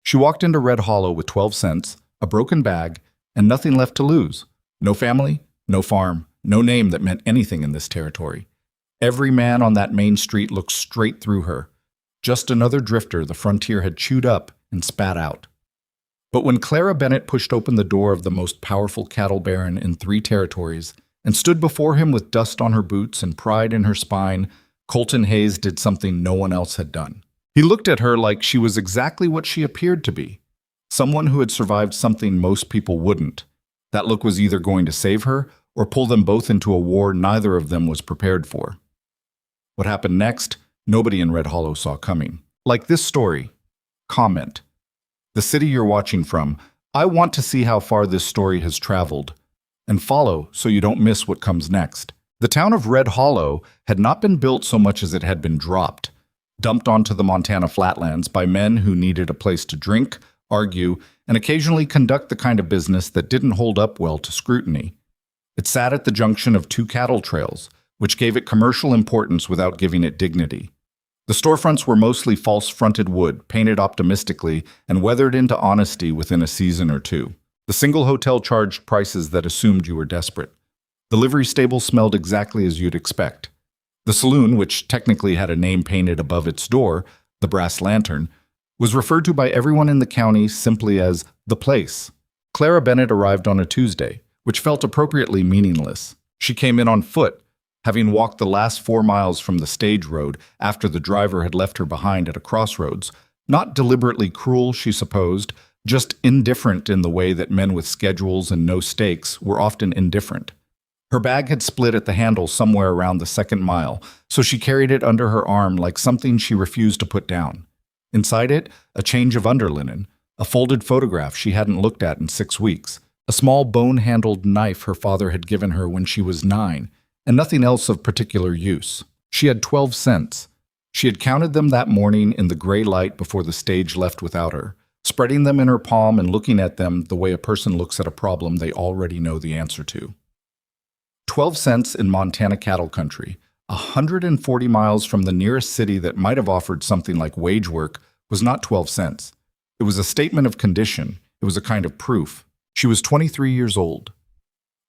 She walked into Red Hollow with 12 cents, a broken bag, and nothing left to lose. No family, no farm, no name that meant anything in this territory. Every man on that main street looked straight through her. Just another drifter the frontier had chewed up and spat out. But when Clara Bennett pushed open the door of the most powerful cattle baron in 3 territories and stood before him with dust on her boots and pride in her spine, Colton Hayes did something no one else had done. He looked at her like she was exactly what she appeared to be, someone who had survived something most people wouldn't. That look was either going to save her or pull them both into a war neither of them was prepared for. What happened next, nobody in Red Hollow saw coming. Like this story. Comment. The city you're watching from, I want to see how far this story has traveled. And follow so you don't miss what comes next. The town of Red Hollow had not been built so much as it had been dropped, dumped onto the Montana flatlands by men who needed a place to drink, argue, and occasionally conduct the kind of business that didn't hold up well to scrutiny. It sat at the junction of 2 cattle trails, which gave it commercial importance without giving it dignity. The storefronts were mostly false-fronted wood, painted optimistically, and weathered into honesty within a season or 2. The single hotel charged prices that assumed you were desperate. The livery stable smelled exactly as you'd expect. The saloon, which technically had a name painted above its door, the Brass Lantern, was referred to by everyone in the county simply as the place. Clara Bennett arrived on a Tuesday, which felt appropriately meaningless. She came in on foot, having walked the last 4 miles from the stage road after the driver had left her behind at a crossroads. Not deliberately cruel, she supposed, just indifferent in the way that men with schedules and no stakes were often indifferent. Her bag had split at the handle somewhere around the 2nd mile, so she carried it under her arm like something she refused to put down. Inside it, a change of underlinen, a folded photograph she hadn't looked at in 6 weeks, a small bone-handled knife her father had given her when she was 9, and nothing else of particular use. She had 12 cents. She had counted them that morning in the gray light before the stage left without her, spreading them in her palm and looking at them the way a person looks at a problem they already know the answer to. 12 cents in Montana cattle country, 140 miles from the nearest city that might have offered something like wage work, was not 12 cents. It was a statement of condition. It was a kind of proof. She was 23 years old.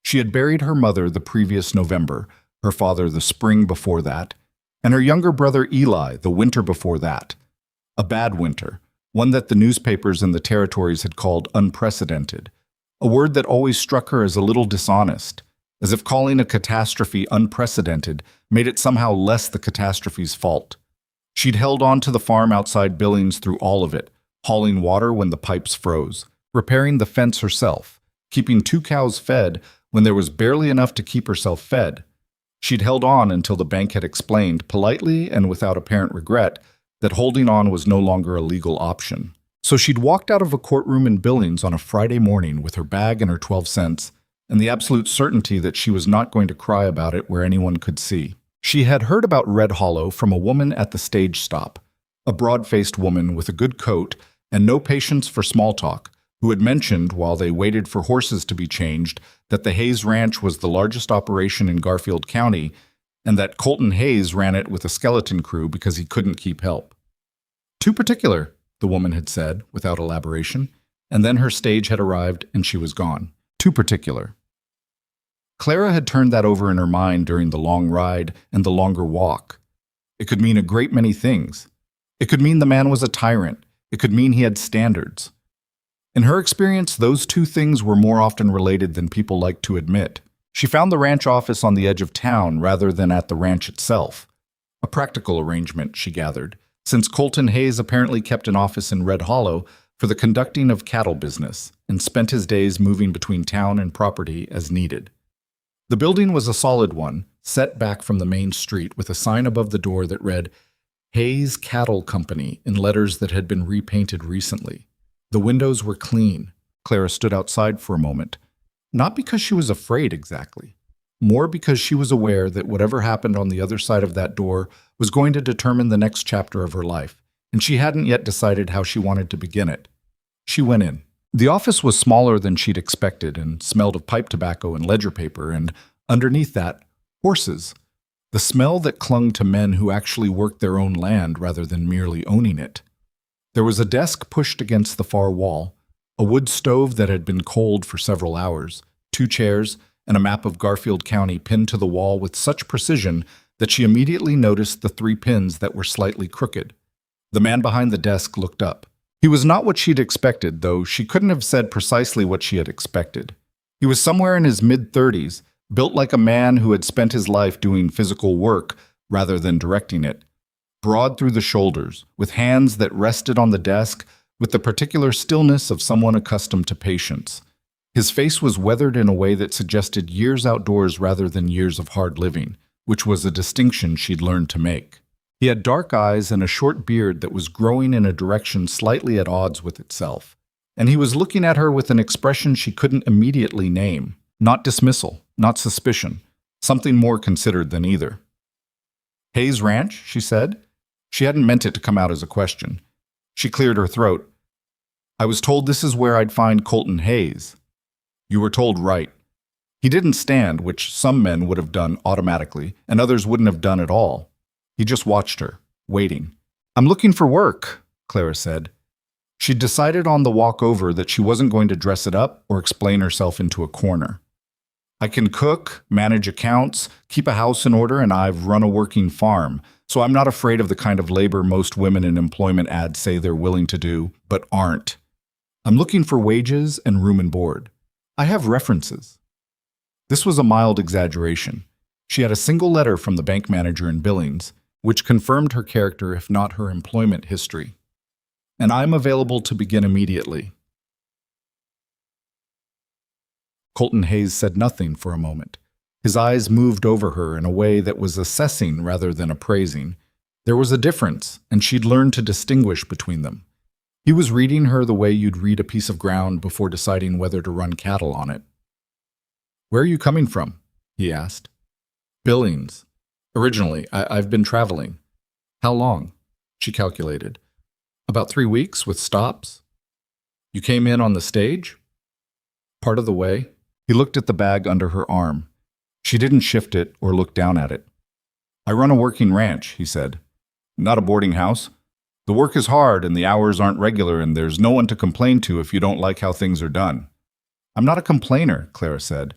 She had buried her mother the previous November, her father the spring before that, and her younger brother Eli the winter before that. A bad winter, one that the newspapers in the territories had called unprecedented, a word that always struck her as a little dishonest, as if calling a catastrophe unprecedented made it somehow less the catastrophe's fault. She'd held on to the farm outside Billings through all of it, hauling water when the pipes froze, repairing the fence herself, keeping 2 cows fed when there was barely enough to keep herself fed. She'd held on until the bank had explained, politely and without apparent regret, that holding on was no longer a legal option. So she'd walked out of a courtroom in Billings on a Friday morning with her bag and her 12 cents, and the absolute certainty that she was not going to cry about it where anyone could see. She had heard about Red Hollow from a woman at the stage stop, a broad-faced woman with a good coat and no patience for small talk, who had mentioned, while they waited for horses to be changed, that the Hayes Ranch was the largest operation in Garfield County, and that Colton Hayes ran it with a skeleton crew because he couldn't keep help. Too particular, the woman had said, without elaboration, and then her stage had arrived and she was gone. Too particular. Clara had turned that over in her mind during the long ride and the longer walk. It could mean a great many things. It could mean the man was a tyrant. It could mean he had standards. In her experience, those 2 things were more often related than people liked to admit. She found the ranch office on the edge of town rather than at the ranch itself. A practical arrangement, she gathered, since Colton Hayes apparently kept an office in Red Hollow for the conducting of cattle business and spent his days moving between town and property as needed. The building was a solid one, set back from the main street with a sign above the door that read, Hayes Cattle Company, in letters that had been repainted recently. The windows were clean. Clara stood outside for a moment, not because she was afraid exactly, more because she was aware that whatever happened on the other side of that door was going to determine the next chapter of her life, and she hadn't yet decided how she wanted to begin it. She went in. The office was smaller than she'd expected and smelled of pipe tobacco and ledger paper, and underneath that, horses. The smell that clung to men who actually worked their own land rather than merely owning it. There was a desk pushed against the far wall, a wood stove that had been cold for several hours, 2 chairs, and a map of Garfield County pinned to the wall with such precision that she immediately noticed the 3 pins that were slightly crooked. The man behind the desk looked up. He was not what she'd expected, though she couldn't have said precisely what she had expected. He was somewhere in his mid-30s, built like a man who had spent his life doing physical work rather than directing it. Broad through the shoulders, with hands that rested on the desk, with the particular stillness of someone accustomed to patience. His face was weathered in a way that suggested years outdoors rather than years of hard living, which was a distinction she'd learned to make. He had dark eyes and a short beard that was growing in a direction slightly at odds with itself, and he was looking at her with an expression she couldn't immediately name. Not dismissal, not suspicion, something more considered than either. "Hayes Ranch?" she said. She hadn't meant it to come out as a question. She cleared her throat. "I was told this is where I'd find Colton Hayes." "You were told right." He didn't stand, which some men would have done automatically, and others wouldn't have done at all. He just watched her, waiting. "I'm looking for work," Clara said. She'd decided on the walk over that she wasn't going to dress it up or explain herself into a corner. "I can cook, manage accounts, keep a house in order, and I've run a working farm, so I'm not afraid of the kind of labor most women in employment ads say they're willing to do, but aren't. I'm looking for wages and room and board. I have references." This was a mild exaggeration. She had a single letter from the bank manager in Billings, which confirmed her character if not her employment history. "And I'm available to begin immediately." Colton Hayes said nothing for a moment. His eyes moved over her in a way that was assessing rather than appraising. There was a difference, and she'd learned to distinguish between them. He was reading her the way you'd read a piece of ground before deciding whether to run cattle on it. "Where are you coming from?" he asked. "Billings. Originally, I've been traveling." "How long?" She calculated. "About 3 weeks, with stops." "You came in on the stage?" "Part of the way." He looked at the bag under her arm. She didn't shift it or look down at it. "I run a working ranch," he said. "Not a boarding house. The work is hard and the hours aren't regular and there's no one to complain to if you don't like how things are done." "I'm not a complainer," Clara said.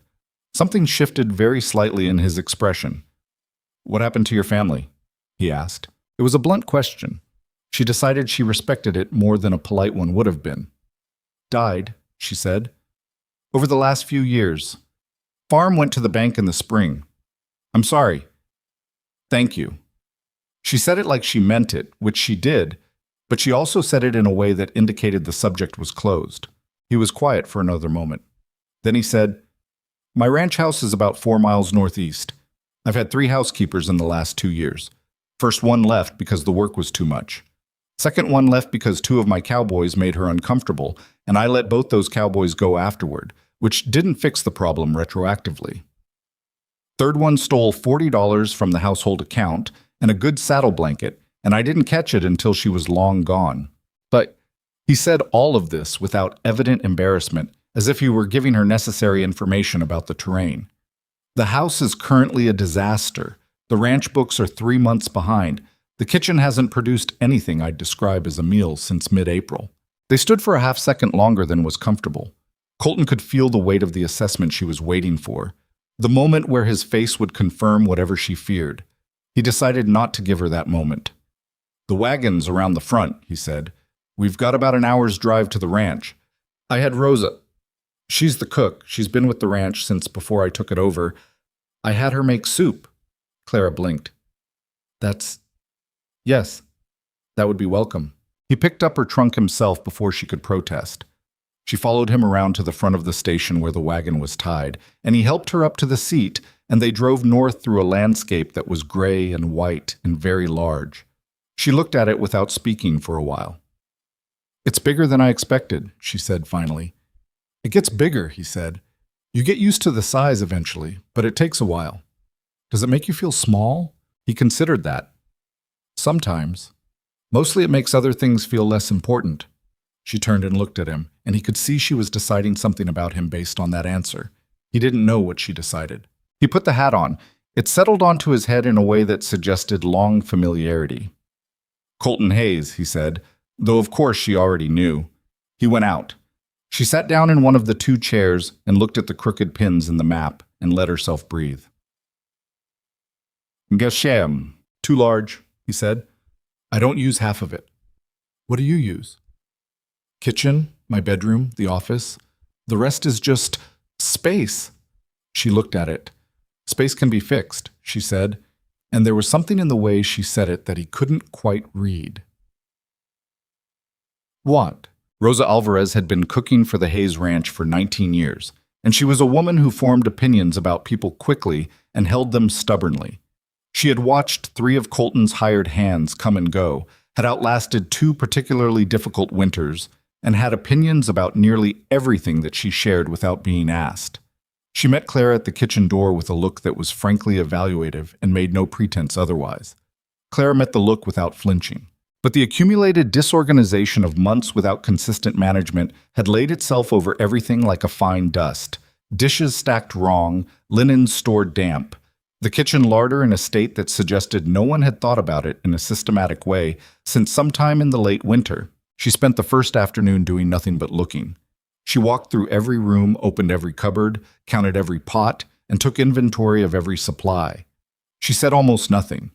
Something shifted very slightly in his expression. "What happened to your family?" he asked. It was a blunt question. She decided she respected it more than a polite one would have been. "Died," she said. "Over the last few years. Farm went to the bank in the spring." "I'm sorry." "Thank you." She said it like she meant it, which she did, but she also said it in a way that indicated the subject was closed. He was quiet for another moment. Then he said, "My ranch house is about 4 miles northeast. I've had 3 housekeepers in the last 2 years. First one left because the work was too much. Second one left because 2 of my cowboys made her uncomfortable, and I let both those cowboys go afterward, which didn't fix the problem retroactively. Third one stole $40 from the household account and a good saddle blanket, and I didn't catch it until she was long gone." But he said all of this without evident embarrassment, as if he were giving her necessary information about the terrain. "The house is currently a disaster. The ranch books are 3 months behind. The kitchen hasn't produced anything I'd describe as a meal since mid-April." They stood for a half-second longer than was comfortable. Colton could feel the weight of the assessment she was waiting for, the moment where his face would confirm whatever she feared. He decided not to give her that moment. "The wagon's around the front," he said. "We've got about an hour's drive to the ranch. I had Rosa. She's the cook. She's been with the ranch since before I took it over. I had her make soup." Clara blinked. Yes, that would be welcome." He picked up her trunk himself before she could protest. She followed him around to the front of the station where the wagon was tied, and he helped her up to the seat, and they drove north through a landscape that was gray and white and very large. She looked at it without speaking for a while. "It's bigger than I expected," she said finally. "It gets bigger," he said. "You get used to the size eventually, but it takes a while." "Does it make you feel small?" He considered that. "Sometimes. Mostly it makes other things feel less important." She turned and looked at him, and he could see she was deciding something about him based on that answer. He didn't know what she decided. He put the hat on. It settled onto his head in a way that suggested long familiarity. "Colton Hayes," he said. though of course she already knew. He went out. She sat down in one of the two chairs and looked at the crooked pins in the map and let herself breathe. Geshem. Too large, he said. I don't use half of it. What do you use? Kitchen, my bedroom, the office. The rest is just space. She looked at it. Space can be fixed, she said, and there was something in the way she said it that he couldn't quite read. What? Rosa Alvarez had been cooking for the Hayes Ranch for 19 years, and she was a woman who formed opinions about people quickly and held them stubbornly. She had watched 3 of Colton's hired hands come and go, had outlasted 2 particularly difficult winters, and had opinions about nearly everything that she shared without being asked. She met Clara at the kitchen door with a look that was frankly evaluative and made no pretense otherwise. Clara met the look without flinching. But the accumulated disorganization of months without consistent management had laid itself over everything like a fine dust. Dishes stacked wrong, linen stored damp. The kitchen larder in a state that suggested no one had thought about it in a systematic way since sometime in the late winter. She spent the first afternoon doing nothing but looking. She walked through every room, opened every cupboard, counted every pot, and took inventory of every supply. She said almost nothing.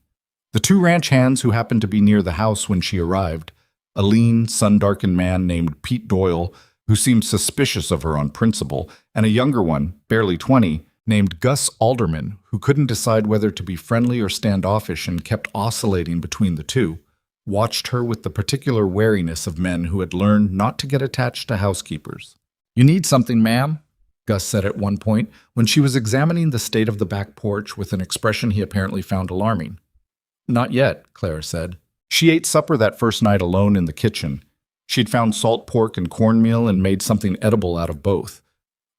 The 2 ranch hands who happened to be near the house when she arrived, a lean, sun-darkened man named Pete Doyle, who seemed suspicious of her on principle, and a younger one, barely 20, named Gus Alderman, who couldn't decide whether to be friendly or standoffish and kept oscillating between the two, watched her with the particular wariness of men who had learned not to get attached to housekeepers. "You need something, ma'am," Gus said at one point when she was examining the state of the back porch with an expression he apparently found alarming. "Not yet," Clara said. She ate supper that first night alone in the kitchen. She'd found salt pork and cornmeal and made something edible out of both,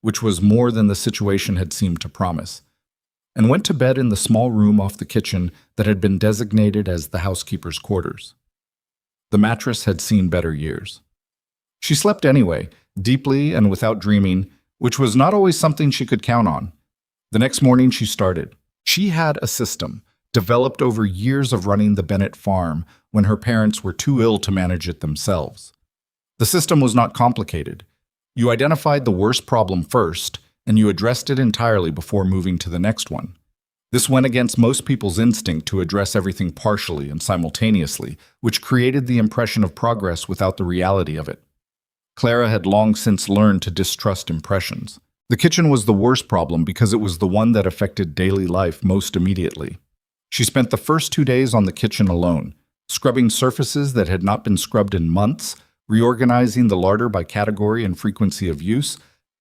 which was more than the situation had seemed to promise, and went to bed in the small room off the kitchen that had been designated as the housekeeper's quarters. The mattress had seen better years. She slept anyway, deeply and without dreaming, which was not always something she could count on. The next morning she started. She had a system, developed over years of running the Bennett farm when her parents were too ill to manage it themselves. The system was not complicated. You identified the worst problem first, and you addressed it entirely before moving to the next one. This went against most people's instinct to address everything partially and simultaneously, which created the impression of progress without the reality of it. Clara had long since learned to distrust impressions. The kitchen was the worst problem because it was the one that affected daily life most immediately. She spent the first 2 days on the kitchen alone, scrubbing surfaces that had not been scrubbed in months, reorganizing the larder by category and frequency of use,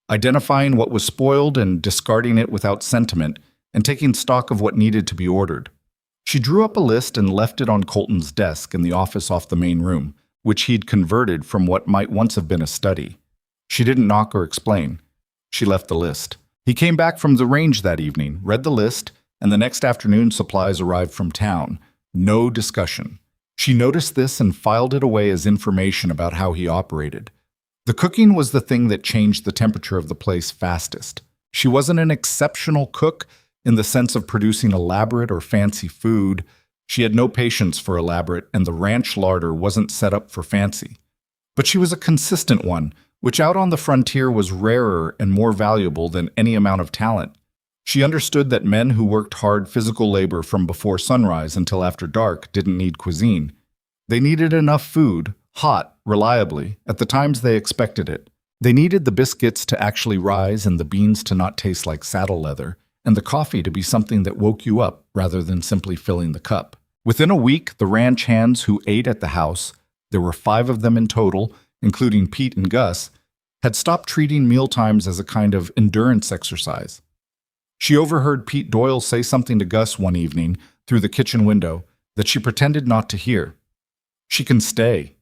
identifying what was spoiled and discarding it without sentiment, and taking stock of what needed to be ordered. She drew up a list and left it on Colton's desk in the office off the main room, which he'd converted from what might once have been a study. She didn't knock or explain. She left the list. He came back from the range that evening, read the list, and the next afternoon supplies arrived from town. No discussion. She noticed this and filed it away as information about how he operated. The cooking was the thing that changed the temperature of the place fastest. She wasn't an exceptional cook in the sense of producing elaborate or fancy food. She had no patience for elaborate, and the ranch larder wasn't set up for fancy. But she was a consistent one, which out on the frontier was rarer and more valuable than any amount of talent. She understood that men who worked hard physical labor from before sunrise until after dark didn't need cuisine. They needed enough food, hot, reliably, at the times they expected it. They needed the biscuits to actually rise and the beans to not taste like saddle leather, and the coffee to be something that woke you up rather than simply filling the cup. Within a week, the ranch hands who ate at the house, there were 5 of them in total, including Pete and Gus, had stopped treating mealtimes as a kind of endurance exercise. She overheard Pete Doyle say something to Gus one evening through the kitchen window that she pretended not to hear. "She can stay."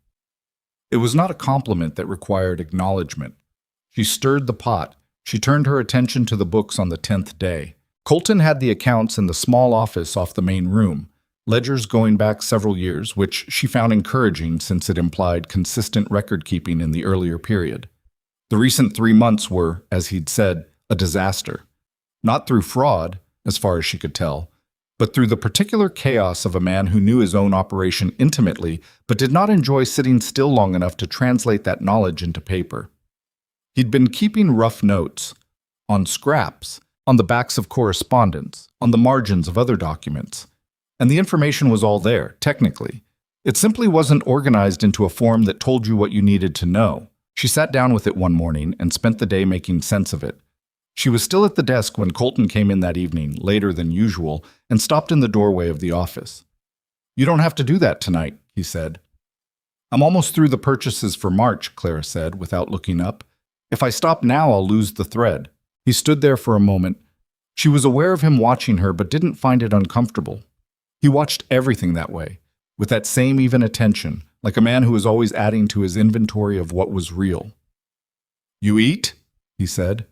It was not a compliment that required acknowledgement. She stirred the pot. She turned her attention to the books on the 10th day. Colton had the accounts in the small office off the main room, ledgers going back several years, which she found encouraging since it implied consistent record-keeping in the earlier period. The recent 3 months were, as he'd said, a disaster. Not through fraud, as far as she could tell, but through the particular chaos of a man who knew his own operation intimately but did not enjoy sitting still long enough to translate that knowledge into paper. He'd been keeping rough notes, on scraps, on the backs of correspondence, on the margins of other documents. And the information was all there, technically. It simply wasn't organized into a form that told you what you needed to know. She sat down with it one morning and spent the day making sense of it. She was still at the desk when Colton came in that evening, later than usual, and stopped in the doorway of the office. "You don't have to do that tonight," he said. "I'm almost through the purchases for March," Clara said, without looking up. "If I stop now, I'll lose the thread." He stood there for a moment. She was aware of him watching her, but didn't find it uncomfortable. He watched everything that way, with that same even attention, like a man who was always adding to his inventory of what was real. "You eat?" he said.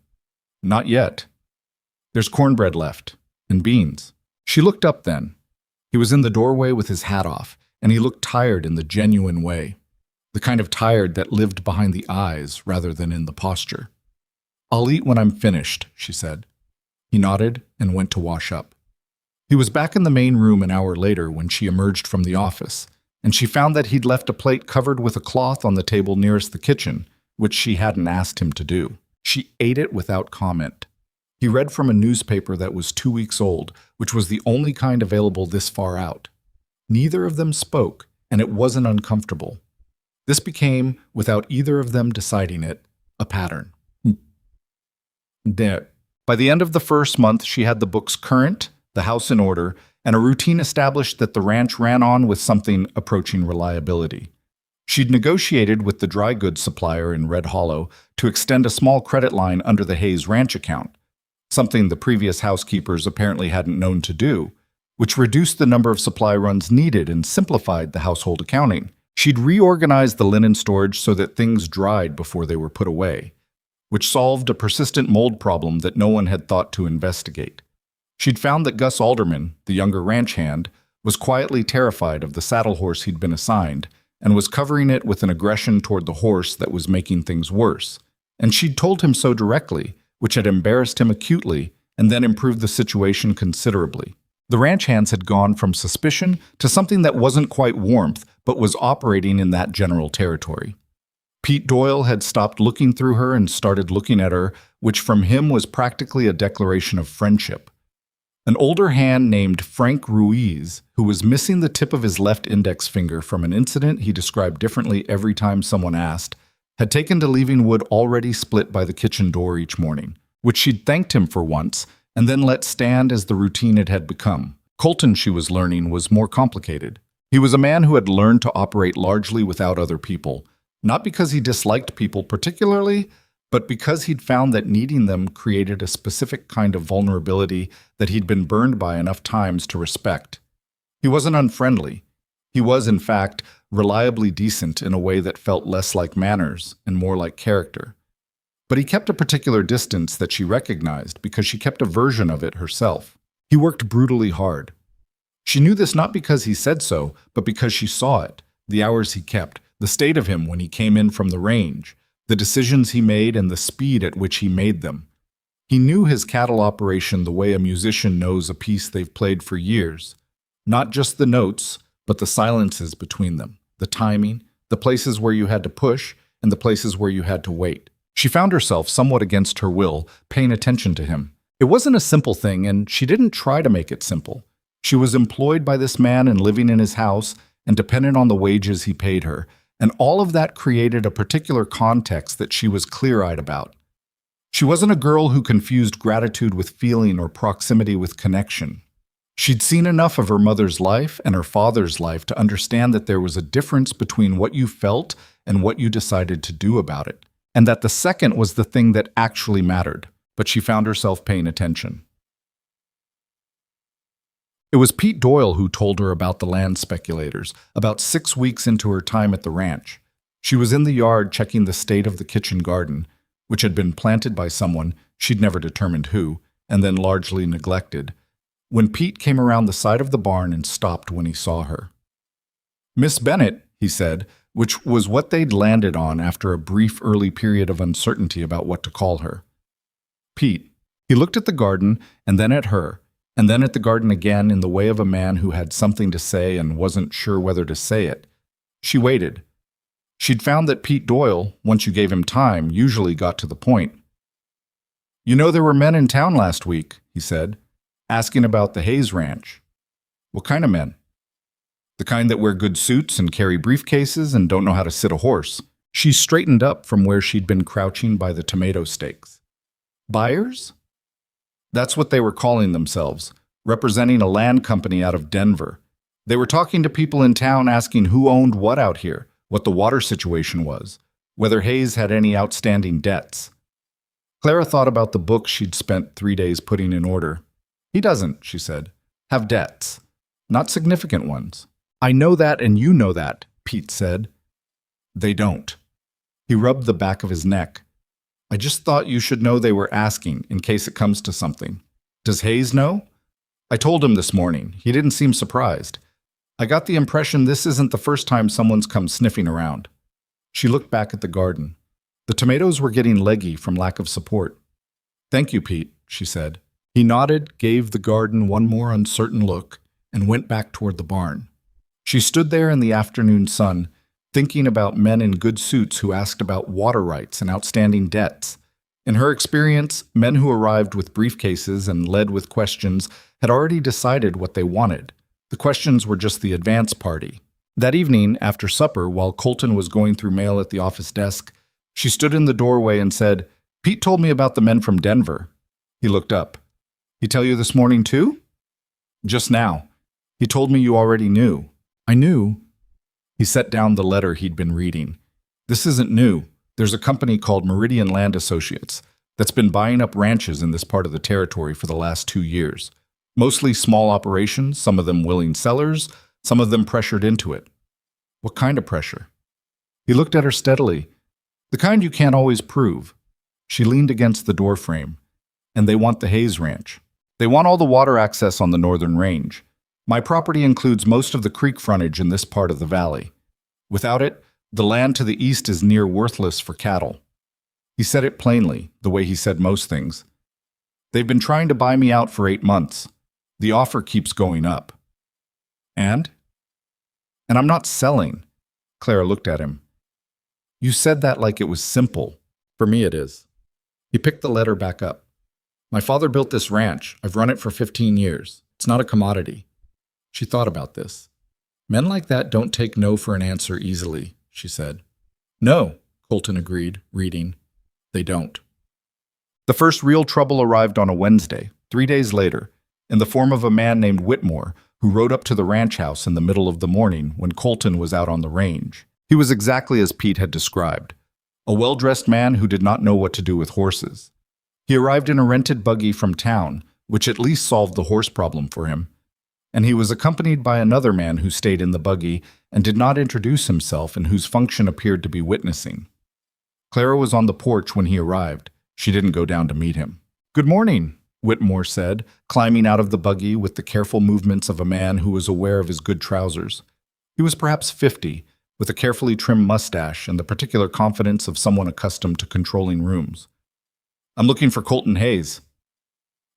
"Not yet. There's cornbread left, and beans." She looked up then. He was in the doorway with his hat off, and he looked tired in the genuine way, the kind of tired that lived behind the eyes rather than in the posture. "I'll eat when I'm finished," she said. He nodded and went to wash up. He was back in the main room an hour later when she emerged from the office, and she found that he'd left a plate covered with a cloth on the table nearest the kitchen, which she hadn't asked him to do. She ate it without comment. He read from a newspaper that was 2 weeks old, which was the only kind available this far out. Neither of them spoke, and it wasn't uncomfortable. This became, without either of them deciding it, a pattern. There. By the end of the first month, she had the books current, the house in order, and a routine established that the ranch ran on with something approaching reliability. She'd negotiated with the dry goods supplier in Red Hollow to extend a small credit line under the Hayes Ranch account, something the previous housekeepers apparently hadn't known to do, which reduced the number of supply runs needed and simplified the household accounting. She'd reorganized the linen storage so that things dried before they were put away, which solved a persistent mold problem that no one had thought to investigate. She'd found that Gus Alderman, the younger ranch hand, was quietly terrified of the saddle horse he'd been assigned, and was covering it with an aggression toward the horse that was making things worse. And she'd told him so directly, which had embarrassed him acutely and then improved the situation considerably. The ranch hands had gone from suspicion to something that wasn't quite warmth, but was operating in that general territory. Pete Doyle had stopped looking through her and started looking at her, which from him was practically a declaration of friendship. An older hand named Frank Ruiz, who was missing the tip of his left index finger from an incident he described differently every time someone asked, had taken to leaving wood already split by the kitchen door each morning, which she'd thanked him for once and then let stand as the routine it had become. Colton, she was learning, was more complicated. He was a man who had learned to operate largely without other people, not because he disliked people particularly, but because he'd found that needing them created a specific kind of vulnerability that he'd been burned by enough times to respect. He wasn't unfriendly. He was, in fact, reliably decent in a way that felt less like manners and more like character. But he kept a particular distance that she recognized because she kept a version of it herself. He worked brutally hard. She knew this not because he said so, but because she saw it, the hours he kept, the state of him when he came in from the range, the decisions he made and the speed at which he made them. He knew his cattle operation the way a musician knows a piece they've played for years. Not just the notes, but the silences between them, the timing, the places where you had to push, and the places where you had to wait. She found herself, somewhat against her will, paying attention to him. It wasn't a simple thing, and she didn't try to make it simple. She was employed by this man and living in his house and dependent on the wages he paid her, and all of that created a particular context that she was clear-eyed about. She wasn't a girl who confused gratitude with feeling or proximity with connection. She'd seen enough of her mother's life and her father's life to understand that there was a difference between what you felt and what you decided to do about it, and that the second was the thing that actually mattered, but she found herself paying attention. It was Pete Doyle who told her about the land speculators, about 6 weeks into her time at the ranch. She was in the yard checking the state of the kitchen garden, which had been planted by someone, she'd never determined who, and then largely neglected, when Pete came around the side of the barn and stopped when he saw her. "Miss Bennett," he said, which was what they'd landed on after a brief early period of uncertainty about what to call her. Pete. He looked at the garden and then at her, and then at the garden again in the way of a man who had something to say and wasn't sure whether to say it. She waited. She'd found that Pete Doyle, once you gave him time, usually got to the point. "You know, there were men in town last week," he said, "asking about the Hayes Ranch." "What kind of men?" "The kind that wear good suits and carry briefcases and don't know how to sit a horse." She straightened up from where she'd been crouching by the tomato stakes. "Buyers?" That's what they were calling themselves, representing a land company out of Denver. They were talking to people in town asking who owned what out here, what the water situation was, whether Hayes had any outstanding debts. Clara thought about the book she'd spent 3 days putting in order. "He doesn't," she said, "have debts. Not significant ones." "I know that and you know that," Pete said. "They don't." He rubbed the back of his neck. "I just thought you should know they were asking, in case it comes to something. Does Hayes know?" "I told him this morning. He didn't seem surprised. I got the impression this isn't the first time someone's come sniffing around." She looked back at the garden. The tomatoes were getting leggy from lack of support. "Thank you, Pete," she said. He nodded, gave the garden one more uncertain look, and went back toward the barn. She stood there in the afternoon sun, thinking about men in good suits who asked about water rights and outstanding debts. In her experience, men who arrived with briefcases and led with questions had already decided what they wanted. The questions were just the advance party. That evening, after supper, while Colton was going through mail at the office desk, she stood in the doorway and said, "Pete told me about the men from Denver." He looked up. "He tell you this morning too?" "Just now. He told me you already knew." "I knew." He set down the letter he'd been reading. "This isn't new. There's a company called Meridian Land Associates that's been buying up ranches in this part of the territory for the last 2 years. Mostly small operations, some of them willing sellers, some of them pressured into it." "What kind of pressure?" He looked at her steadily. "The kind you can't always prove." She leaned against the doorframe. "And they want the Hayes Ranch. They want all the water access on the northern range. My property includes most of the creek frontage in this part of the valley. Without it, the land to the east is near worthless for cattle." He said it plainly, the way he said most things. "They've been trying to buy me out for 8 months. The offer keeps going up." "And?" "And I'm not selling." Clara looked at him. "You said that like it was simple. For me it is." He picked the letter back up. "My father built this ranch. I've run it for 15 years. It's not a commodity." She thought about this. "Men like that don't take no for an answer easily," she said. "No," Colton agreed, reading. "They don't." The first real trouble arrived on a Wednesday, 3 days later, in the form of a man named Whitmore, who rode up to the ranch house in the middle of the morning when Colton was out on the range. He was exactly as Pete had described, a well-dressed man who did not know what to do with horses. He arrived in a rented buggy from town, which at least solved the horse problem for him, and he was accompanied by another man who stayed in the buggy and did not introduce himself and whose function appeared to be witnessing. Clara was on the porch when he arrived. She didn't go down to meet him. "Good morning," Whitmore said, climbing out of the buggy with the careful movements of a man who was aware of his good trousers. He was perhaps 50, with a carefully trimmed mustache and the particular confidence of someone accustomed to controlling rooms. "I'm looking for Colton Hayes."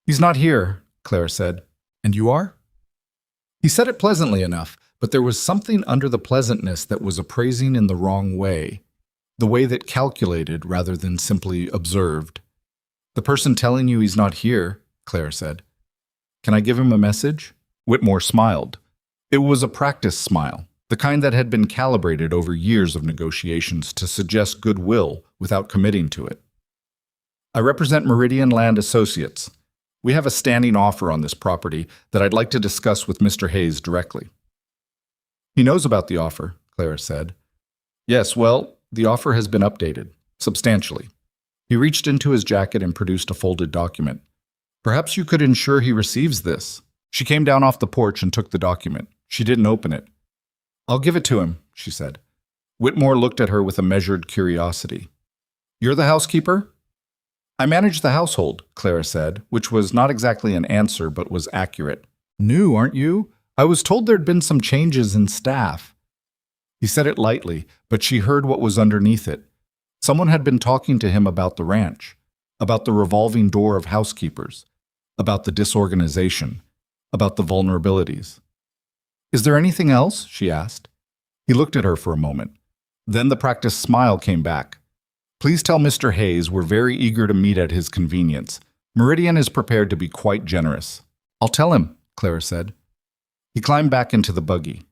"He's not here," Clara said. "And you are?" He said it pleasantly enough, but there was something under the pleasantness that was appraising in the wrong way, the way that calculated rather than simply observed. "The person telling you he's not here," Clara said. "Can I give him a message?" Whitmore smiled. It was a practice smile, the kind that had been calibrated over years of negotiations to suggest goodwill without committing to it. "I represent Meridian Land Associates. We have a standing offer on this property that I'd like to discuss with Mr. Hayes directly." "He knows about the offer," Clara said. "Yes, well, the offer has been updated, substantially." He reached into his jacket and produced a folded document. "Perhaps you could ensure he receives this." She came down off the porch and took the document. She didn't open it. "I'll give it to him," she said. Whitmore looked at her with a measured curiosity. "You're the housekeeper?" "I manage the household," Clara said, which was not exactly an answer but was accurate. "New, aren't you? I was told there'd been some changes in staff." He said it lightly, but she heard what was underneath it. Someone had been talking to him about the ranch, about the revolving door of housekeepers, about the disorganization. about the vulnerabilities. Is there anything else? She asked. He looked at her for a moment. Then the practiced smile came back. Please tell Mr. Hayes we're very eager to meet at his convenience. Meridian is prepared to be quite generous. I'll tell him, Clara said. He climbed back into the buggy.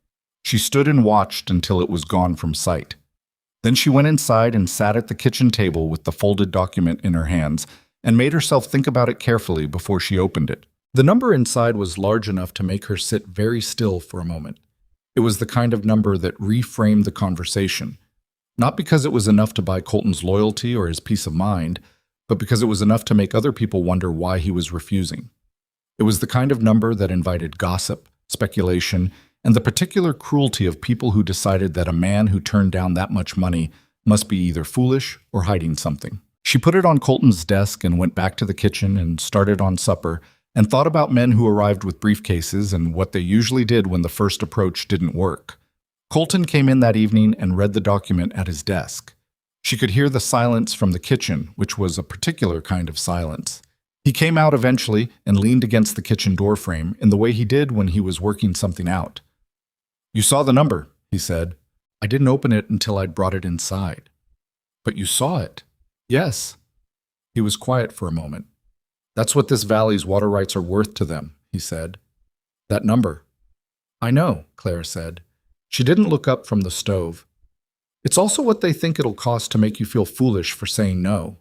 She stood and watched until it was gone from sight. Then she went inside and sat at the kitchen table with the folded document in her hands and made herself think about it carefully before she opened it. The number inside was large enough to make her sit very still for a moment. It was the kind of number that reframed the conversation, not because it was enough to buy Colton's loyalty or his peace of mind, but because it was enough to make other people wonder why he was refusing. It was the kind of number that invited gossip, speculation, and the particular cruelty of people who decided that a man who turned down that much money must be either foolish or hiding something. She put it on Colton's desk and went back to the kitchen and started on supper and thought about men who arrived with briefcases and what they usually did when the first approach didn't work. Colton came in that evening and read the document at his desk. She could hear the silence from the kitchen, which was a particular kind of silence. He came out eventually and leaned against the kitchen doorframe in the way he did when he was working something out. You saw the number, he said. I didn't open it until I'd brought it inside. But you saw it. Yes. He was quiet for a moment. That's what this valley's water rights are worth to them, he said. That number. I know, Clara said. She didn't look up from the stove. It's also what they think it'll cost to make you feel foolish for saying no.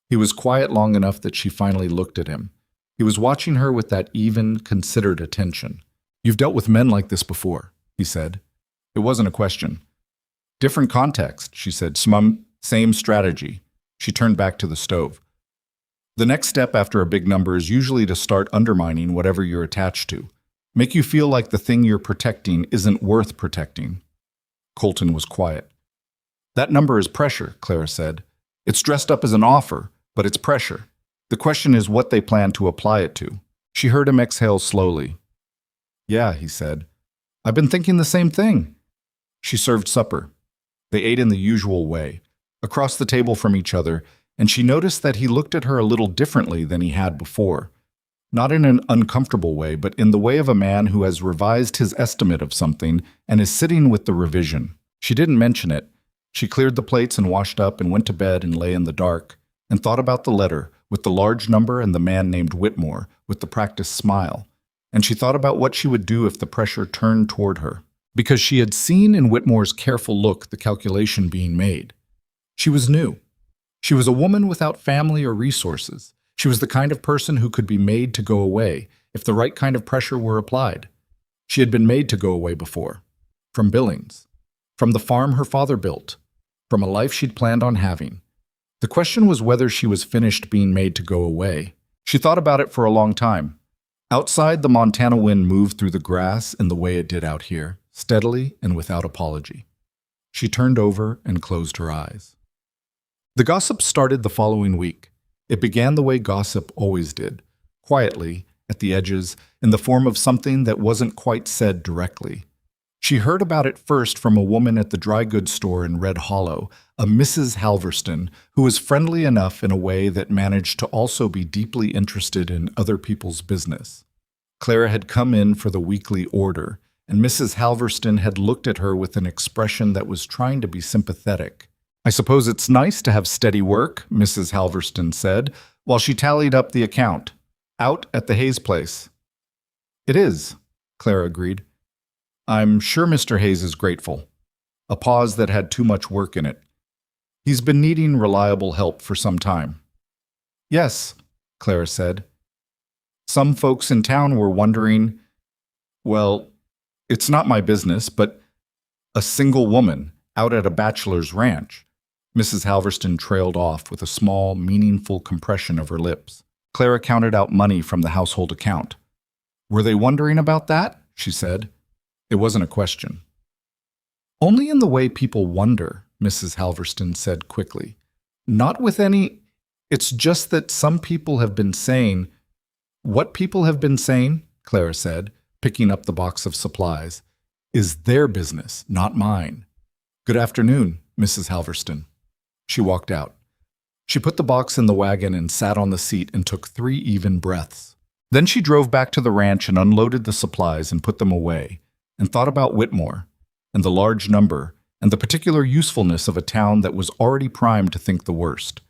He was quiet long enough that she finally looked at him. He was watching her with that even, considered attention. You've dealt with men like this before, he said. It wasn't a question. Different context, she said. Same strategy. She turned back to the stove. The next step after a big number is usually to start undermining whatever you're attached to. Make you feel like the thing you're protecting isn't worth protecting. Colton was quiet. That number is pressure, Clara said. It's dressed up as an offer, but it's pressure. The question is what they plan to apply it to. She heard him exhale slowly. Yeah, he said. I've been thinking the same thing. She served supper. They ate in the usual way, across the table from each other, and she noticed that he looked at her a little differently than he had before. Not in an uncomfortable way, but in the way of a man who has revised his estimate of something and is sitting with the revision. She didn't mention it. She cleared the plates and washed up and went to bed and lay in the dark and thought about the letter with the large number and the man named Whitmore with the practiced smile. And she thought about what she would do if the pressure turned toward her, because she had seen in Whitmore's careful look the calculation being made. She was new. She was a woman without family or resources. She was the kind of person who could be made to go away if the right kind of pressure were applied. She had been made to go away before. From Billings. From the farm her father built. From a life she'd planned on having. The question was whether she was finished being made to go away. She thought about it for a long time. Outside, the Montana wind moved through the grass in the way it did out here, steadily and without apology. She turned over and closed her eyes. The gossip started the following week. It began the way gossip always did, quietly, at the edges, in the form of something that wasn't quite said directly. She heard about it first from a woman at the dry goods store in Red Hollow, a Mrs. Halverston, who was friendly enough in a way that managed to also be deeply interested in other people's business. Clara had come in for the weekly order, and Mrs. Halverston had looked at her with an expression that was trying to be sympathetic. I suppose it's nice to have steady work, Mrs. Halverston said, while she tallied up the account. Out at the Hayes place. It is, Clara agreed. I'm sure Mr. Hayes is grateful. A pause that had too much work in it. He's been needing reliable help for some time. Yes, Clara said. Some folks in town were wondering, well, it's not my business, but a single woman out at a bachelor's ranch. Mrs. Halverston trailed off with a small, meaningful compression of her lips. Clara counted out money from the household account. Were they wondering about that? She said. It wasn't a question. Only in the way people wonder, Mrs. Halverston said quickly. Not with any... It's just that some people have been saying... What people have been saying, Clara said, picking up the box of supplies, is their business, not mine. Good afternoon, Mrs. Halverston. She walked out. She put the box in the wagon and sat on the seat and took 3 even breaths. Then she drove back to the ranch and unloaded the supplies and put them away, and thought about Whitmore, and the large number, and the particular usefulness of a town that was already primed to think the worst.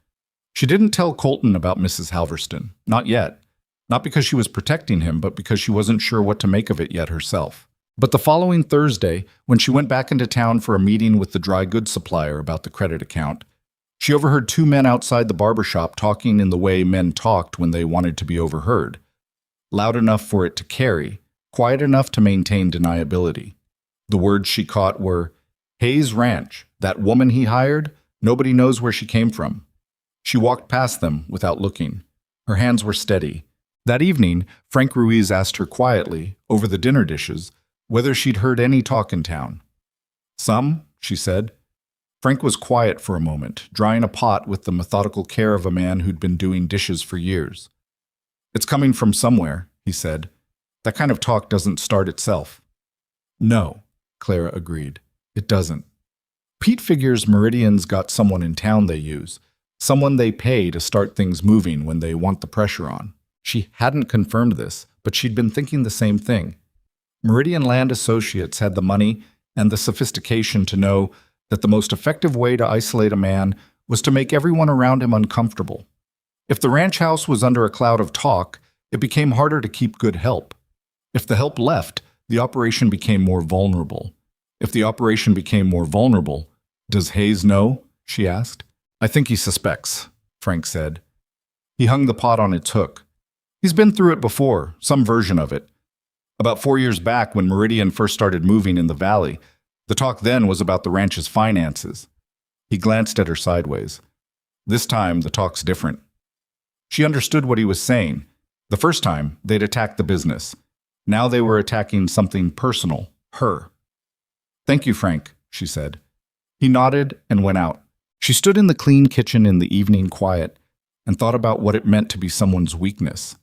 She didn't tell Colton about Mrs. Halverston, not yet. Not because she was protecting him, but because she wasn't sure what to make of it yet herself. But the following Thursday, when she went back into town for a meeting with the dry goods supplier about the credit account, she overheard two men outside the barber shop talking in the way men talked when they wanted to be overheard. Loud enough for it to carry, quiet enough to maintain deniability. The words she caught were, "Hayes Ranch, that woman he hired, nobody knows where she came from." She walked past them without looking. Her hands were steady. That evening, Frank Ruiz asked her quietly, over the dinner dishes, whether she'd heard any talk in town. "Some," she said. Frank was quiet for a moment, drying a pot with the methodical care of a man who'd been doing dishes for years. "It's coming from somewhere," he said. "That kind of talk doesn't start itself." "No," Clara agreed. "It doesn't. Pete figures Meridian's got someone in town they use, someone they pay to start things moving when they want the pressure on." She hadn't confirmed this, but she'd been thinking the same thing. Meridian Land Associates had the money and the sophistication to know that the most effective way to isolate a man was to make everyone around him uncomfortable. If the ranch house was under a cloud of talk, it became harder to keep good help. If the help left, the operation became more vulnerable. If the operation became more vulnerable, "Does Hayes know?" she asked. "I think he suspects," Frank said. He hung the pot on its hook. "He's been through it before, some version of it. About 4 years back, when Meridian first started moving in the valley, the talk then was about the ranch's finances." He glanced at her sideways. "This time, the talk's different." She understood what he was saying. The first time, they'd attacked the business. Now they were attacking something personal, her. "Thank you, Frank," she said. He nodded and went out. She stood in the clean kitchen in the evening quiet and thought about what it meant to be someone's weakness.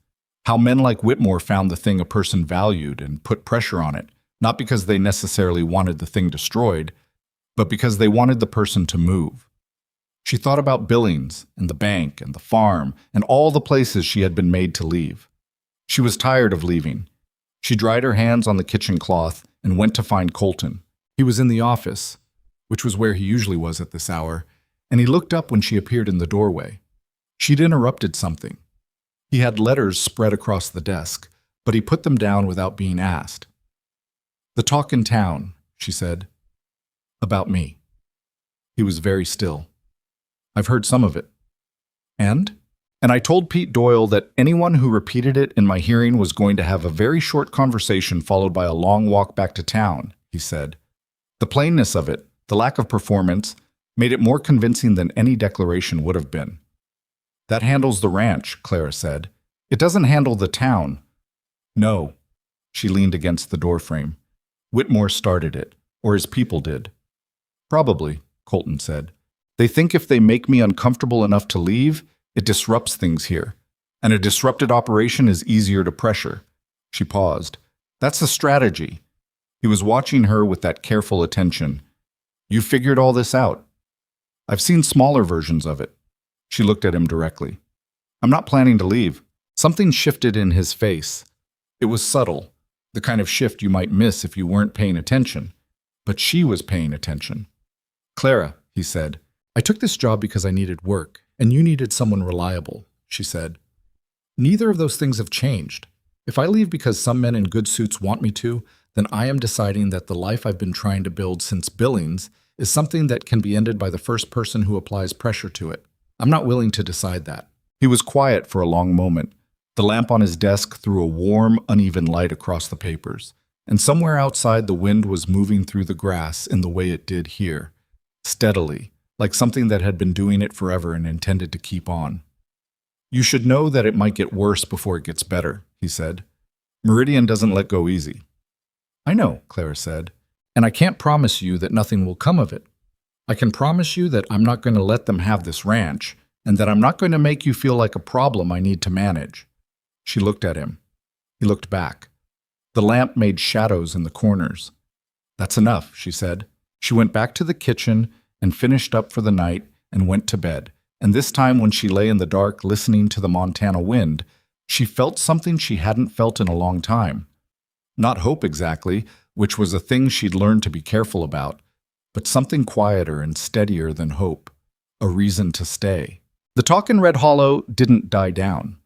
How men like Whitmore found the thing a person valued and put pressure on it, not because they necessarily wanted the thing destroyed, but because they wanted the person to move. She thought about Billings and the bank and the farm and all the places she had been made to leave. She was tired of leaving. She dried her hands on the kitchen cloth and went to find Colton. He was in the office, which was where he usually was at this hour, and he looked up when she appeared in the doorway. She'd interrupted something. He had letters spread across the desk, but he put them down without being asked. "The talk in town," she said. "About me." He was very still. "I've heard some of it." "And?" "And I told Pete Doyle that anyone who repeated it in my hearing was going to have a very short conversation followed by a long walk back to town," he said. The plainness of it, the lack of performance, made it more convincing than any declaration would have been. "That handles the ranch," Clara said. "It doesn't handle the town." "No." She leaned against the doorframe. "Whitmore started it, or his people did." "Probably," Colton said. "They think if they make me uncomfortable enough to leave, it disrupts things here. And a disrupted operation is easier to pressure." She paused. "That's a strategy." He was watching her with that careful attention. "You figured all this out?" "I've seen smaller versions of it." She looked at him directly. "I'm not planning to leave." Something shifted in his face. It was subtle, the kind of shift you might miss if you weren't paying attention. But she was paying attention. "Clara," he said, "I took this job because I needed work, and you needed someone reliable," she said. "Neither of those things have changed. If I leave because some men in good suits want me to, then I am deciding that the life I've been trying to build since Billings is something that can be ended by the first person who applies pressure to it. I'm not willing to decide that." He was quiet for a long moment. The lamp on his desk threw a warm, uneven light across the papers, and somewhere outside the wind was moving through the grass in the way it did here, steadily, like something that had been doing it forever and intended to keep on. "You should know that it might get worse before it gets better," he said. "Meridian doesn't let go easy." "I know," Clara said, "and I can't promise you that nothing will come of it. I can promise you that I'm not going to let them have this ranch, and that I'm not going to make you feel like a problem I need to manage." She looked at him. He looked back. The lamp made shadows in the corners. "That's enough," she said. She went back to the kitchen and finished up for the night and went to bed. And this time when she lay in the dark listening to the Montana wind, She felt something she hadn't felt in a long time. Not hope exactly, which was a thing she'd learned to be careful about, but something quieter and steadier than hope, a reason to stay. The talk in Red Hollow didn't die down.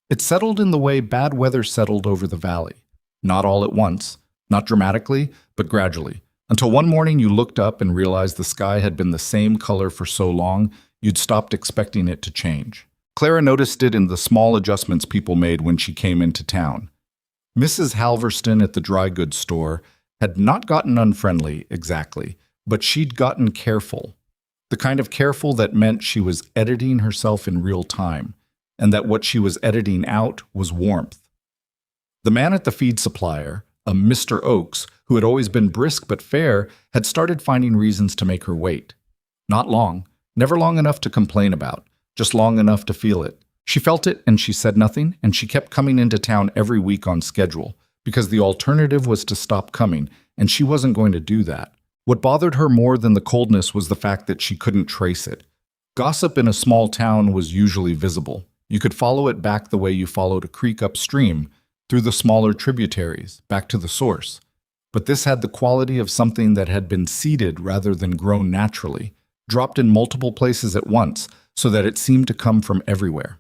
It settled in the way bad weather settled over the valley. Not all at once, not dramatically, but gradually, until one morning you looked up and realized the sky had been the same color for so long you'd stopped expecting it to change. Clara noticed it in the small adjustments people made when she came into town. Mrs. Halverston at the dry goods store had not gotten unfriendly, exactly, but she'd gotten careful. The kind of careful that meant she was editing herself in real time, and that what she was editing out was warmth. The man at the feed supplier, a Mr. Oakes, who had always been brisk but fair, had started finding reasons to make her wait. Not long, never long enough to complain about, just long enough to feel it. She felt it and she said nothing, and she kept coming into town every week on schedule, because the alternative was to stop coming, and she wasn't going to do that. What bothered her more than the coldness was the fact that she couldn't trace it. Gossip in a small town was usually visible. You could follow it back the way you followed a creek upstream, through the smaller tributaries, back to the source. But this had the quality of something that had been seeded rather than grown naturally, dropped in multiple places at once, so that it seemed to come from everywhere.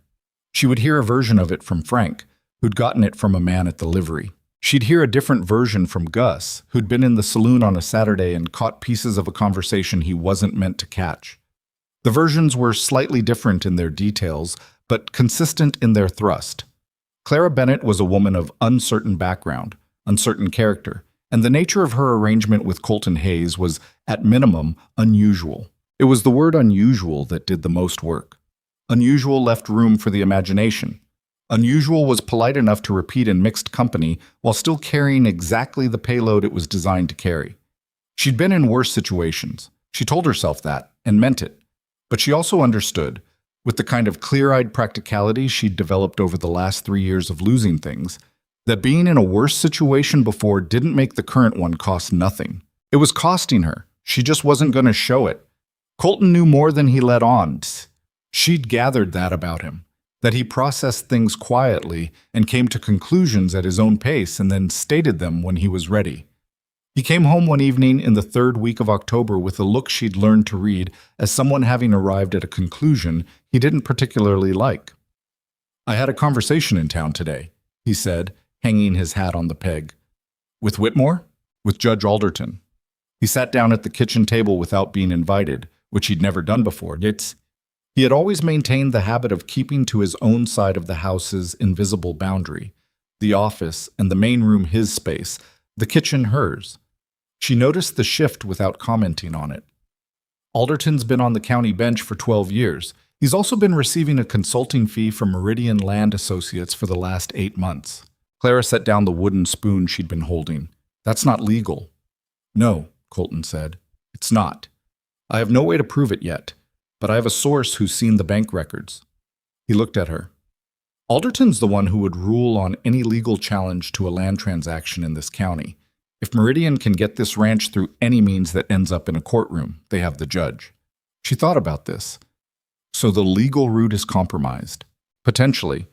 She would hear a version of it from Frank, who'd gotten it from a man at the livery. She'd hear a different version from Gus, who'd been in the saloon on a Saturday and caught pieces of a conversation he wasn't meant to catch. The versions were slightly different in their details, but consistent in their thrust. Clara Bennett was a woman of uncertain background, uncertain character, and the nature of her arrangement with Colton Hayes was, at minimum, unusual. It was the word unusual that did the most work. Unusual left room for the imagination. Unusual was polite enough to repeat in mixed company while still carrying exactly the payload it was designed to carry. She'd been in worse situations. She told herself that, and meant it. But she also understood, with the kind of clear-eyed practicality she'd developed over the last 3 years of losing things, that being in a worse situation before didn't make the current one cost nothing. It was costing her. She just wasn't going to show it. Colton knew more than he let on. She'd gathered that about him, that he processed things quietly and came to conclusions at his own pace and then stated them when he was ready. He came home one evening in the 3rd week of October with a look she'd learned to read as someone having arrived at a conclusion he didn't particularly like. "I had a conversation in town today," he said, hanging his hat on the peg. "With Whitmore? With Judge Alderton." He sat down at the kitchen table without being invited, which he'd never done before. He had always maintained the habit of keeping to his own side of the house's invisible boundary, the office and the main room his space, the kitchen hers. She noticed the shift without commenting on it. "Alderton's been on the county bench for 12 years. He's also been receiving a consulting fee from Meridian Land Associates for the last 8 months. Clara set down the wooden spoon she'd been holding. "That's not legal." "No," Colton said. "It's not. I have no way to prove it yet, but I have a source who's seen the bank records." He looked at her. "Alderton's the one who would rule on any legal challenge to a land transaction in this county. If Meridian can get this ranch through any means that ends up in a courtroom, they have the judge." She thought about this. So the legal route is compromised. Potentially.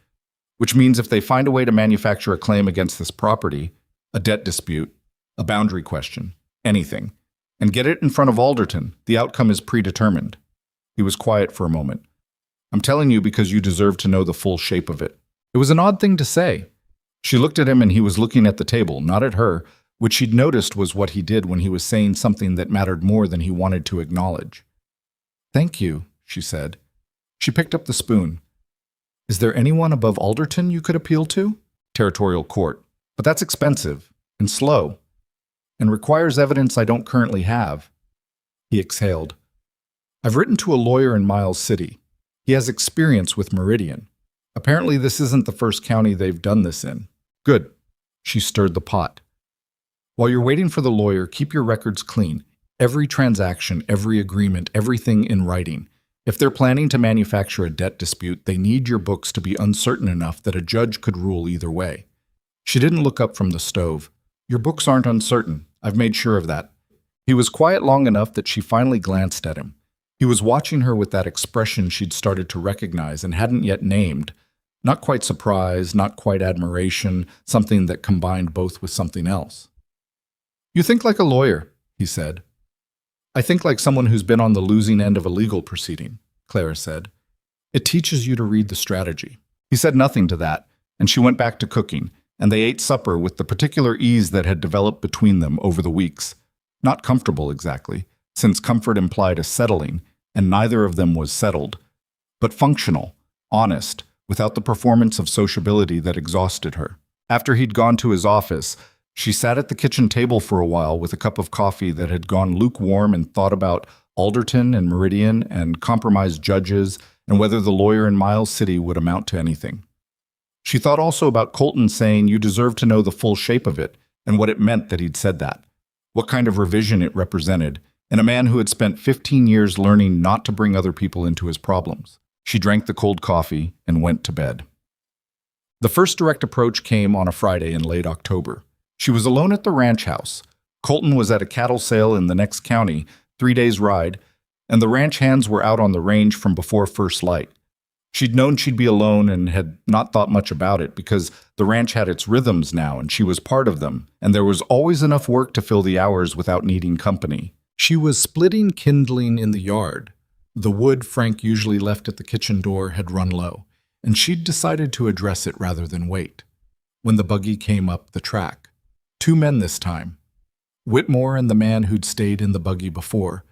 Which means if they find a way to manufacture a claim against this property, a debt dispute, a boundary question, anything, and get it in front of Alderton, the outcome is predetermined. He was quiet for a moment. "I'm telling you because you deserve to know the full shape of it." It was an odd thing to say. She looked at him and he was looking at the table, not at her, which she'd noticed was what he did when he was saying something that mattered more than he wanted to acknowledge. "Thank you," she said. She picked up the spoon. "Is there anyone above Alderton you could appeal to?" "Territorial court. But that's expensive and slow and requires evidence I don't currently have." He exhaled. "I've written to a lawyer in Miles City. He has experience with Meridian. Apparently this isn't the first county they've done this in." "Good." She stirred the pot. "While you're waiting for the lawyer, keep your records clean. Every transaction, every agreement, everything in writing. If they're planning to manufacture a debt dispute, they need your books to be uncertain enough that a judge could rule either way." She didn't look up from the stove. "Your books aren't uncertain. I've made sure of that." He was quiet long enough that she finally glanced at him. He was watching her with that expression she'd started to recognize and hadn't yet named, Not quite surprise, not quite admiration, something that combined both with something else. "You think like a lawyer," he said. "I think like someone who's been on the losing end of a legal proceeding," Clara said. "It teaches you to read the strategy." He said nothing to that, and she went back to cooking, and they ate supper with the particular ease that had developed between them over the weeks. Not comfortable exactly, since comfort implied a settling, and neither of them was settled, but functional, honest, without the performance of sociability that exhausted her. After he'd gone to his office, she sat at the kitchen table for a while with a cup of coffee that had gone lukewarm and thought about Alderton and Meridian and compromised judges and whether the lawyer in Miles City would amount to anything. She thought also about Colton saying you deserve to know the full shape of it and what it meant that he'd said that, what kind of revision it represented, and a man who had spent 15 years learning not to bring other people into his problems. She drank the cold coffee and went to bed. The first direct approach came on a Friday in late October. She was alone at the ranch house. Colton was at a cattle sale in the next county, 3 days' ride, and the ranch hands were out on the range from before first light. She'd known she'd be alone and had not thought much about it because the ranch had its rhythms now and she was part of them, and there was always enough work to fill the hours without needing company. She was splitting kindling in the yard. The wood Frank usually left at the kitchen door had run low, and she'd decided to address it rather than wait. When the buggy came up the track, 2 men this time, Whitmore and the man who'd stayed in the buggy before,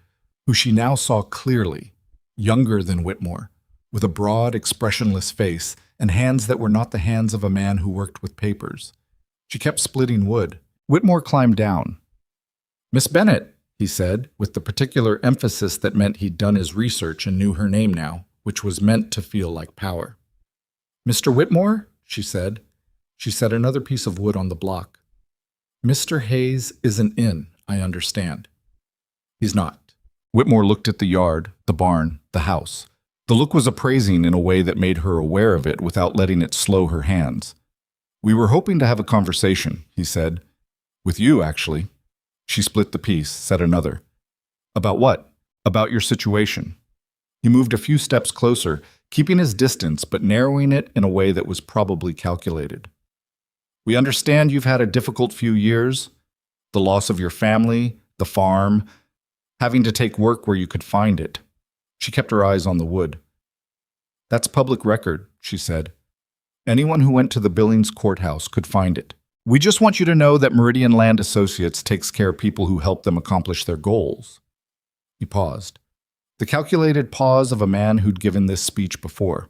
who she now saw clearly, younger than Whitmore, with a broad, expressionless face and hands that were not the hands of a man who worked with papers. She kept splitting wood. Whitmore climbed down. "Miss Bennett," he said, with the particular emphasis that meant he'd done his research and knew her name now, which was meant to feel like power. "Mr. Whitmore?" she said. She set another piece of wood on the block. "Mr. Hayes isn't in, I understand." "He's not." Whitmore looked at the yard, the barn, the house. The look was appraising in a way that made her aware of it without letting it slow her hands. "We were hoping to have a conversation," he said. "With you, actually." She split the piece, said another. "About what?" "About your situation." He moved a few steps closer, keeping his distance but narrowing it in a way that was probably calculated. "We understand you've had a difficult few years. The loss of your family, the farm, having to take work where you could find it." She kept her eyes on the wood. "That's public record," she said. "Anyone who went to the Billings courthouse could find it. We just want you to know that Meridian Land Associates takes care of people who help them accomplish their goals." He paused. The calculated pause of a man who'd given this speech before.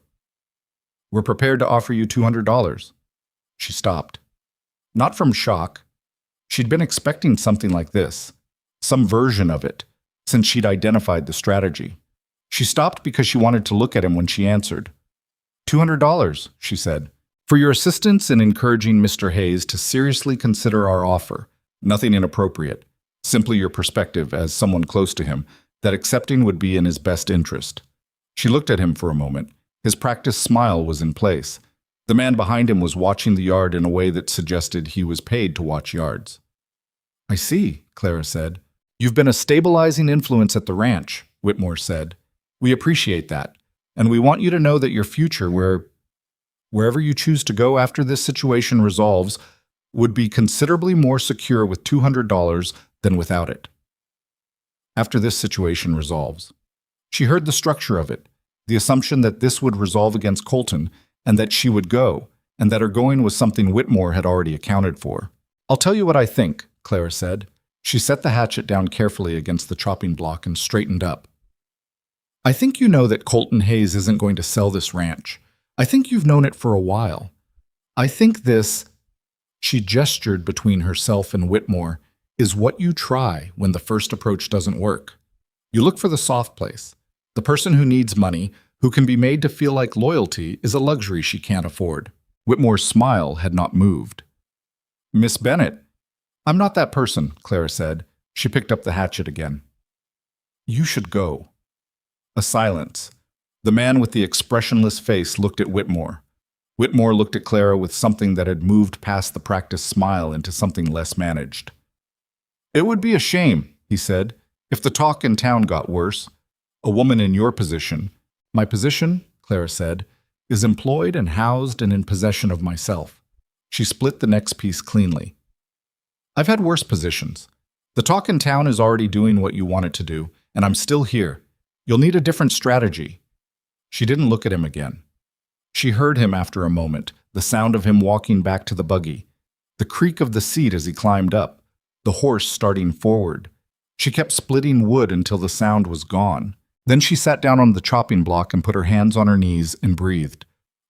"We're prepared to offer you $200. She stopped. Not from shock. She'd been expecting something like this, some version of it, since she'd identified the strategy. She stopped because she wanted to look at him when she answered. $200, she said, "for your assistance in encouraging Mr. Hayes to seriously consider our offer. Nothing inappropriate, simply your perspective as someone close to him, that accepting would be in his best interest." She looked at him for a moment. His practiced smile was in place. The man behind him was watching the yard in a way that suggested he was paid to watch yards. "I see," Clara said. "You've been a stabilizing influence at the ranch," Whitmore said. "We appreciate that, and we want you to know that your future, wherever you choose to go after this situation resolves, would be considerably more secure with $200 than without it." After this situation resolves. She heard the structure of it, the assumption that this would resolve against Colton, and that she would go, and that her going was something Whitmore had already accounted for. "I'll tell you what I think," Clara said. She set the hatchet down carefully against the chopping block and straightened up. "I think you know that Colton Hayes isn't going to sell this ranch. I think you've known it for a while. I think this," she gestured between herself and Whitmore, "is what you try when the first approach doesn't work. You look for the soft place. The person who needs money, who can be made to feel like loyalty, is a luxury she can't afford." Whitmore's smile had not moved. "Miss Bennett." "I'm not that person," Clara said. She picked up the hatchet again. "You should go." A silence. The man with the expressionless face looked at Whitmore. Whitmore looked at Clara with something that had moved past the practiced smile into something less managed. "It would be a shame," he said, "if the talk in town got worse. A woman in your position—" "My position?" Clara said. is employed and housed and in possession of myself. She split the next piece cleanly. I've had worse positions. The talk in town is already doing what you want it to do, and I'm still here. You'll need a different strategy. She didn't look at him again. She heard him after a moment, the sound of him walking back to the buggy, the creak of the seat as he climbed up, the horse starting forward. She kept splitting wood until the sound was gone. Then she sat down on the chopping block and put her hands on her knees and breathed.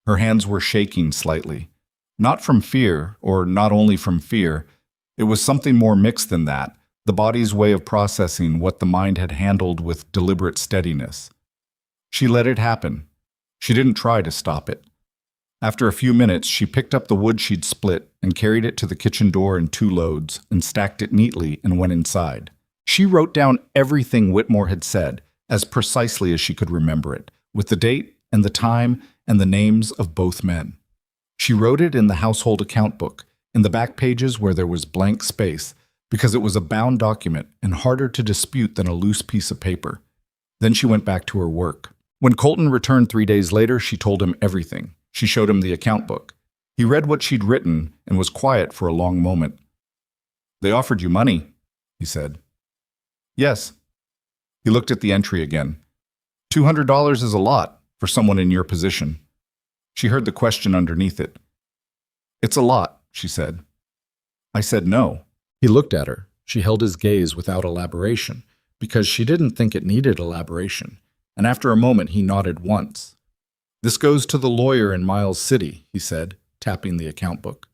Her hands were shaking slightly. Not from fear, or not only from fear. It was something more mixed than that, the body's way of processing what the mind had handled with deliberate steadiness. She let it happen. She didn't try to stop it. After a few minutes, she picked up the wood she'd split and carried it to the kitchen door in 2 loads and stacked it neatly and went inside. She wrote down everything Whitmore had said, as precisely as she could remember it, with the date and the time and the names of both men. She wrote it in the household account book, in the back pages where there was blank space, because it was a bound document and harder to dispute than a loose piece of paper. Then she went back to her work. When Colton returned 3 days later, she told him everything. She showed him the account book. He read what she'd written and was quiet for a long moment. "They offered you money," he said. "Yes." He looked at the entry again. $200 is a lot for someone in your position. She heard the question underneath it. "It's a lot," she said. "I said no." He looked at her. She held his gaze without elaboration, because she didn't think it needed elaboration, and after a moment he nodded once. "This goes to the lawyer in Miles City," he said, tapping the account book.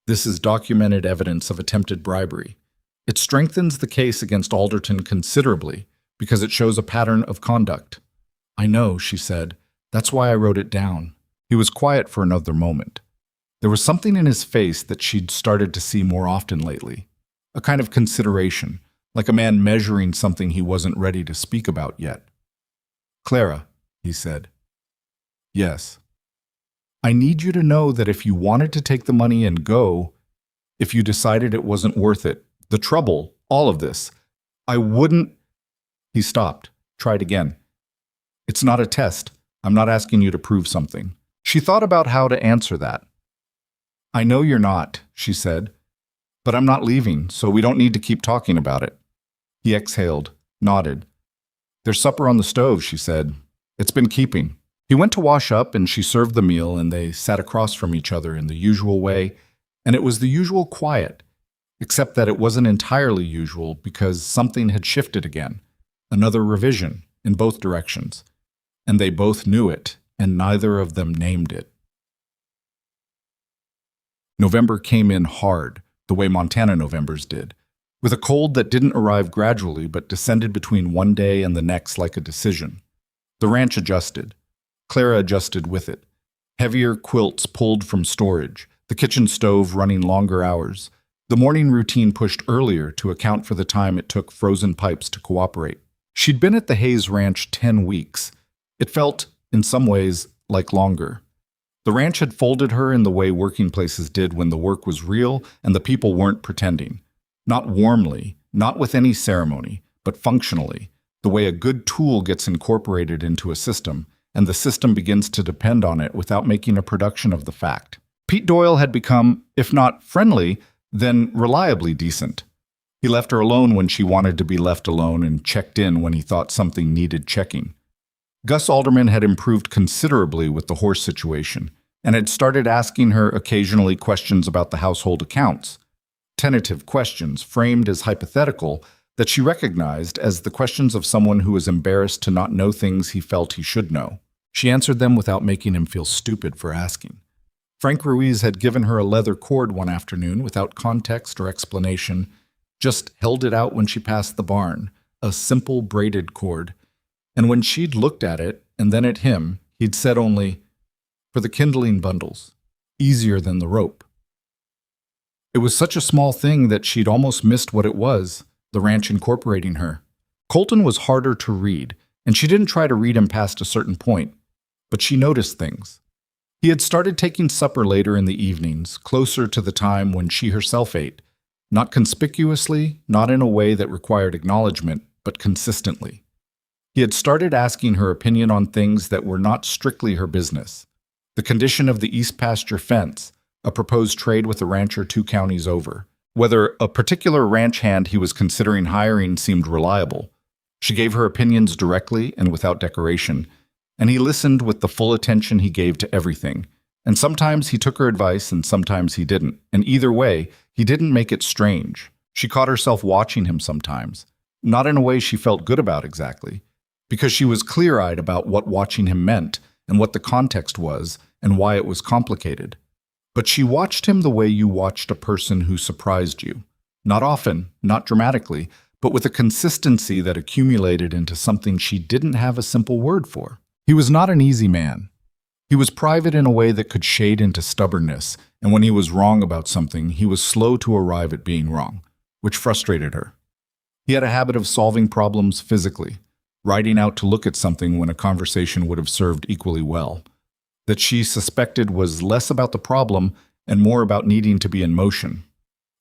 "This is documented evidence of attempted bribery. It strengthens the case against Alderton considerably, because it shows a pattern of conduct." "I know," she said. "That's why I wrote it down." He was quiet for another moment. There was something in his face that she'd started to see more often lately. A kind of consideration, like a man measuring something he wasn't ready to speak about yet. "Clara," he said. "Yes." "I need you to know that if you wanted to take the money and go, if you decided it wasn't worth it, the trouble, all of this, I wouldn't—" He stopped, tried again. "It's not a test. I'm not asking you to prove something." She thought about how to answer that. "I know you're not," she said, "but I'm not leaving, so we don't need to keep talking about it." He exhaled, nodded. "There's supper on the stove," she said. "It's been keeping." He went to wash up and she served the meal and they sat across from each other in the usual way, and it was the usual quiet, except that it wasn't entirely usual because something had shifted again, another revision in both directions, and they both knew it, and neither of them named it. November came in hard, the way Montana Novembers did, with a cold that didn't arrive gradually but descended between one day and the next like a decision. The ranch adjusted. Clara adjusted with it. Heavier quilts pulled from storage, the kitchen stove running longer hours, the morning routine pushed earlier to account for the time it took frozen pipes to cooperate. She'd been at the Hayes Ranch 10 weeks. It felt, in some ways, like longer. The ranch had folded her in the way working places did when the work was real and the people weren't pretending. Not warmly, not with any ceremony, but functionally, the way a good tool gets incorporated into a system, and the system begins to depend on it without making a production of the fact. Pete Doyle had become, if not friendly, then reliably decent. He left her alone when she wanted to be left alone and checked in when he thought something needed checking. Gus Alderman had improved considerably with the horse situation and had started asking her occasionally questions about the household accounts. Tentative questions framed as hypothetical that she recognized as the questions of someone who was embarrassed to not know things he felt he should know. She answered them without making him feel stupid for asking. Frank Ruiz had given her a leather cord one afternoon without context or explanation, just held it out when she passed the barn, a simple braided cord. And when she'd looked at it, and then at him, he'd said only, "For the kindling bundles, easier than the rope." It was such a small thing that she'd almost missed what it was, the ranch incorporating her. Colton was harder to read, and she didn't try to read him past a certain point, but she noticed things. He had started taking supper later in the evenings, closer to the time when she herself ate, not conspicuously, not in a way that required acknowledgement, but consistently. He had started asking her opinion on things that were not strictly her business. the condition of the east pasture fence, a proposed trade with a rancher 2 counties over, whether a particular ranch hand he was considering hiring seemed reliable. She gave her opinions directly and without decoration, and he listened with the full attention he gave to everything. And sometimes he took her advice and sometimes he didn't, and either way, he didn't make it strange. She caught herself watching him sometimes, not in a way she felt good about exactly, because she was clear-eyed about what watching him meant and what the context was and why it was complicated. But she watched him the way you watched a person who surprised you. Not often, not dramatically, but with a consistency that accumulated into something she didn't have a simple word for. He was not an easy man. He was private in a way that could shade into stubbornness, and when he was wrong about something, he was slow to arrive at being wrong, which frustrated her. He had a habit of solving problems physically, riding out to look at something when a conversation would have served equally well, that she suspected was less about the problem and more about needing to be in motion.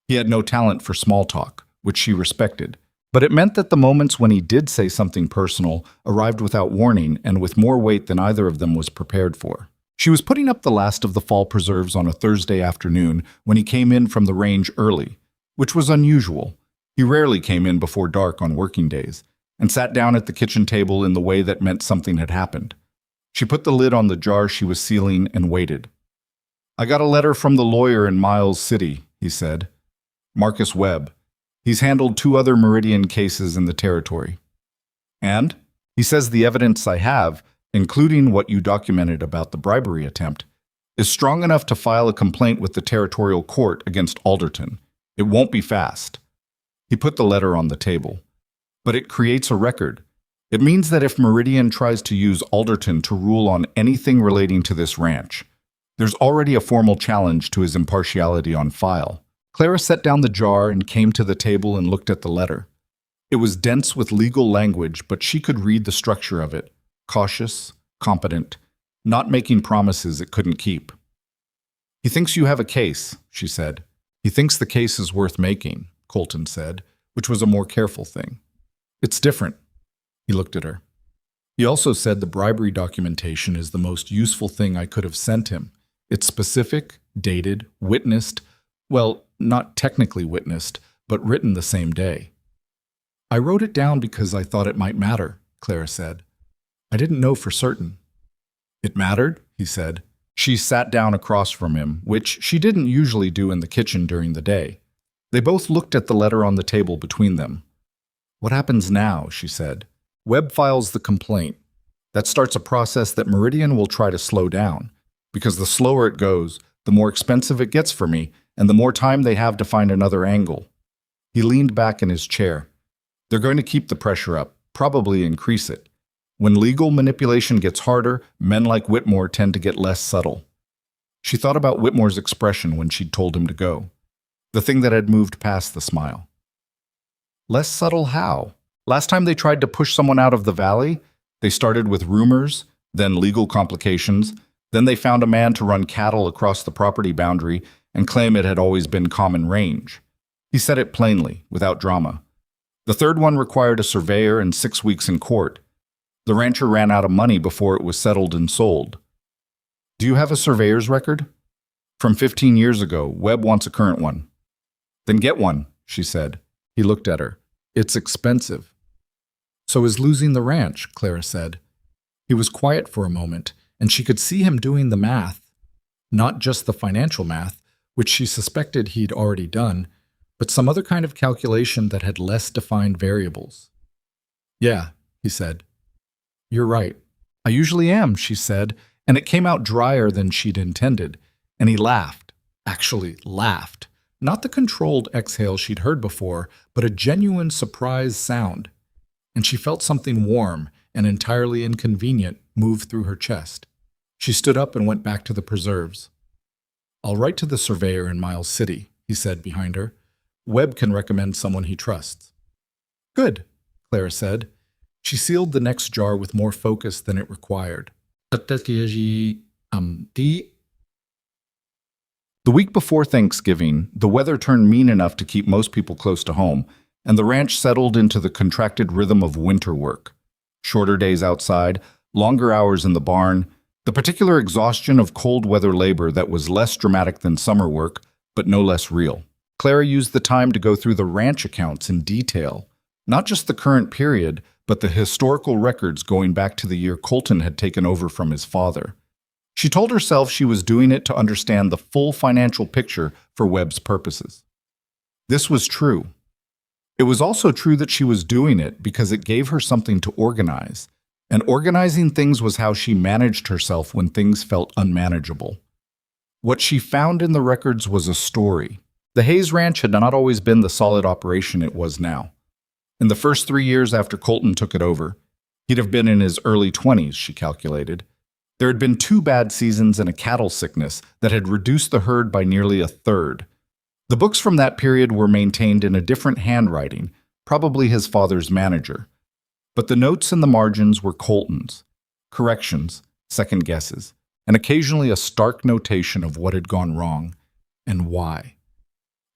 He had no talent for small talk, which she respected, but it meant that the moments when he did say something personal arrived without warning and with more weight than either of them was prepared for. She was putting up the last of the fall preserves on a Thursday afternoon when he came in from the range early, which was unusual. He rarely came in before dark on working days, and sat down at the kitchen table in the way that meant something had happened. She put the lid on the jar she was sealing and waited. "I got a letter from the lawyer in Miles City," he said. "Marcus Webb. He's handled 2 other Meridian cases in the territory. And he says the evidence I have, including what you documented about the bribery attempt, is strong enough to file a complaint with the territorial court against Alderton. It won't be fast." He put the letter on the table. "But it creates a record. It means that if Meridian tries to use Alderton to rule on anything relating to this ranch, there's already a formal challenge to his impartiality on file." Clara set down the jar and came to the table and looked at the letter. It was dense with legal language, but she could read the structure of it. Cautious, competent, not making promises it couldn't keep. "He thinks you have a case," she said. "He thinks the case is worth making," Colton said, which was a more careful thing. "It's different." He looked at her. "He also said the bribery documentation is the most useful thing I could have sent him. It's specific, dated, witnessed, well, not technically witnessed, but written the same day." "I wrote it down because I thought it might matter," Clara said. "I didn't know for certain." "It mattered?" he said. She sat down across from him, which she didn't usually do in the kitchen during the day. They both looked at the letter on the table between them. "What happens now?" she said. "Webb files the complaint. That starts a process that Meridian will try to slow down, because the slower it goes, the more expensive it gets for me, and the more time they have to find another angle." He leaned back in his chair. "They're going to keep the pressure up, probably increase it. When legal manipulation gets harder, men like Whitmore tend to get less subtle." She thought about Whitmore's expression when she'd told him to go, the thing that had moved past the smile. Less subtle how? Last time they tried to push someone out of the valley, they started with rumors, then legal complications, then they found a man to run cattle across the property boundary and claim it had always been common range. He said it plainly, without drama. The third one required a surveyor and 6 weeks in court. The rancher ran out of money before it was settled and sold. "Do you have a surveyor's record?" "From 15 years ago. Webb wants a current one." "Then get one," she said. He looked at her. "It's expensive." "So is losing the ranch," Clara said. He was quiet for a moment, and she could see him doing the math. Not just the financial math, which she suspected he'd already done, but some other kind of calculation that had less defined variables. "Yeah," he said. "You're right." "I usually am," she said, and it came out drier than she'd intended, and he laughed. Actually laughed. Not the controlled exhale she'd heard before, but a genuine surprise sound. And she felt something warm and entirely inconvenient move through her chest. She stood up and went back to the preserves. "I'll write to the surveyor in Miles City," he said behind her. "Webb can recommend someone he trusts." "Good," Clara said. She sealed the next jar with more focus than it required. The week before Thanksgiving, the weather turned mean enough to keep most people close to home, and the ranch settled into the contracted rhythm of winter work. Shorter days outside, longer hours in the barn, The particular exhaustion of cold weather labor that was less dramatic than summer work, but no less real. Clara used the time to go through the ranch accounts in detail, not just the current period, but the historical records going back to the year Colton had taken over from his father. She told herself she was doing it to understand the full financial picture for Webb's purposes. This was true. It was also true that she was doing it because it gave her something to organize, and organizing things was how she managed herself when things felt unmanageable. What she found in the records was a story. The Hayes Ranch had not always been the solid operation it was now. In the first 3 years after Colton took it over, he'd have been in his early 20s, she calculated. There had been 2 bad seasons and a cattle sickness that had reduced the herd by nearly a third. The books from that period were maintained in a different handwriting, probably his father's manager. But the notes in the margins were Colton's, corrections, second guesses, and occasionally a stark notation of what had gone wrong and why.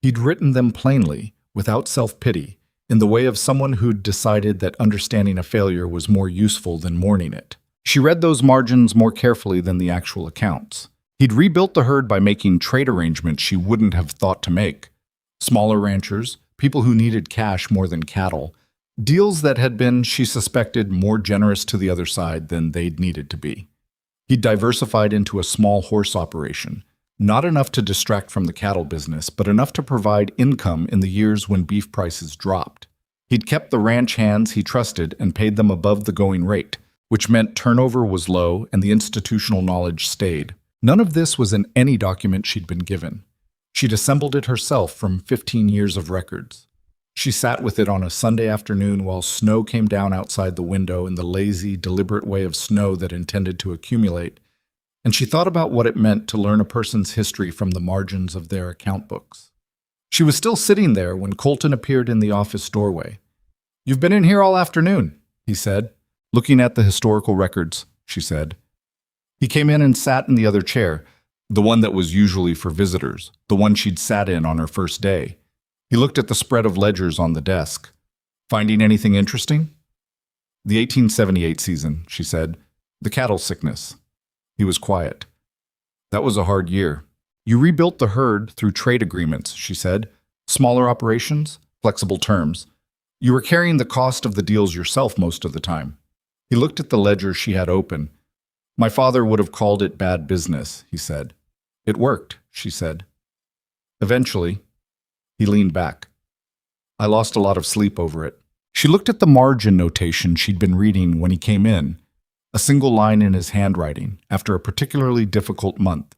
He'd written them plainly, without self-pity, in the way of someone who'd decided that understanding a failure was more useful than mourning it. She read those margins more carefully than the actual accounts. He'd rebuilt the herd by making trade arrangements she wouldn't have thought to make. Smaller ranchers, people who needed cash more than cattle, deals that had been, she suspected, more generous to the other side than they'd needed to be. He'd diversified into a small horse operation, not enough to distract from the cattle business, but enough to provide income in the years when beef prices dropped. He'd kept the ranch hands he trusted and paid them above the going rate, which meant turnover was low and the institutional knowledge stayed. None of this was in any document she'd been given. She'd assembled it herself from 15 years of records. She sat with it on a Sunday afternoon while snow came down outside the window in the lazy, deliberate way of snow that intended to accumulate, and she thought about what it meant to learn a person's history from the margins of their account books. She was still sitting there when Colton appeared in the office doorway. "You've been in here all afternoon," he said. "Looking at the historical records," she said. He came in and sat in the other chair, the one that was usually for visitors, the one she'd sat in on her first day. He looked at the spread of ledgers on the desk. "Finding anything interesting?" "The 1878 season," she said. "The cattle sickness." He was quiet. "That was a hard year. You rebuilt the herd through trade agreements," she said. "Smaller operations, flexible terms. You were carrying the cost of the deals yourself most of the time." He looked at the ledger she had open. "My father would have called it bad business," he said. "It worked," she said. "Eventually." He leaned back. "I lost a lot of sleep over it." She looked at the margin notation she'd been reading when he came in, a single line in his handwriting, after a particularly difficult month.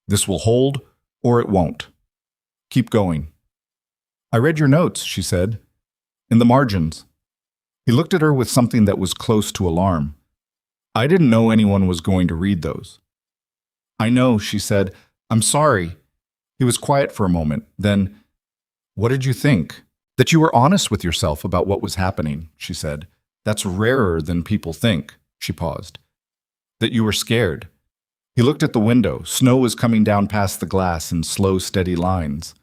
"This will hold, or it won't. Keep going." "I read your notes," she said. "In the margins." He looked at her with something that was close to alarm. "I didn't know anyone was going to read those." "I know," she said. "I'm sorry." He was quiet for a moment. Then, "What did you think?" "That you were honest with yourself about what was happening," she said. "That's rarer than people think." She paused. "That you were scared." He looked at the window. Snow was coming down past the glass in slow, steady lines.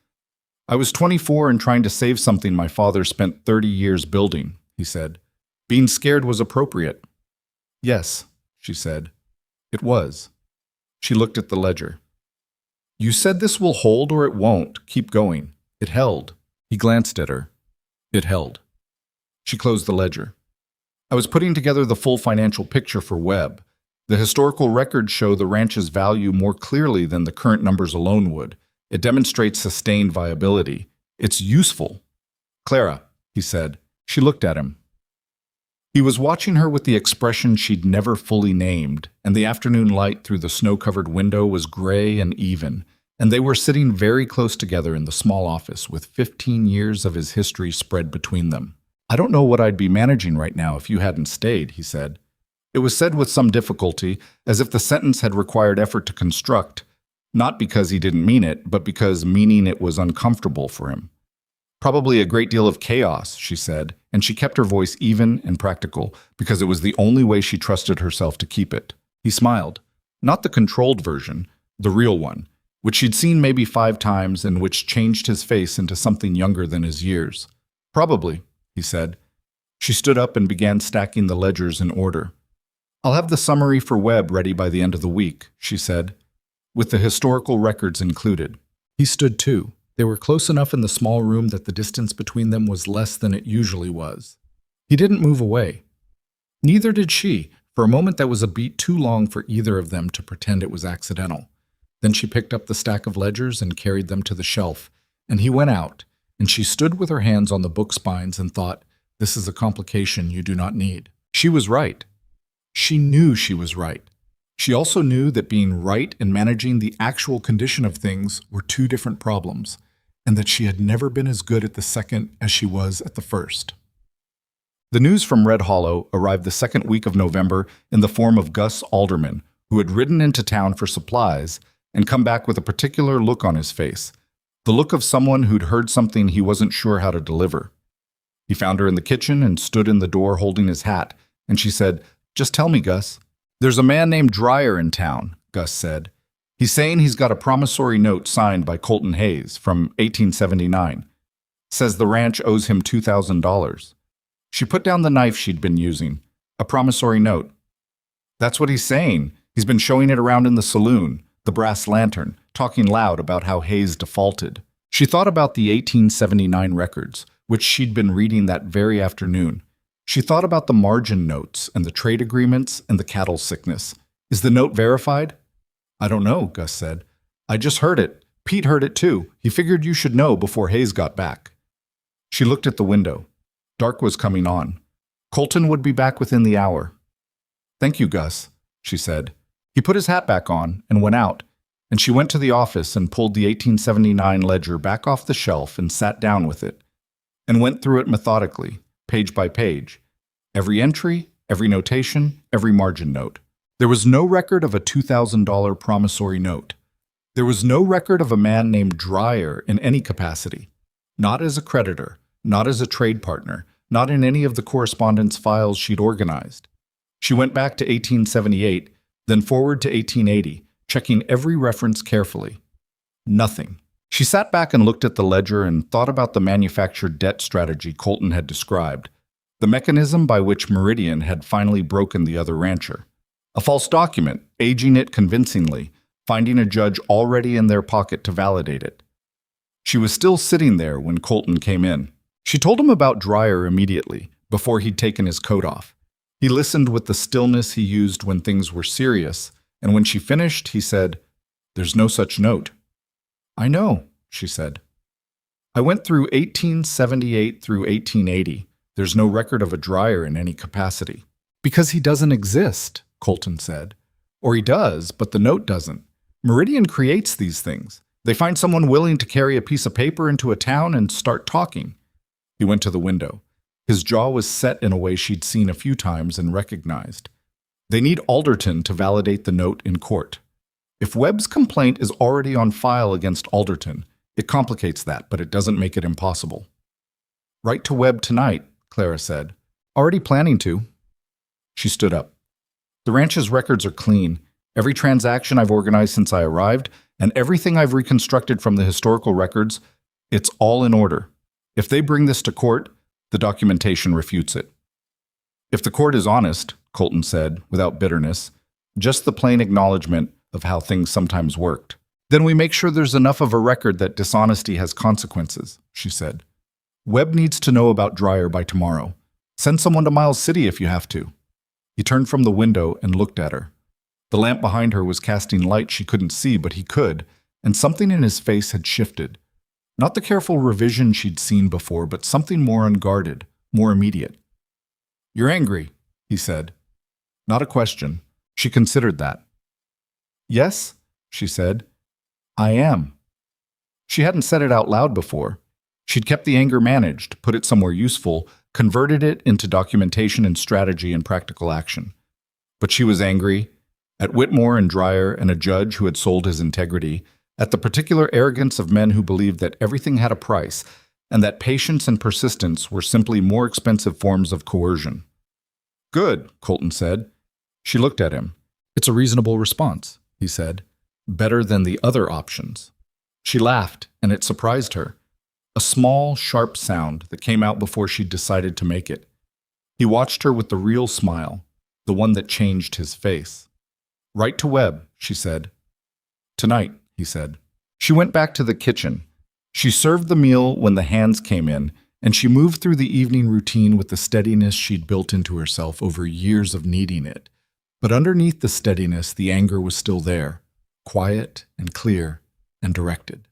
"I was 24 and trying to save something my father spent 30 years building," he said. "Being scared was appropriate." "Yes," she said. "It was." She looked at the ledger. "You said this will hold or it won't. Keep going." "It held." He glanced at her. "It held." She closed the ledger. "I was putting together the full financial picture for Webb. The historical records show the ranch's value more clearly than the current numbers alone would. It demonstrates sustained viability. It's useful." "Clara," he said. She looked at him. He was watching her with the expression she'd never fully named, and the afternoon light through the snow-covered window was gray and even, and they were sitting very close together in the small office with 15 years of his history spread between them. "I don't know what I'd be managing right now if you hadn't stayed," he said. It was said with some difficulty, as if the sentence had required effort to construct, not because he didn't mean it, but because meaning it was uncomfortable for him. "Probably a great deal of chaos," she said, and she kept her voice even and practical because it was the only way she trusted herself to keep it. He smiled. Not the controlled version, the real one, which she'd seen maybe 5 times and which changed his face into something younger than his years. "Probably," he said. She stood up and began stacking the ledgers in order. I'll have the summary for Webb ready by the end of the week, she said, with the historical records included. He stood too. They were close enough in the small room that the distance between them was less than it usually was. He didn't move away. Neither did she. For a moment that was a beat too long for either of them to pretend it was accidental. Then she picked up the stack of ledgers and carried them to the shelf, and he went out, and she stood with her hands on the book spines and thought, this is a complication you do not need. She was right. She knew she was right. She also knew that being right and managing the actual condition of things were two different problems, and that she had never been as good at the second as she was at the first. The news from Red Hollow arrived the second week of November in the form of Gus Alderman, who had ridden into town for supplies and come back with a particular look on his face, the look of someone who'd heard something he wasn't sure how to deliver. He found her in the kitchen and stood in the door holding his hat, and she said, "Just tell me, Gus." "There's a man named Dreyer in town," Gus said. "He's saying he's got a promissory note signed by Colton Hayes from 1879. Says the ranch owes him $2,000. She put down the knife she'd been using. A promissory note. "That's what he's saying. He's been showing it around in the saloon, the Brass Lantern, talking loud about how Hayes defaulted." She thought about the 1879 records, which she'd been reading that very afternoon. She thought about the margin notes and the trade agreements and the cattle sickness. "Is the note verified?" "I don't know," Gus said. "I just heard it. Pete heard it too. He figured you should know before Hayes got back." She looked at the window. Dark was coming on. Colton would be back within the hour. "Thank you, Gus," she said. He put his hat back on and went out, and she went to the office and pulled the 1879 ledger back off the shelf and sat down with it, and went through it methodically, page by page. Every entry, every notation, every margin note. There was no record of a $2,000 promissory note. There was no record of a man named Dreyer in any capacity. Not as a creditor, not as a trade partner, not in any of the correspondence files she'd organized. She went back to 1878, then forward to 1880, checking every reference carefully. Nothing. She sat back and looked at the ledger and thought about the manufactured debt strategy Colton had described, the mechanism by which Meridian had finally broken the other rancher. A false document, aging it convincingly, finding a judge already in their pocket to validate it. She was still sitting there when Colton came in. She told him about Dreyer immediately, before he'd taken his coat off. He listened with the stillness he used when things were serious, and when she finished, he said, "There's no such note." "I know," she said. "I went through 1878 through 1880. There's no record of a Dreyer in any capacity." "Because he doesn't exist," Colton said. "Or he does, but the note doesn't. Meridian creates these things. They find someone willing to carry a piece of paper into a town and start talking." He went to the window. His jaw was set in a way she'd seen a few times and recognized. They need Alderton to validate the note in court. If Webb's complaint is already on file against Alderton, it complicates that, but it doesn't make it impossible. "Write to Webb tonight," Clara said. "Already planning to." She stood up. "The ranch's records are clean. Every transaction I've organized since I arrived, and everything I've reconstructed from the historical records, it's all in order. If they bring this to court, the documentation refutes it." "If the court is honest," Colton said, without bitterness, just the plain acknowledgement of how things sometimes worked, "then we make sure there's enough of a record that dishonesty has consequences," she said. "Webb needs to know about Dreyer by tomorrow. Send someone to Miles City if you have to." He turned from the window and looked at her. The lamp behind her was casting light she couldn't see, but he could, and something in his face had shifted. Not the careful revision she'd seen before, but something more unguarded, more immediate. "You're angry," he said. Not a question. She considered that. "Yes," she said. "I am." She hadn't said it out loud before. She'd kept the anger managed, put it somewhere useful, converted it into documentation and strategy and practical action. But she was angry at Whitmore and Dreyer and a judge who had sold his integrity, at the particular arrogance of men who believed that everything had a price and that patience and persistence were simply more expensive forms of coercion. "Good," Colton said. She looked at him. "It's a reasonable response," he said. "Better than the other options." She laughed, and it surprised her. A small, sharp sound that came out before she'd decided to make it. He watched her with the real smile, the one that changed his face. "Write to Webb," she said. "Tonight," he said. She went back to the kitchen. She served the meal when the hands came in, and she moved through the evening routine with the steadiness she'd built into herself over years of needing it. But underneath the steadiness, the anger was still there, quiet and clear and directed.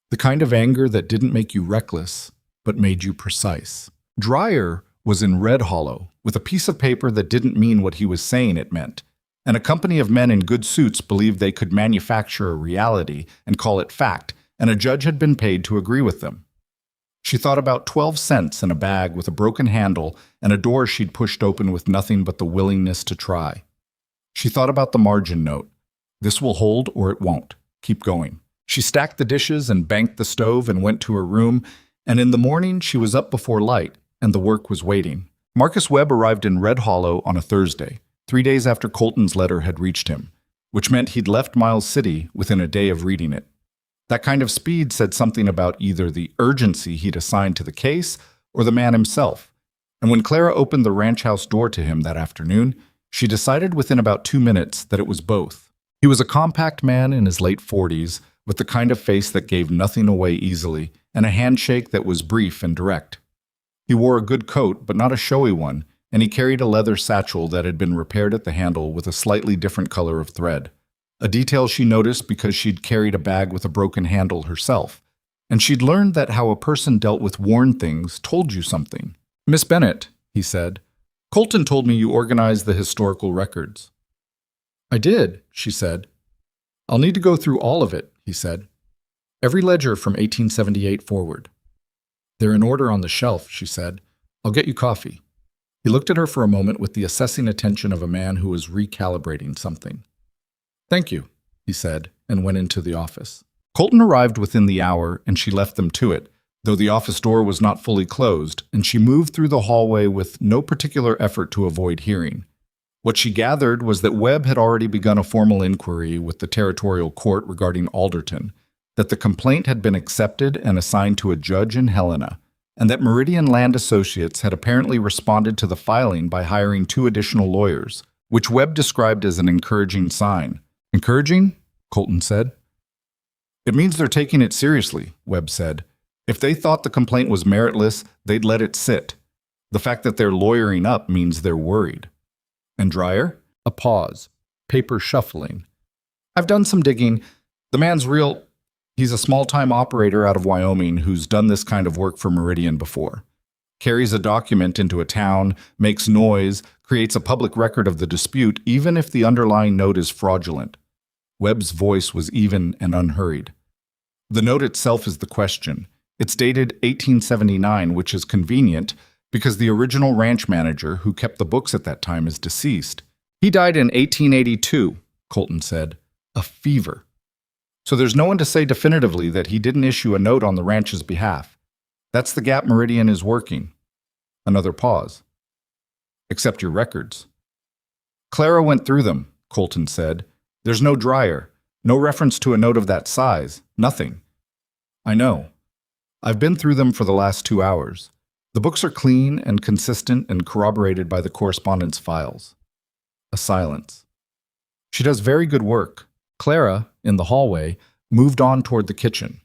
The kind of anger that didn't make you reckless, but made you precise. Dreyer was in Red Hollow, with a piece of paper that didn't mean what he was saying it meant, and a company of men in good suits believed they could manufacture a reality and call it fact, and a judge had been paid to agree with them. She thought about 12 cents in a bag with a broken handle and a door she'd pushed open with nothing but the willingness to try. She thought about the margin note. This will hold or it won't. Keep going. She stacked the dishes and banked the stove and went to her room, and in the morning she was up before light, and the work was waiting. Marcus Webb arrived in Red Hollow on a Thursday, 3 days after Colton's letter had reached him, which meant he'd left Miles City within a day of reading it. That kind of speed said something about either the urgency he'd assigned to the case or the man himself, and when Clara opened the ranch house door to him that afternoon, she decided within about 2 minutes that it was both. He was a compact man in his late 40s, with the kind of face that gave nothing away easily, and a handshake that was brief and direct. He wore a good coat, but not a showy one, and he carried a leather satchel that had been repaired at the handle with a slightly different color of thread, a detail she noticed because she'd carried a bag with a broken handle herself, and she'd learned that how a person dealt with worn things told you something. "Miss Bennett," he said, "Colton told me you organized the historical records." "I did," she said. "I'll need to go through all of it," he said. "Every ledger from 1878 forward." "They're in order on the shelf," she said. "I'll get you coffee." He looked at her for a moment with the assessing attention of a man who was recalibrating something. "Thank you," he said, and went into the office. Colton arrived within the hour, and she left them to it, though the office door was not fully closed, and she moved through the hallway with no particular effort to avoid hearing. What she gathered was that Webb had already begun a formal inquiry with the territorial court regarding Alderton, that the complaint had been accepted and assigned to a judge in Helena, and that Meridian Land Associates had apparently responded to the filing by hiring 2 additional lawyers, which Webb described as an encouraging sign. "Encouraging?" Colton said. "It means they're taking it seriously," Webb said. "If they thought the complaint was meritless, they'd let it sit. The fact that they're lawyering up means they're worried." "And Dreyer?" A pause. Paper shuffling. "I've done some digging. The man's real. He's a small-time operator out of Wyoming who's done this kind of work for Meridian before. Carries a document into a town, makes noise, creates a public record of the dispute, even if the underlying note is fraudulent." Webb's voice was even and unhurried. "The note itself is the question. It's dated 1879, which is convenient because the original ranch manager who kept the books at that time is deceased. He died in 1882, Colton said. A fever. So there's no one to say definitively that he didn't issue a note on the ranch's behalf. That's the gap Meridian is working." Another pause. "Except your records." "Clara went through them," Colton said. "There's no Dreyer, no reference to a note of that size, nothing." "I know. I've been through them for the last 2 hours. The books are clean and consistent and corroborated by the correspondence files." A silence. "She does very good work." Clara, in the hallway, moved on toward the kitchen.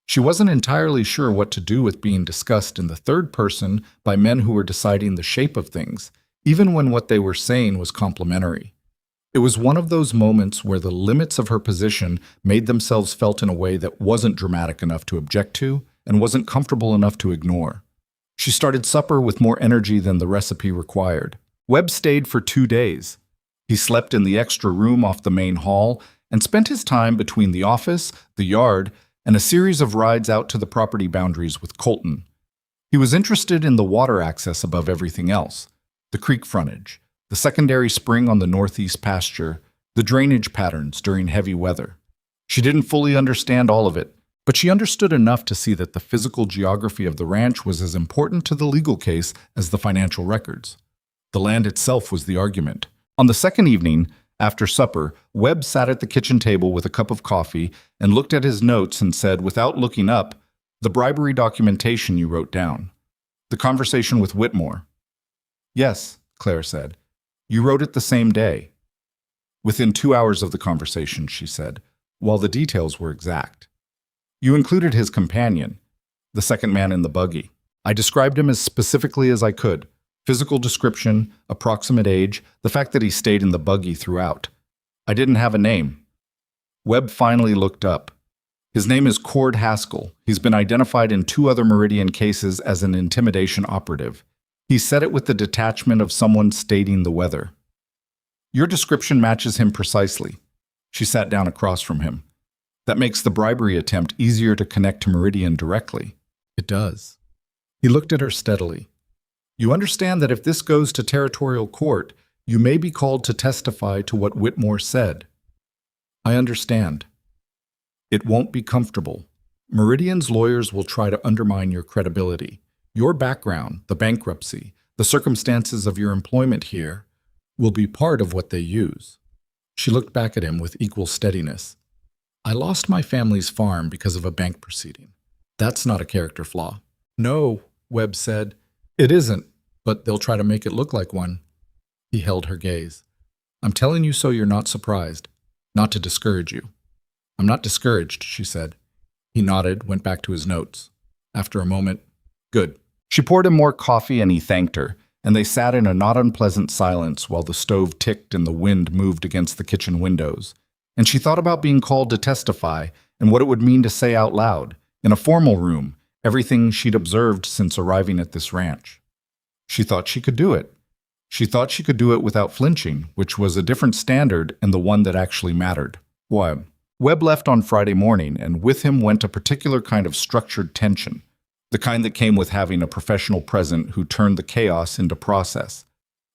She wasn't entirely sure what to do with being discussed in the third person by men who were deciding the shape of things, even when what they were saying was complimentary. It was one of those moments where the limits of her position made themselves felt in a way that wasn't dramatic enough to object to and wasn't comfortable enough to ignore. She started supper with more energy than the recipe required. Webb stayed for 2 days. He slept in the extra room off the main hall and spent his time between the office, the yard, and a series of rides out to the property boundaries with Colton. He was interested in the water access above everything else, the creek frontage, the secondary spring on the northeast pasture, the drainage patterns during heavy weather. She didn't fully understand all of it, but she understood enough to see that the physical geography of the ranch was as important to the legal case as the financial records. The land itself was the argument. On the second evening, after supper, Webb sat at the kitchen table with a cup of coffee and looked at his notes and said, without looking up, "The bribery documentation you wrote down. The conversation with Whitmore." "Yes," Claire said. You wrote it the same day. Within 2 hours of the conversation, she said, while the details were exact. You included his companion, the second man in the buggy. I described him as specifically as I could. Physical description, approximate age, the fact that he stayed in the buggy throughout. I didn't have a name. Webb finally looked up. His name is Cord Haskell. He's been identified in 2 other Meridian cases as an intimidation operative. He said it with the detachment of someone stating the weather. Your description matches him precisely. She sat down across from him. That makes the bribery attempt easier to connect to Meridian directly. It does. He looked at her steadily. You understand that if this goes to territorial court, you may be called to testify to what Whitmore said. I understand. It won't be comfortable. Meridian's lawyers will try to undermine your credibility. Your background, the bankruptcy, the circumstances of your employment here, will be part of what they use. She looked back at him with equal steadiness. I lost my family's farm because of a bank proceeding. That's not a character flaw. No, Webb said. It isn't, but they'll try to make it look like one. He held her gaze. I'm telling you so you're not surprised, not to discourage you. I'm not discouraged, she said. He nodded, went back to his notes. After a moment, good. She poured him more coffee and he thanked her, and they sat in a not unpleasant silence while the stove ticked and the wind moved against the kitchen windows. And she thought about being called to testify and what it would mean to say out loud, in a formal room, everything she'd observed since arriving at this ranch. She thought she could do it. She thought she could do it without flinching, which was a different standard and the one that actually mattered. Webb left on Friday morning, and with him went a particular kind of structured tension, the kind that came with having a professional present who turned the chaos into process.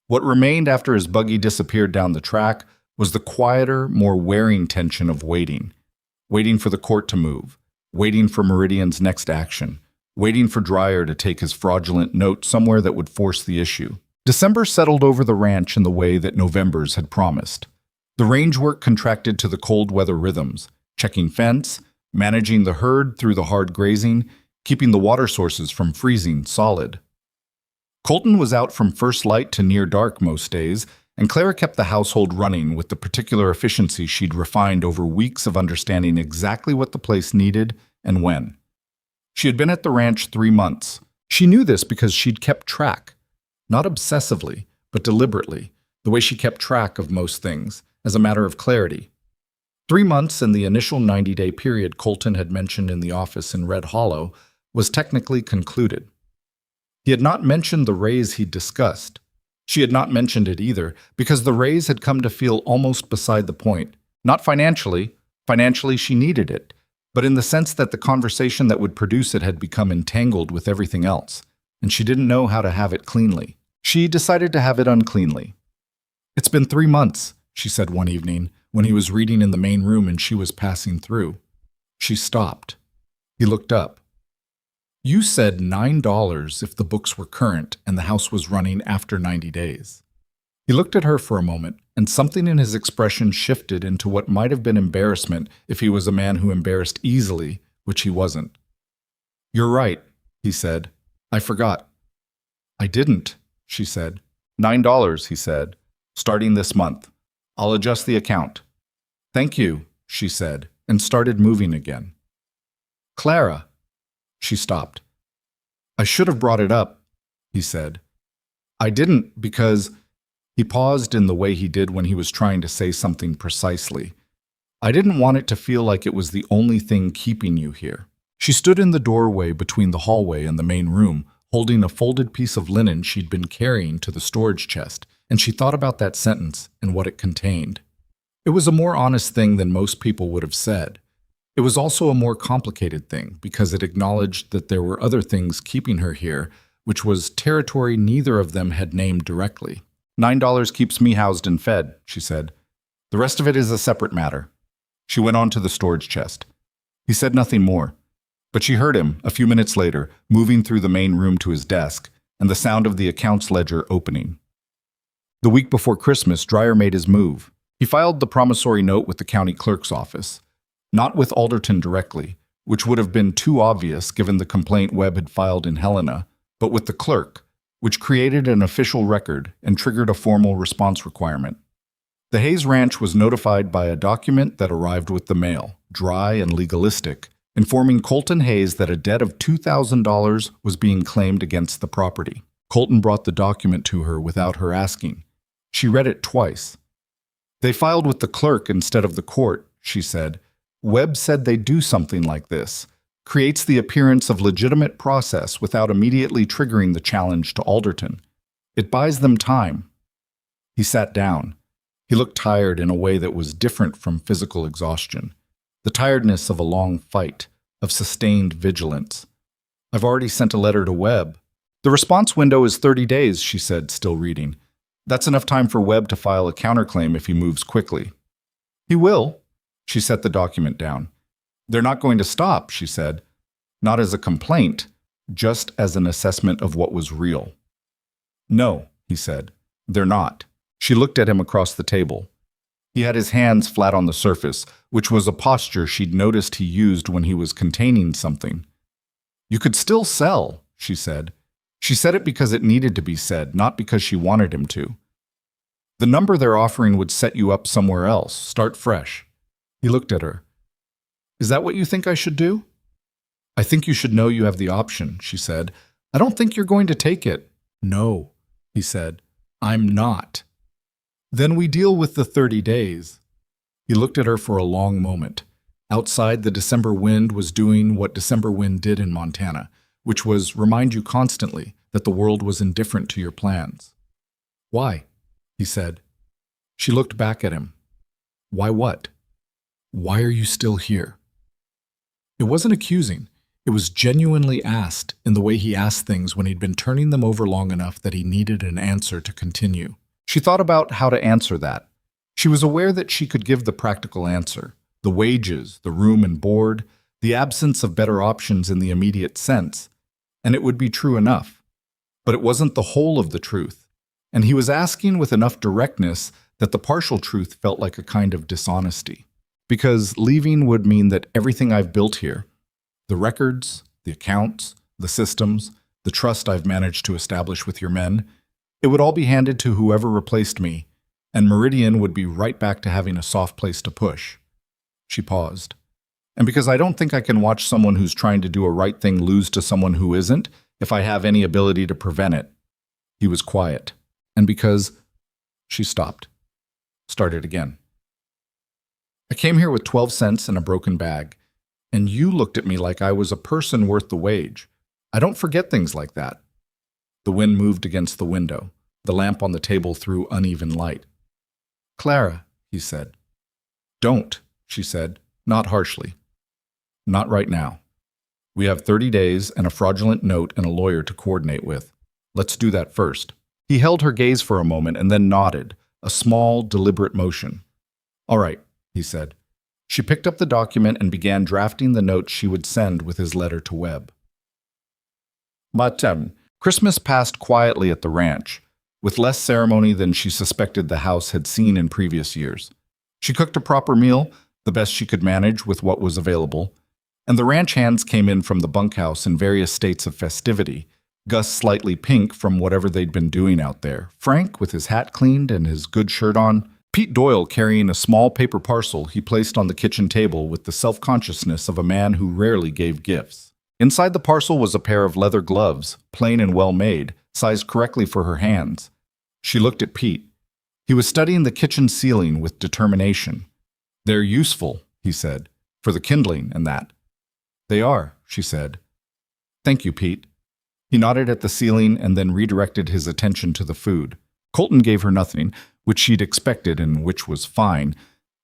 What remained after his buggy disappeared down the track was the quieter, more wearing tension of waiting. Waiting for the court to move, waiting for Meridian's next action, waiting for Dreyer to take his fraudulent note somewhere that would force the issue. December settled over the ranch in the way that November's had promised. The range work contracted to the cold weather rhythms, checking fence, managing the herd through the hard grazing, keeping the water sources from freezing solid. Colton was out from first light to near dark most days, and Clara kept the household running with the particular efficiency she'd refined over weeks of understanding exactly what the place needed and when. She had been at the ranch 3 months. She knew this because she'd kept track, not obsessively, but deliberately, the way she kept track of most things, as a matter of clarity. 3 months in the initial 90-day period Colton had mentioned in the office in Red Hollow was technically concluded. He had not mentioned the raise he'd discussed. She had not mentioned it either, because the raise had come to feel almost beside the point. Not financially. Financially, she needed it, but in the sense that the conversation that would produce it had become entangled with everything else, and she didn't know how to have it cleanly. She decided to have it uncleanly. It's been 3 months, she said one evening, when he was reading in the main room and she was passing through. She stopped. He looked up. You said $9 if the books were current and the house was running after 90 days. He looked at her for a moment, and something in his expression shifted into what might have been embarrassment if he was a man who embarrassed easily, which he wasn't. You're right, he said. I forgot. I didn't, she said. $9, he said, starting this month. I'll adjust the account. Thank you, she said, and started moving again. Clara. She stopped. I should have brought it up, he said. I didn't because... He paused in the way he did when he was trying to say something precisely. I didn't want it to feel like it was the only thing keeping you here. She stood in the doorway between the hallway and the main room, holding a folded piece of linen she'd been carrying to the storage chest, and she thought about that sentence and what it contained. It was a more honest thing than most people would have said. It was also a more complicated thing because it acknowledged that there were other things keeping her here, which was territory neither of them had named directly. $9 keeps me housed and fed, she said. The rest of it is a separate matter. She went on to the storage chest. He said nothing more, but she heard him, a few minutes later, moving through the main room to his desk, and the sound of the accounts ledger opening. The week before Christmas, Dreyer made his move. He filed the promissory note with the county clerk's office, not with Alderton directly, which would have been too obvious given the complaint Webb had filed in Helena, but with the clerk, which created an official record and triggered a formal response requirement. The Hayes Ranch was notified by a document that arrived with the mail, dry and legalistic, informing Colton Hayes that a debt of $2,000 was being claimed against the property. Colton brought the document to her without her asking. She read it twice. "They filed with the clerk instead of the court," she said. "Webb said they'd do something like this. Creates the appearance of legitimate process without immediately triggering the challenge to Alderton. It buys them time." He sat down. He looked tired in a way that was different from physical exhaustion. The tiredness of a long fight, of sustained vigilance. "I've already sent a letter to Webb." "The response window is 30 days, she said, still reading. "That's enough time for Webb to file a counterclaim if he moves quickly." "He will." She set the document down. "They're not going to stop," she said. "Not as a complaint, just as an assessment of what was real." "No," he said. "They're not." She looked at him across the table. He had his hands flat on the surface, which was a posture she'd noticed he used when he was containing something. "You could still sell," she said. She said it because it needed to be said, not because she wanted him to. "The number they're offering would set you up somewhere else. Start fresh." He looked at her. "Is that what you think I should do?" "I think you should know you have the option," she said. "I don't think you're going to take it." "No," he said. "I'm not." "Then we deal with the 30 days. He looked at her for a long moment. Outside, the December wind was doing what December wind did in Montana, which was remind you constantly that the world was indifferent to your plans. "Why?" he said. She looked back at him. "Why what? Why are you still here?" It wasn't accusing. It was genuinely asked in the way he asked things when he'd been turning them over long enough that he needed an answer to continue. She thought about how to answer that. She was aware that she could give the practical answer. The wages, the room and board, the absence of better options in the immediate sense. And it would be true enough. But it wasn't the whole of the truth. And he was asking with enough directness that the partial truth felt like a kind of dishonesty. Because leaving would mean that everything I've built here, the records, the accounts, the systems, the trust I've managed to establish with your men, it would all be handed to whoever replaced me, and Meridian would be right back to having a soft place to push. She paused. "And because I don't think I can watch someone who's trying to do a right thing lose to someone who isn't, if I have any ability to prevent it." He was quiet. "And because—" She stopped. Started again. "I came here with 12 cents and a broken bag, and you looked at me like I was a person worth the wage. I don't forget things like that." The wind moved against the window. The lamp on the table threw uneven light. "Clara," he said. "Don't," she said, not harshly. "Not right now. We have 30 days and a fraudulent note and a lawyer to coordinate with. Let's do that first." He held her gaze for a moment and then nodded, a small, deliberate motion. "All right," he said. She picked up the document and began drafting the note she would send with his letter to Webb. But Christmas passed quietly at the ranch, with less ceremony than she suspected the house had seen in previous years. She cooked a proper meal, the best she could manage with what was available, and the ranch hands came in from the bunkhouse in various states of festivity, Gus slightly pink from whatever they'd been doing out there, Frank with his hat cleaned and his good shirt on, Pete Doyle carrying a small paper parcel he placed on the kitchen table with the self-consciousness of a man who rarely gave gifts. Inside the parcel was a pair of leather gloves, plain and well-made, sized correctly for her hands. She looked at Pete. He was studying the kitchen ceiling with determination. "They're useful," he said, "for the kindling and that." "They are," she said. "Thank you, Pete." He nodded at the ceiling and then redirected his attention to the food. Colton gave her nothing, which she'd expected and which was fine,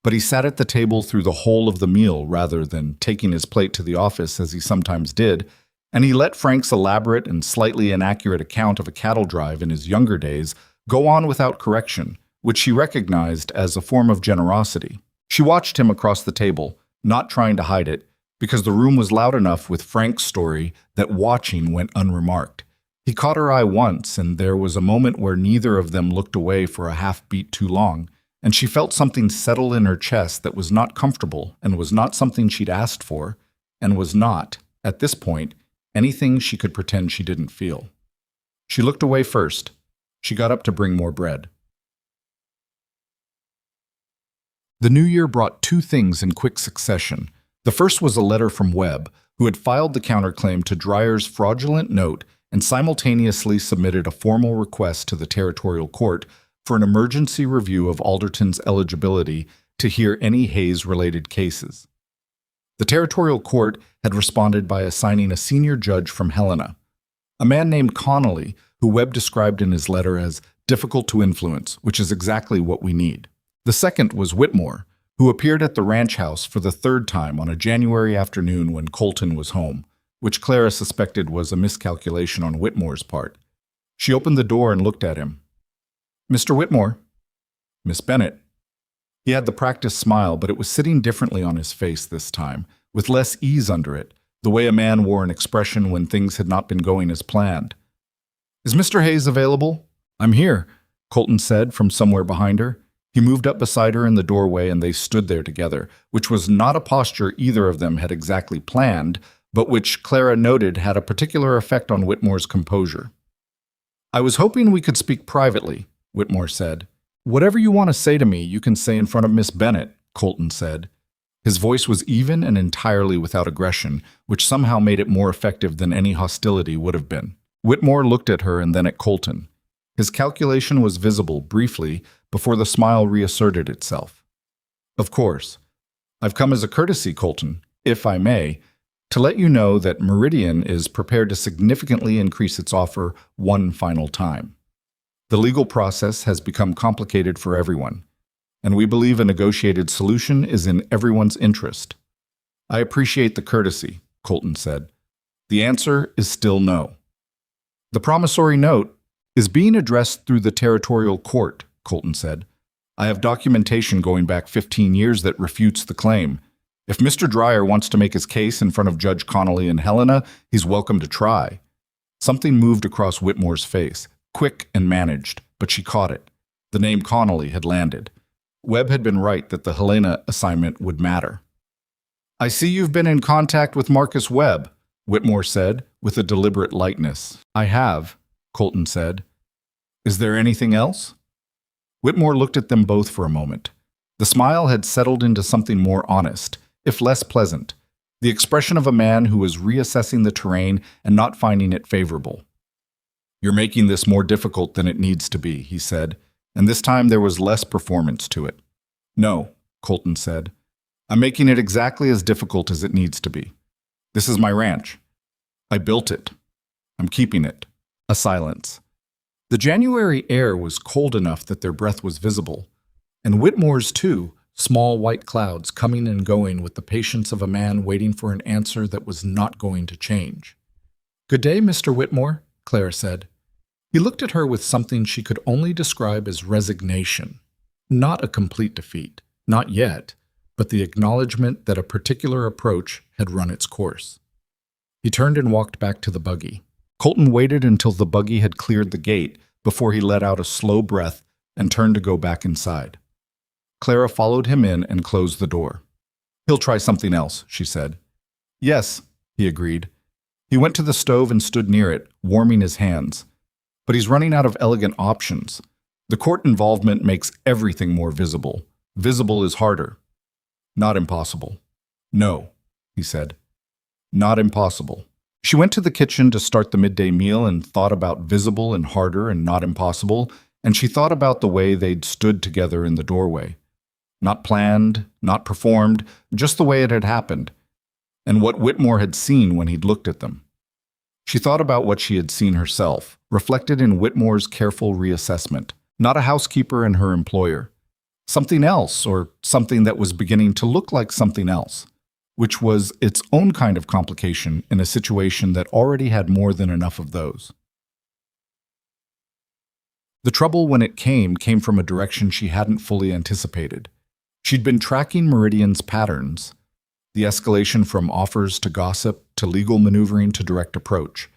but he sat at the table through the whole of the meal rather than taking his plate to the office as he sometimes did, and he let Frank's elaborate and slightly inaccurate account of a cattle drive in his younger days go on without correction, which she recognized as a form of generosity. She watched him across the table, not trying to hide it, because the room was loud enough with Frank's story that watching went unremarked. He caught her eye once, and there was a moment where neither of them looked away for a half-beat too long, and she felt something settle in her chest that was not comfortable and was not something she'd asked for, and was not, at this point, anything she could pretend she didn't feel. She looked away first. She got up to bring more bread. The new year brought two things in quick succession. The first was a letter from Webb, who had filed the counterclaim to Dreyer's fraudulent note and simultaneously submitted a formal request to the territorial court for an emergency review of Alderton's eligibility to hear any Hayes-related cases. The territorial court had responded by assigning a senior judge from Helena, a man named Connolly, who Webb described in his letter as difficult to influence, which is exactly what we need. The second was Whitmore, who appeared at the ranch house for the third time on a January afternoon when Colton was home, which Clara suspected was a miscalculation on Whitmore's part. She opened the door and looked at him. "Mr. Whitmore." "Miss Bennett." He had the practiced smile, but it was sitting differently on his face this time, with less ease under it, the way a man wore an expression when things had not been going as planned. "Is Mr. Hayes available?" "I'm here," Colton said from somewhere behind her. He moved up beside her in the doorway and they stood there together, which was not a posture either of them had exactly planned, but which Clara noted had a particular effect on Whitmore's composure. "I was hoping we could speak privately," Whitmore said. "Whatever you want to say to me, you can say in front of Miss Bennett," Colton said. His voice was even and entirely without aggression, which somehow made it more effective than any hostility would have been. Whitmore looked at her and then at Colton. His calculation was visible, briefly, before the smile reasserted itself. "Of course. I've come as a courtesy, Colton, if I may, to let you know that Meridian is prepared to significantly increase its offer one final time. The legal process has become complicated for everyone, and we believe a negotiated solution is in everyone's interest." "I appreciate the courtesy," Colton said. "The answer is still no." "The promissory note is being addressed through the territorial court," Colton said. "I have documentation going back 15 years that refutes the claim. If Mr. Dreyer wants to make his case in front of Judge Connolly and Helena, he's welcome to try." Something moved across Whitmore's face, quick and managed, but she caught it. The name Connolly had landed. Webb had been right that the Helena assignment would matter. "I see you've been in contact with Marcus Webb," Whitmore said, with a deliberate lightness. "I have," Colton said. "Is there anything else?" Whitmore looked at them both for a moment. The smile had settled into something more honest, if less pleasant, the expression of a man who was reassessing the terrain and not finding it favorable. "You're making this more difficult than it needs to be," he said, and this time there was less performance to it. "No," Colton said. "I'm making it exactly as difficult as it needs to be. This is my ranch. I built it. I'm keeping it." A silence. The January air was cold enough that their breath was visible, and Whitmore's too, small white clouds coming and going with the patience of a man waiting for an answer that was not going to change. "Good day, Mr. Whitmore," Clara said. He looked at her with something she could only describe as resignation. Not a complete defeat, not yet, but the acknowledgement that a particular approach had run its course. He turned and walked back to the buggy. Colton waited until the buggy had cleared the gate before he let out a slow breath and turned to go back inside. Clara followed him in and closed the door. "He'll try something else," she said. "Yes," he agreed. He went to the stove and stood near it, warming his hands. "But he's running out of elegant options. The court involvement makes everything more visible. Visible is harder." "Not impossible." "No," he said. "Not impossible." She went to the kitchen to start the midday meal and thought about visible and harder and not impossible, and she thought about the way they'd stood together in the doorway. Not planned, not performed, just the way it had happened, and what Whitmore had seen when he'd looked at them. She thought about what she had seen herself, reflected in Whitmore's careful reassessment, not a housekeeper and her employer. Something else, or something that was beginning to look like something else, which was its own kind of complication in a situation that already had more than enough of those. The trouble, when it came from a direction she hadn't fully anticipated. She'd been tracking Meridian's patterns, the escalation from offers to gossip to legal maneuvering to direct approach,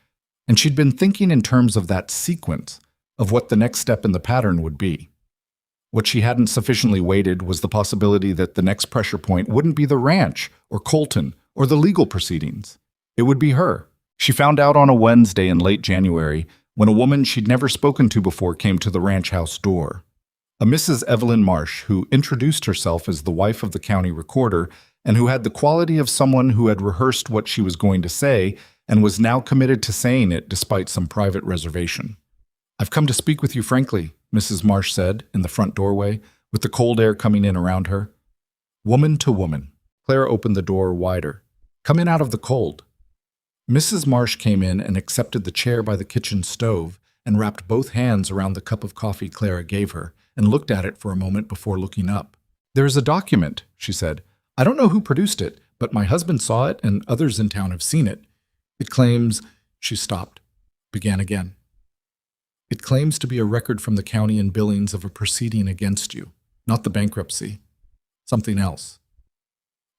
and she'd been thinking in terms of that sequence, of what the next step in the pattern would be. What she hadn't sufficiently weighted was the possibility that the next pressure point wouldn't be the ranch, or Colton, or the legal proceedings. It would be her. She found out on a Wednesday in late January, when a woman she'd never spoken to before came to the ranch house door. A Mrs. Evelyn Marsh, who introduced herself as the wife of the county recorder and who had the quality of someone who had rehearsed what she was going to say and was now committed to saying it despite some private reservation. "I've come to speak with you frankly," Mrs. Marsh said in the front doorway, with the cold air coming in around her. Woman to woman. Clara opened the door wider. "Come in out of the cold." Mrs. Marsh came in and accepted the chair by the kitchen stove and wrapped both hands around the cup of coffee Clara gave her and looked at it for a moment before looking up. "There is a document," she said. "I don't know who produced it, but my husband saw it and others in town have seen it. It claims—" She stopped, began again. "It claims to be a record from the county in Billings of a proceeding against you, not the bankruptcy. Something else."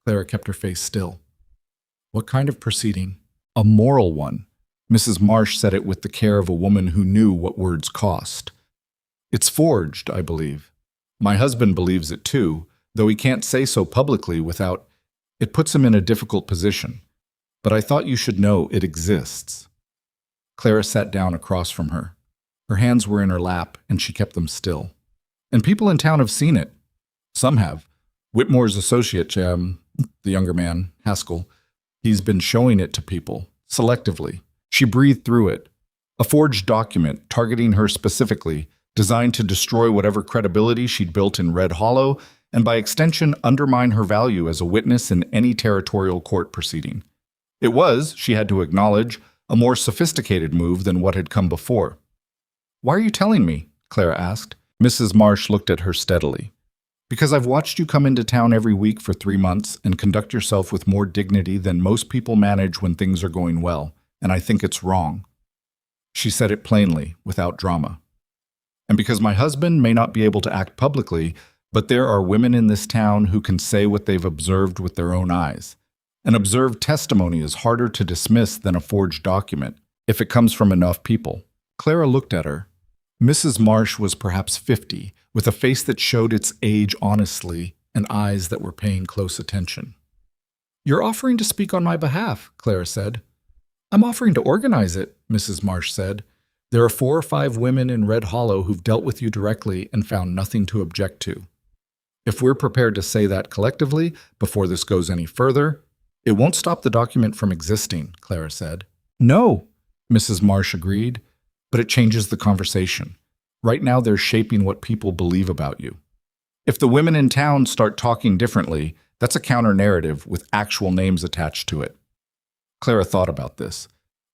Clara kept her face still. "What kind of proceeding?" "A moral one." Mrs. Marsh said it with the care of a woman who knew what words cost. "It's forged, I believe. My husband believes it too, though he can't say so publicly without— It puts him in a difficult position. But I thought you should know it exists." Clara sat down across from her. Her hands were in her lap, and she kept them still. "And people in town have seen it. Some have. Whitmore's associate, the younger man, Haskell, he's been showing it to people, selectively." She breathed through it. A forged document, targeting her specifically, designed to destroy whatever credibility she'd built in Red Hollow, and by extension undermine her value as a witness in any territorial court proceeding. It was, she had to acknowledge, a more sophisticated move than what had come before. "Why are you telling me?" Clara asked. Mrs. Marsh looked at her steadily. "Because I've watched you come into town every week for 3 months and conduct yourself with more dignity than most people manage when things are going well, and I think it's wrong." She said it plainly, without drama. "And because my husband may not be able to act publicly, but there are women in this town who can say what they've observed with their own eyes. An observed testimony is harder to dismiss than a forged document, if it comes from enough people." Clara looked at her. Mrs. Marsh was perhaps 50, with a face that showed its age honestly and eyes that were paying close attention. "You're offering to speak on my behalf," Clara said. "I'm offering to organize it," Mrs. Marsh said. "There are 4 or 5 women in Red Hollow who've dealt with you directly and found nothing to object to. If we're prepared to say that collectively, before this goes any further—" "It won't stop the document from existing," Clara said. "No," Mrs. Marsh agreed, "but it changes the conversation. Right now they're shaping what people believe about you. If the women in town start talking differently, that's a counter-narrative with actual names attached to it." Clara thought about this.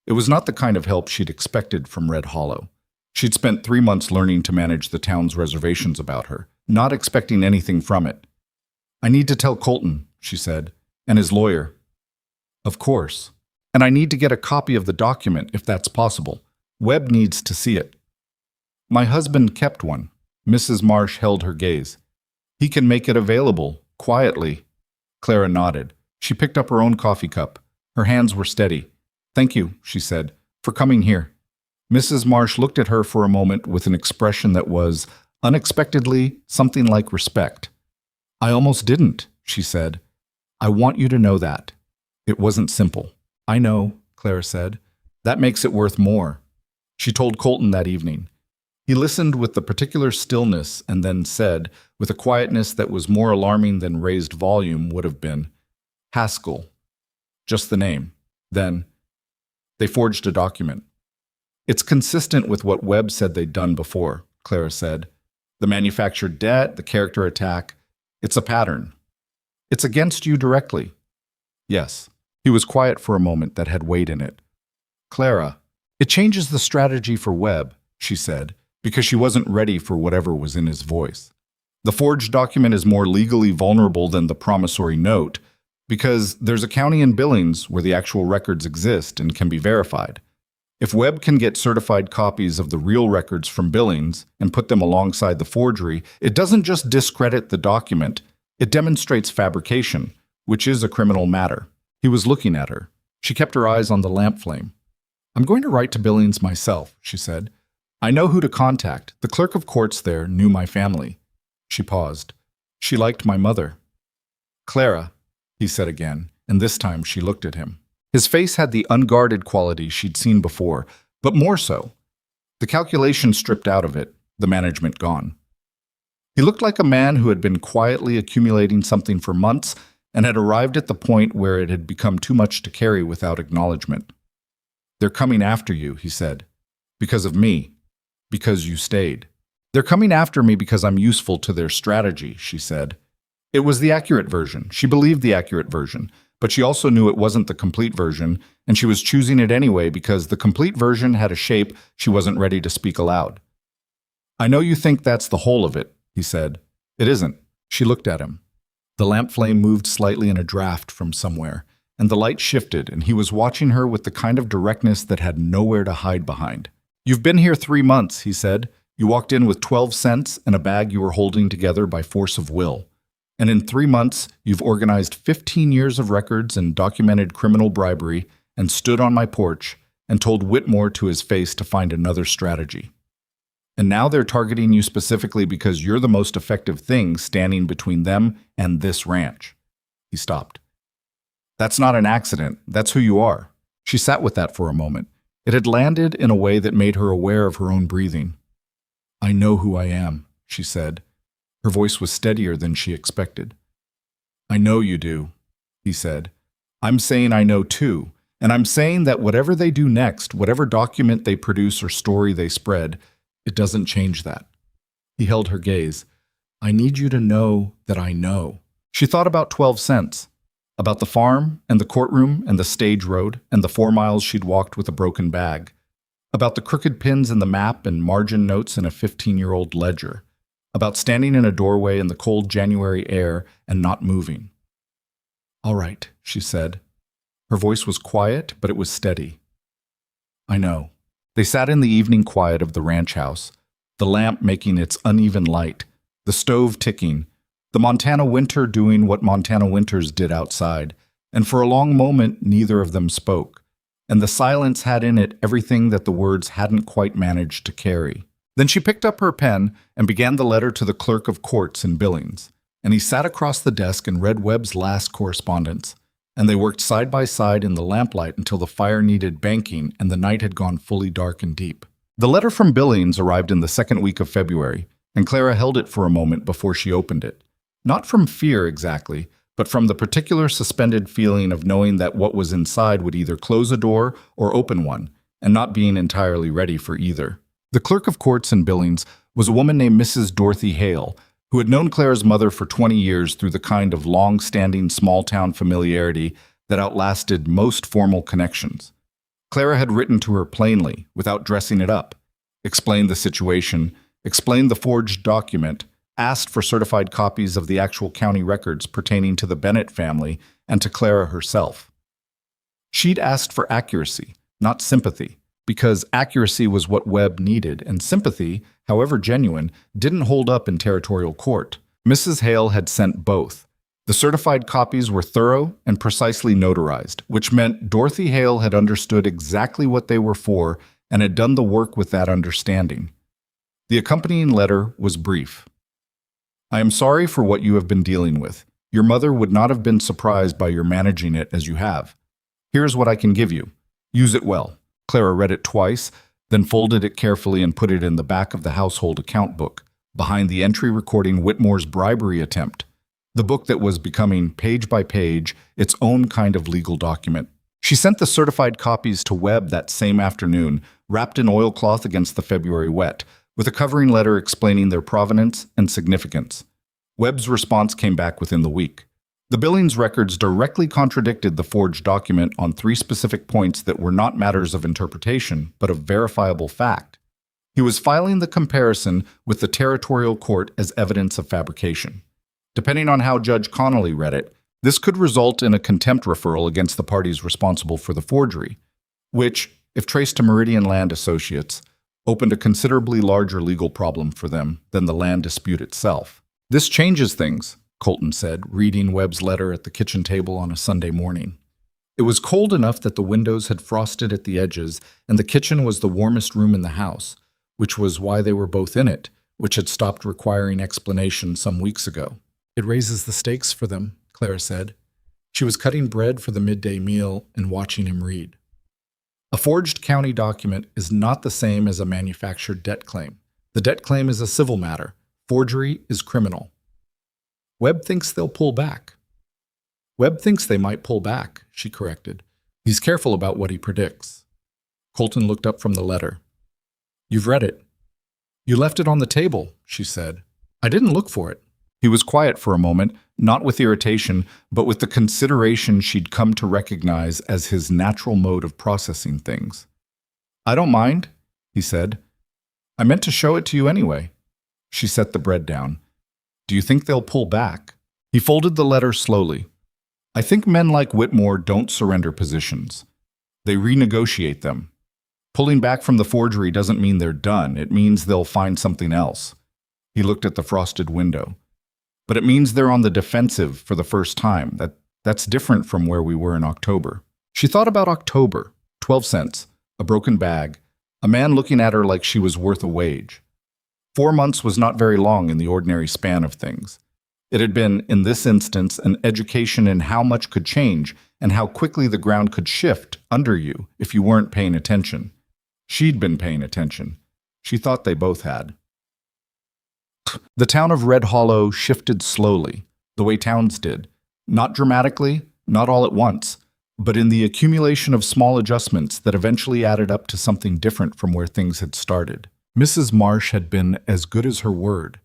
It was not the kind of help she'd expected from Red Hollow. She'd spent 3 months learning to manage the town's reservations about her, not expecting anything from it. "I need to tell Colton," she said, "and his lawyer." "Of course. And I need to get a copy of the document, if that's possible. Webb needs to see it." "My husband kept one." Mrs. Marsh held her gaze. "He can make it available, quietly." Clara nodded. She picked up her own coffee cup. Her hands were steady. "Thank you," she said, "for coming here." Mrs. Marsh looked at her for a moment with an expression that was, unexpectedly, something like respect. "I almost didn't," she said. "I want you to know that. It wasn't simple." "I know," Clara said. "That makes it worth more." She told Colton that evening. He listened with the particular stillness and then said, with a quietness that was more alarming than raised volume would have been, "Haskell." Just the name. Then, "They forged a document." "It's consistent with what Webb said they'd done before," Clara said. "The manufactured debt, the character attack. It's a pattern." "It's against you directly." "Yes." He was quiet for a moment that had weight in it. "Clara, it changes the strategy for Webb," she said, because she wasn't ready for whatever was in his voice. "The forged document is more legally vulnerable than the promissory note, because there's a county in Billings where the actual records exist and can be verified. If Webb can get certified copies of the real records from Billings and put them alongside the forgery, it doesn't just discredit the document, it demonstrates fabrication, which is a criminal matter." He was looking at her. She kept her eyes on the lamp flame. "I'm going to write to Billings myself," she said. "I know who to contact. The clerk of courts there knew my family." She paused. "She liked my mother." "Clara," he said again, and this time she looked at him. His face had the unguarded quality she'd seen before, but more so. The calculation stripped out of it, the management gone. He looked like a man who had been quietly accumulating something for months and had arrived at the point where it had become too much to carry without acknowledgement. "They're coming after you," he said. "Because of me. Because you stayed." "They're coming after me because I'm useful to their strategy," she said. It was the accurate version. She believed the accurate version, but she also knew it wasn't the complete version, and she was choosing it anyway because the complete version had a shape she wasn't ready to speak aloud. "I know you think that's the whole of it," he said. "It isn't." She looked at him. The lamp flame moved slightly in a draft from somewhere, and the light shifted, and he was watching her with the kind of directness that had nowhere to hide behind. "You've been here 3 months," he said. "You walked in with 12 cents and a bag you were holding together by force of will. And in 3 months, you've organized 15 years of records and documented criminal bribery and stood on my porch and told Whitmore to his face to find another strategy. And now they're targeting you specifically because you're the most effective thing standing between them and this ranch." He stopped. "That's not an accident. That's who you are." She sat with that for a moment. It had landed in a way that made her aware of her own breathing. "I know who I am," she said. Her voice was steadier than she expected. "I know you do," he said. "I'm saying I know too, and I'm saying that whatever they do next, whatever document they produce or story they spread, it doesn't change that." He held her gaze. "I need you to know that I know." She thought about 12 cents, about the farm and the courtroom and the stage road and the 4 miles she'd walked with a broken bag, about the crooked pins in the map and margin notes in a 15-year-old ledger, about standing in a doorway in the cold January air and not moving. "All right," she said. Her voice was quiet, but it was steady. "I know." They sat in the evening quiet of the ranch house, the lamp making its uneven light, the stove ticking, the Montana winter doing what Montana winters did outside, and for a long moment neither of them spoke, and the silence had in it everything that the words hadn't quite managed to carry. Then she picked up her pen and began the letter to the clerk of courts in Billings, and he sat across the desk and read Webb's last correspondence, and they worked side by side in the lamplight until the fire needed banking and the night had gone fully dark and deep. The letter from Billings arrived in the second week of February, and Clara held it for a moment before she opened it. Not from fear exactly, but from the particular suspended feeling of knowing that what was inside would either close a door or open one, and not being entirely ready for either. The clerk of courts in Billings was a woman named Mrs. Dorothy Hale, who had known Clara's mother for 20 years through the kind of long-standing small-town familiarity that outlasted most formal connections. Clara had written to her plainly, without dressing it up, explained the situation, explained the forged document, asked for certified copies of the actual county records pertaining to the Bennett family and to Clara herself. She'd asked for accuracy, not sympathy, because accuracy was what Webb needed, and sympathy, however genuine, didn't hold up in territorial court. Mrs. Hale had sent both. The certified copies were thorough and precisely notarized, which meant Dorothy Hale had understood exactly what they were for and had done the work with that understanding. The accompanying letter was brief. "I am sorry for what you have been dealing with. Your mother would not have been surprised by your managing it as you have. Here's what I can give you. Use it well." Clara read it twice, then folded it carefully and put it in the back of the household account book, behind the entry recording Whitmore's bribery attempt, the book that was becoming, page by page, its own kind of legal document. She sent the certified copies to Webb that same afternoon, wrapped in oilcloth against the February wet, with a covering letter explaining their provenance and significance. Webb's response came back within the week. The Billings records directly contradicted the forged document on 3 specific points that were not matters of interpretation, but of verifiable fact. He was filing the comparison with the territorial court as evidence of fabrication. Depending on how Judge Connolly read it, this could result in a contempt referral against the parties responsible for the forgery, which, if traced to Meridian Land Associates, opened a considerably larger legal problem for them than the land dispute itself. "This changes things," Colton said, reading Webb's letter at the kitchen table on a Sunday morning. It was cold enough that the windows had frosted at the edges, and the kitchen was the warmest room in the house, which was why they were both in it, which had stopped requiring explanation some weeks ago. "It raises the stakes for them," Clara said. She was cutting bread for the midday meal and watching him read. A forged county document is not the same as a manufactured debt claim. The debt claim is a civil matter. Forgery is criminal. Webb thinks they'll pull back. Webb thinks they might pull back, she corrected. He's careful about what he predicts. Colton looked up from the letter. You've read it. You left it on the table, she said. I didn't look for it. He was quiet for a moment, not with irritation, but with the consideration she'd come to recognize as his natural mode of processing things. I don't mind, he said. I meant to show it to you anyway. She set the bread down. Do you think they'll pull back? He folded the letter slowly. I think men like Whitmore don't surrender positions. They renegotiate them. Pulling back from the forgery doesn't mean they're done. It means they'll find something else. He looked at the frosted window. But it means they're on the defensive for the first time. That's different from where we were in October. She thought about October. 12 cents, a broken bag, a man looking at her like she was worth a wage. 4 months was not very long in the ordinary span of things. It had been, in this instance, an education in how much could change and how quickly the ground could shift under you if you weren't paying attention. She'd been paying attention. She thought they both had. The town of Red Hollow shifted slowly, the way towns did. Not dramatically, not all at once, but in the accumulation of small adjustments that eventually added up to something different from where things had started. Mrs. Marsh had been as good as her word.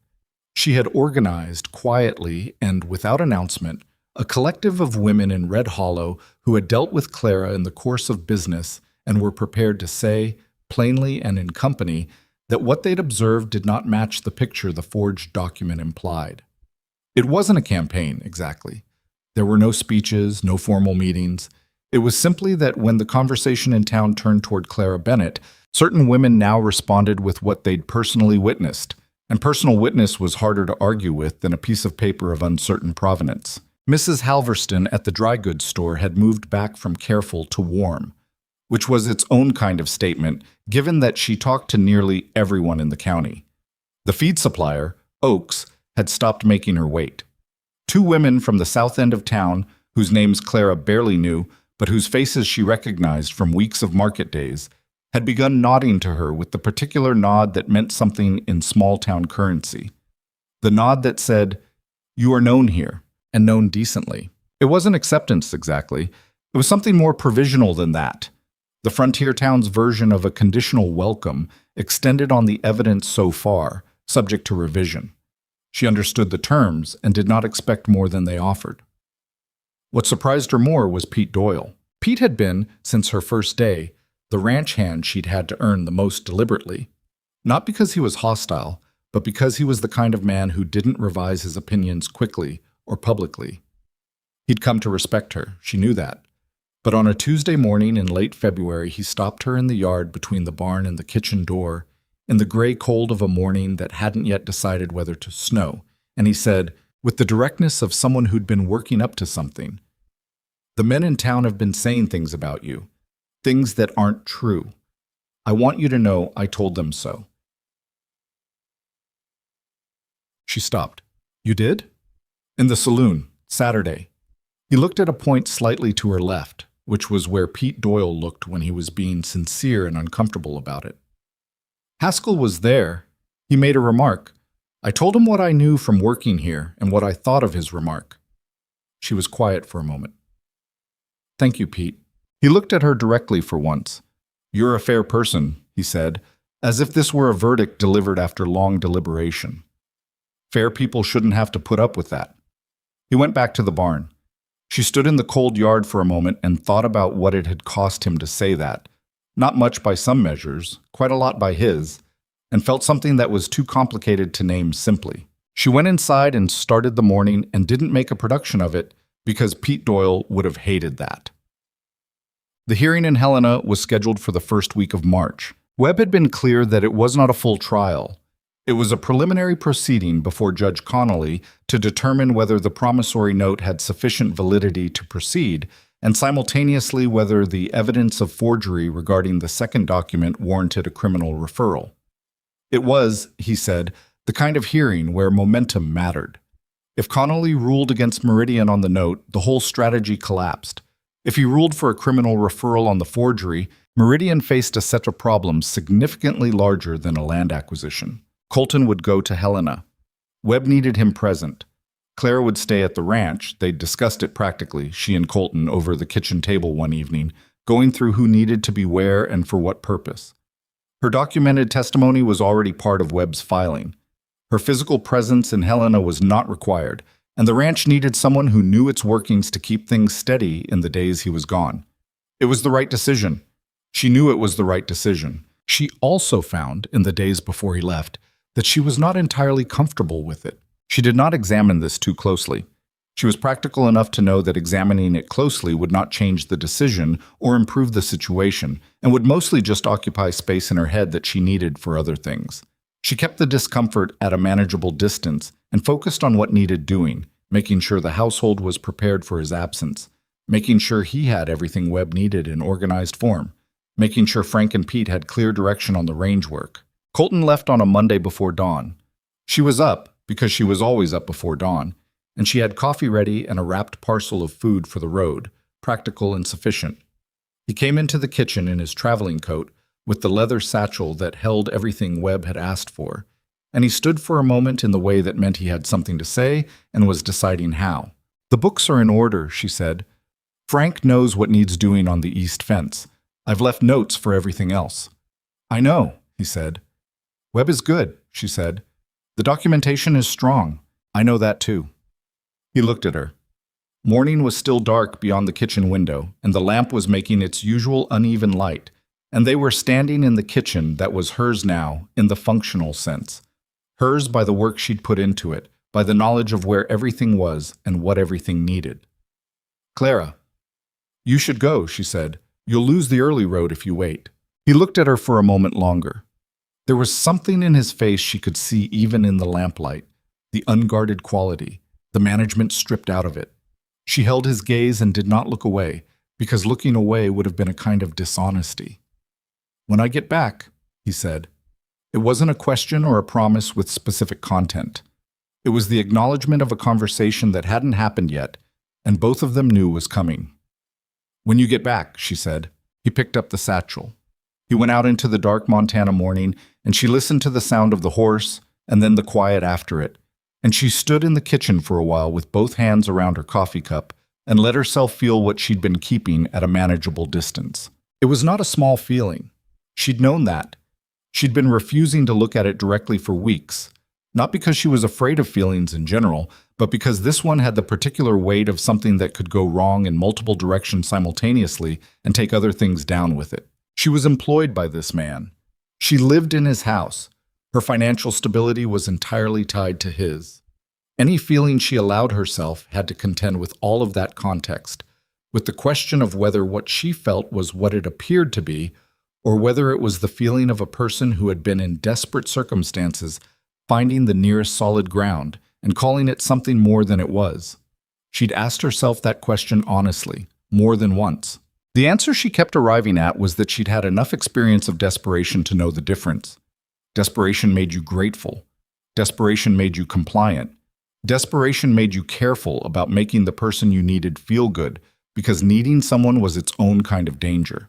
She had organized, quietly and without announcement, a collective of women in Red Hollow who had dealt with Clara in the course of business and were prepared to say, plainly and in company, that what they'd observed did not match the picture the forged document implied. It wasn't a campaign, exactly. There were no speeches, no formal meetings. It was simply that when the conversation in town turned toward Clara Bennett, certain women now responded with what they'd personally witnessed, and personal witness was harder to argue with than a piece of paper of uncertain provenance. Mrs. Halverston at the dry goods store had moved back from careful to warm, which was its own kind of statement, given that she talked to nearly everyone in the county. The feed supplier, Oaks, had stopped making her wait. 2 women from the south end of town, whose names Clara barely knew, but whose faces she recognized from weeks of market days, had begun nodding to her with the particular nod that meant something in small-town currency. The nod that said, "You are known here, and known decently." It wasn't acceptance, exactly. It was something more provisional than that. The frontier town's version of a conditional welcome extended on the evidence so far, subject to revision. She understood the terms and did not expect more than they offered. What surprised her more was Pete Doyle. Pete had been, since her first day, the ranch hand she'd had to earn the most deliberately. Not because he was hostile, but because he was the kind of man who didn't revise his opinions quickly or publicly. He'd come to respect her, she knew that. But on a Tuesday morning in late February, he stopped her in the yard between the barn and the kitchen door, in the gray cold of a morning that hadn't yet decided whether to snow, and he said, with the directness of someone who'd been working up to something, "The men in town have been saying things about you, things that aren't true. I want you to know I told them so." She stopped. "You did?" "In the saloon, Saturday." He looked at a point slightly to her left, which was where Pete Doyle looked when he was being sincere and uncomfortable about it. "Haskell was there. He made a remark. I told him what I knew from working here and what I thought of his remark." She was quiet for a moment. "Thank you, Pete." He looked at her directly for once. "You're a fair person," he said, as if this were a verdict delivered after long deliberation. "Fair people shouldn't have to put up with that." He went back to the barn. She stood in the cold yard for a moment and thought about what it had cost him to say that. Not much by some measures, quite a lot by his, and felt something that was too complicated to name simply. She went inside and started the morning and didn't make a production of it because Pete Doyle would have hated that. The hearing in Helena was scheduled for the first week of March. Webb had been clear that it was not a full trial. It was a preliminary proceeding before Judge Connolly to determine whether the promissory note had sufficient validity to proceed, and simultaneously whether the evidence of forgery regarding the second document warranted a criminal referral. It was, he said, the kind of hearing where momentum mattered. If Connolly ruled against Meridian on the note, the whole strategy collapsed. If he ruled for a criminal referral on the forgery, Meridian faced a set of problems significantly larger than a land acquisition. Colton would go to Helena. Webb needed him present. Clara would stay at the ranch. They'd discussed it practically, she and Colton, over the kitchen table one evening, going through who needed to be where and for what purpose. Her documented testimony was already part of Webb's filing. Her physical presence in Helena was not required, and the ranch needed someone who knew its workings to keep things steady in the days he was gone. It was the right decision. She knew it was the right decision. She also found, in the days before he left, that she was not entirely comfortable with it. She did not examine this too closely. She was practical enough to know that examining it closely would not change the decision or improve the situation, and would mostly just occupy space in her head that she needed for other things. She kept the discomfort at a manageable distance and focused on what needed doing, making sure the household was prepared for his absence, making sure he had everything Webb needed in organized form, making sure Frank and Pete had clear direction on the range work. Colton left on a Monday before dawn. She was up, because she was always up before dawn, and she had coffee ready and a wrapped parcel of food for the road, practical and sufficient. He came into the kitchen in his traveling coat with the leather satchel that held everything Webb had asked for, and he stood for a moment in the way that meant he had something to say and was deciding how. "The books are in order," she said. "Frank knows what needs doing on the east fence. I've left notes for everything else." "I know," he said. "Webb is good," she said. "The documentation is strong. I know that too." He looked at her. Morning was still dark beyond the kitchen window, and the lamp was making its usual uneven light, and they were standing in the kitchen that was hers now, in the functional sense. Hers by the work she'd put into it, by the knowledge of where everything was and what everything needed. "Clara, you should go," she said. "You'll lose the early road if you wait." He looked at her for a moment longer. There was something in his face she could see even in the lamplight, the unguarded quality, the management stripped out of it. She held his gaze and did not look away, because looking away would have been a kind of dishonesty. "When I get back," he said. It wasn't a question or a promise with specific content. It was the acknowledgement of a conversation that hadn't happened yet, and both of them knew was coming. "When you get back," she said. He picked up the satchel. He went out into the dark Montana morning, and she listened to the sound of the horse, and then the quiet after it, and she stood in the kitchen for a while with both hands around her coffee cup and let herself feel what she'd been keeping at a manageable distance. It was not a small feeling. She'd known that. She'd been refusing to look at it directly for weeks, not because she was afraid of feelings in general, but because this one had the particular weight of something that could go wrong in multiple directions simultaneously and take other things down with it. She was employed by this man. She lived in his house. Her financial stability was entirely tied to his. Any feeling she allowed herself had to contend with all of that context, with the question of whether what she felt was what it appeared to be, or whether it was the feeling of a person who had been in desperate circumstances, finding the nearest solid ground and calling it something more than it was. She'd asked herself that question honestly, more than once. The answer she kept arriving at was that she'd had enough experience of desperation to know the difference. Desperation made you grateful. Desperation made you compliant. Desperation made you careful about making the person you needed feel good, because needing someone was its own kind of danger.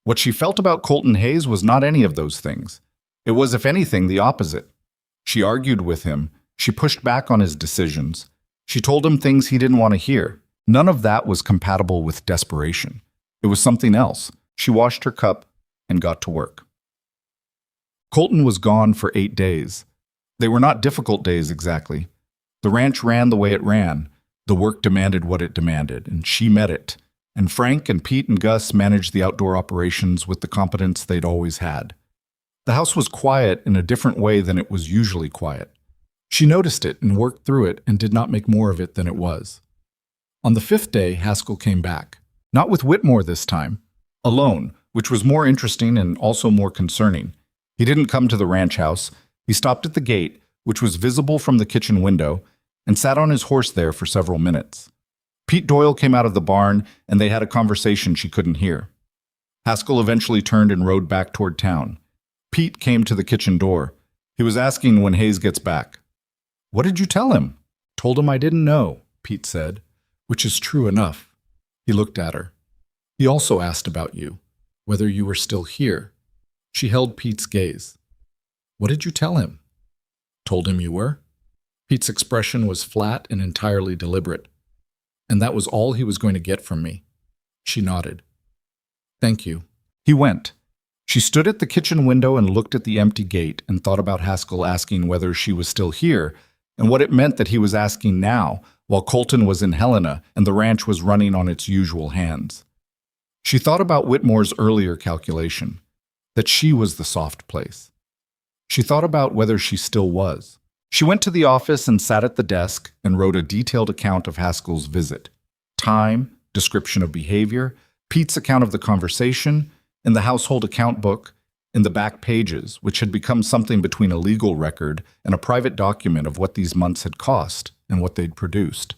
What she felt about Colton Hayes was not any of those things. It was, if anything, the opposite. She argued with him. She pushed back on his decisions. She told him things he didn't want to hear. None of that was compatible with desperation. It was something else. She washed her cup and got to work. Colton was gone for 8 days. They were not difficult days exactly. The ranch ran the way it ran. The work demanded what it demanded, and she met it. And Frank and Pete and Gus managed the outdoor operations with the competence they'd always had. The house was quiet in a different way than it was usually quiet. She noticed it and worked through it and did not make more of it than it was. On the 5th day, Haskell came back. Not with Whitmore this time. Alone, which was more interesting and also more concerning. He didn't come to the ranch house. He stopped at the gate, which was visible from the kitchen window, and sat on his horse there for several minutes. Pete Doyle came out of the barn, and they had a conversation she couldn't hear. Haskell eventually turned and rode back toward town. Pete came to the kitchen door. He was asking when Hayes gets back. "What did you tell him?" "Told him I didn't know," Pete said, which is true enough. He looked at her. "He also asked about you." whether you were still here. She held Pete's gaze. What did you tell him? Told him you were? Pete's expression was flat and entirely deliberate. And that was all he was going to get from me. She nodded. Thank you. He went. She stood at the kitchen window and looked at the empty gate and thought about Haskell asking whether she was still here and what it meant that he was asking now while Colton was in Helena and the ranch was running on its usual hands. She thought about Whitmore's earlier calculation, that she was the soft place. She thought about whether she still was. She went to the office and sat at the desk and wrote a detailed account of Haskell's visit. Time, description of behavior, Pete's account of the conversation, in the household account book, in the back pages, which had become something between a legal record and a private document of what these months had cost and what they'd produced.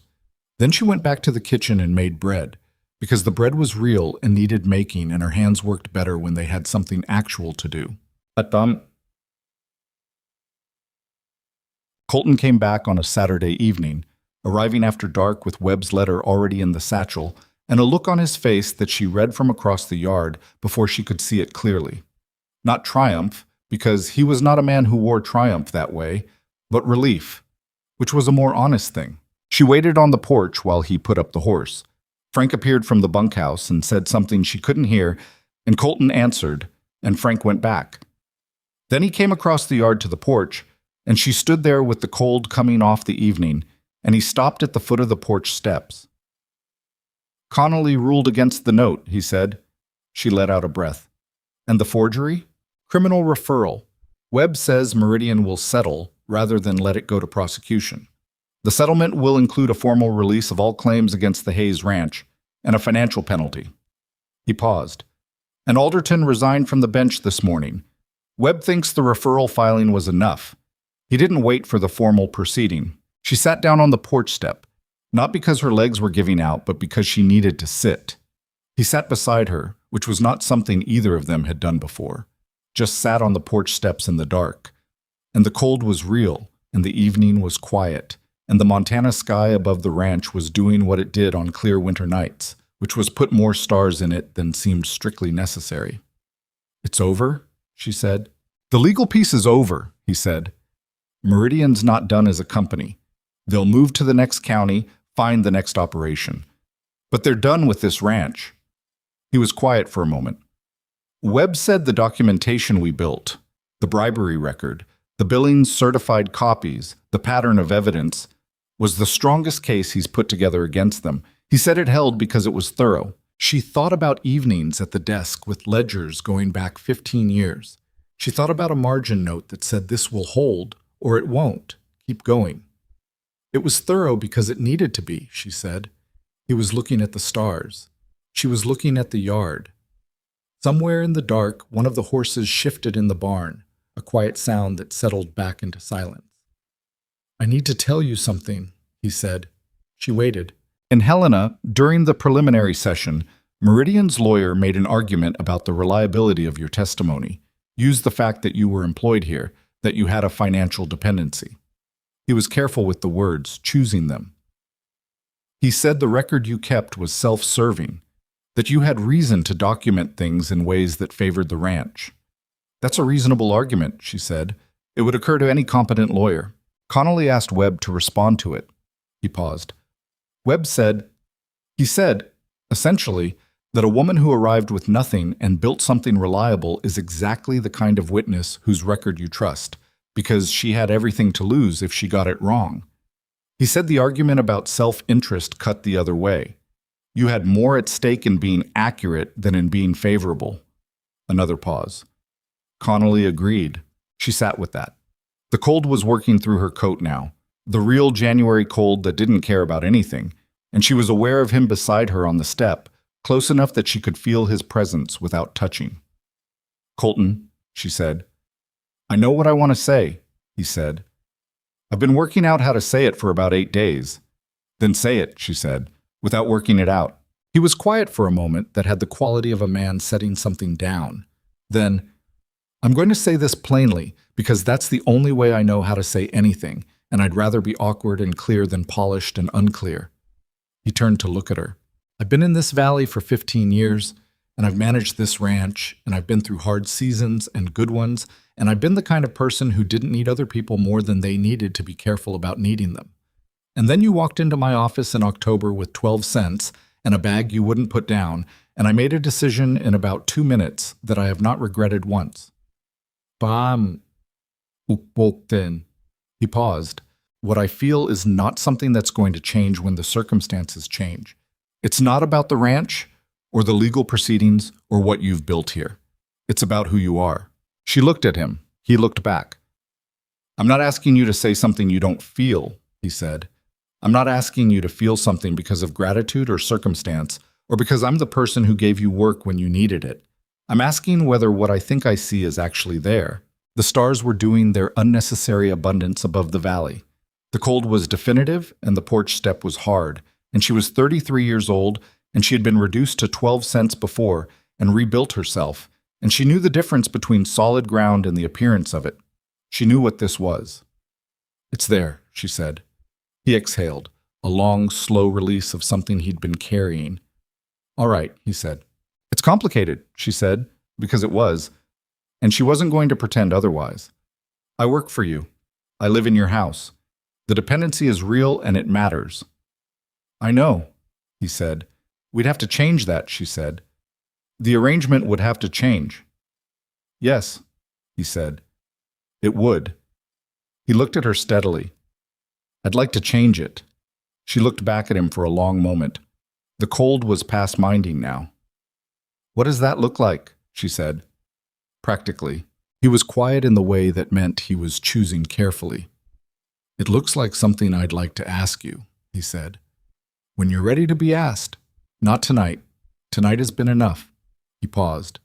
Then she went back to the kitchen and made bread, because the bread was real and needed making and her hands worked better when they had something actual to do. Colton came back on a Saturday evening, arriving after dark with Webb's letter already in the satchel and a look on his face that she read from across the yard before she could see it clearly. Not triumph, because he was not a man who wore triumph that way, but relief, which was a more honest thing. She waited on the porch while he put up the horse. Frank appeared from the bunkhouse and said something she couldn't hear, and Colton answered, and Frank went back. Then he came across the yard to the porch, and she stood there with the cold coming off the evening, and he stopped at the foot of the porch steps. Connolly ruled against the note, he said. She let out a breath. And the forgery? Criminal referral. Webb says Meridian will settle rather than let it go to prosecution. The settlement will include a formal release of all claims against the Hayes Ranch and a financial penalty. He paused. And Alderton resigned from the bench this morning. Webb thinks the referral filing was enough. He didn't wait for the formal proceeding. She sat down on the porch step, not because her legs were giving out, but because she needed to sit. He sat beside her, which was not something either of them had done before. Just sat on the porch steps in the dark. And the cold was real, and the evening was quiet, and the Montana sky above the ranch was doing what it did on clear winter nights, which was put more stars in it than seemed strictly necessary. It's over, she said. The legal piece is over, he said. Meridian's not done as a company. They'll move to the next county, find the next operation. But they're done with this ranch. He was quiet for a moment. Webb said the documentation we built, the bribery record, the Billings certified copies, the pattern of evidence, was the strongest case he's put together against them. He said it held because it was thorough. She thought about evenings at the desk with ledgers going back 15 years. She thought about a margin note that said this will hold, or it won't. Keep going. It was thorough because it needed to be, she said. He was looking at the stars. She was looking at the yard. Somewhere in the dark, one of the horses shifted in the barn, a quiet sound that settled back into silence. I need to tell you something, he said. She waited. In Helena, during the preliminary session, Meridian's lawyer made an argument about the reliability of your testimony, used the fact that you were employed here, that you had a financial dependency. He was careful with the words, choosing them. He said the record you kept was self-serving, that you had reason to document things in ways that favored the ranch. That's a reasonable argument, she said. It would occur to any competent lawyer. Connolly asked Webb to respond to it. He paused. Webb said, essentially, that a woman who arrived with nothing and built something reliable is exactly the kind of witness whose record you trust, because she had everything to lose if she got it wrong. He said the argument about self-interest cut the other way. You had more at stake in being accurate than in being favorable. Another pause. Connolly agreed. She sat with that. The cold was working through her coat now, the real January cold that didn't care about anything, and she was aware of him beside her on the step, close enough that she could feel his presence without touching. Colton, she said. I know what I want to say, he said. I've been working out how to say it for about 8 days. Then say it, she said, without working it out. He was quiet for a moment that had the quality of a man setting something down. Then, I'm going to say this plainly, because that's the only way I know how to say anything, and I'd rather be awkward and clear than polished and unclear. He turned to look at her. I've been in this valley for 15 years, and I've managed this ranch, and I've been through hard seasons and good ones, and I've been the kind of person who didn't need other people more than they needed to be careful about needing them. And then you walked into my office in October with 12 cents and a bag you wouldn't put down, and I made a decision in about 2 minutes that I have not regretted once. Bam. Then. He paused. What I feel is not something that's going to change when the circumstances change. It's not about the ranch, or the legal proceedings, or what you've built here. It's about who you are. She looked at him. He looked back. I'm not asking you to say something you don't feel, he said. I'm not asking you to feel something because of gratitude or circumstance, or because I'm the person who gave you work when you needed it. I'm asking whether what I think I see is actually there. The stars were doing their unnecessary abundance above the valley. The cold was definitive, and the porch step was hard, and she was 33 years old, and she had been reduced to 12 cents before and rebuilt herself, and she knew the difference between solid ground and the appearance of it. She knew what this was. It's there, she said. He exhaled, a long, slow release of something he'd been carrying. All right, he said. It's complicated, she said, because it was, and she wasn't going to pretend otherwise. I work for you. I live in your house. The dependency is real and it matters. I know, he said. We'd have to change that, she said. The arrangement would have to change. Yes, he said. It would. He looked at her steadily. I'd like to change it. She looked back at him for a long moment. The cold was past minding now. What does that look like? She said. Practically. He was quiet in the way that meant he was choosing carefully. It looks like something I'd like to ask you, he said. When you're ready to be asked. Not tonight. Tonight has been enough. He paused.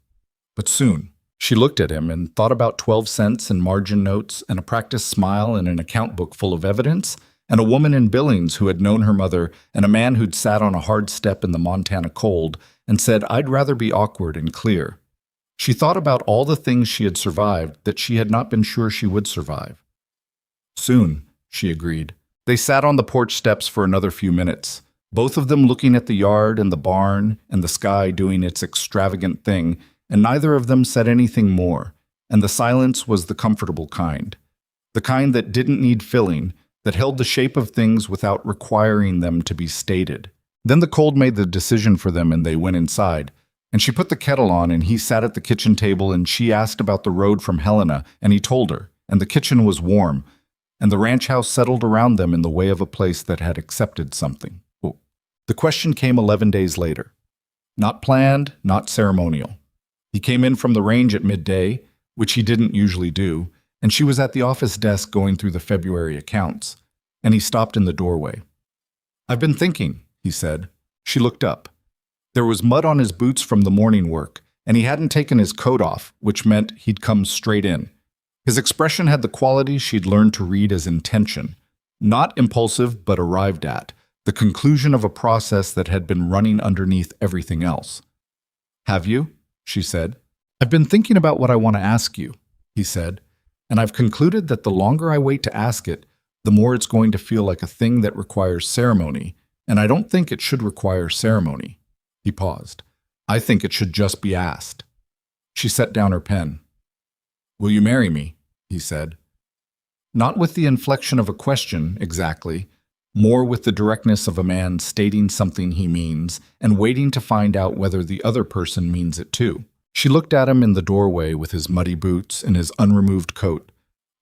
But soon. She looked at him and thought about 12 cents and margin notes and a practiced smile and an account book full of evidence and a woman in Billings who had known her mother and a man who'd sat on a hard step in the Montana cold and said, I'd rather be awkward and clear. She thought about all the things she had survived that she had not been sure she would survive. Soon, she agreed. They sat on the porch steps for another few minutes, both of them looking at the yard and the barn and the sky doing its extravagant thing, and neither of them said anything more, and the silence was the comfortable kind, the kind that didn't need filling, that held the shape of things without requiring them to be stated. Then the cold made the decision for them and they went inside, and she put the kettle on and he sat at the kitchen table and she asked about the road from Helena and he told her, and the kitchen was warm, and the ranch house settled around them in the way of a place that had accepted something. The question came 11 days later. Not planned, not ceremonial. He came in from the range at midday, which he didn't usually do, and she was at the office desk going through the February accounts, and he stopped in the doorway. I've been thinking, he said. She looked up. There was mud on his boots from the morning work, and he hadn't taken his coat off, which meant he'd come straight in. His expression had the quality she'd learned to read as intention, not impulsive but arrived at, the conclusion of a process that had been running underneath everything else. Have you? She said. I've been thinking about what I want to ask you, he said, and I've concluded that the longer I wait to ask it, the more it's going to feel like a thing that requires ceremony, and I don't think it should require ceremony. He paused. I think it should just be asked. She set down her pen. Will you marry me? He said. Not with the inflection of a question, exactly, more with the directness of a man stating something he means and waiting to find out whether the other person means it too. She looked at him in the doorway with his muddy boots and his unremoved coat.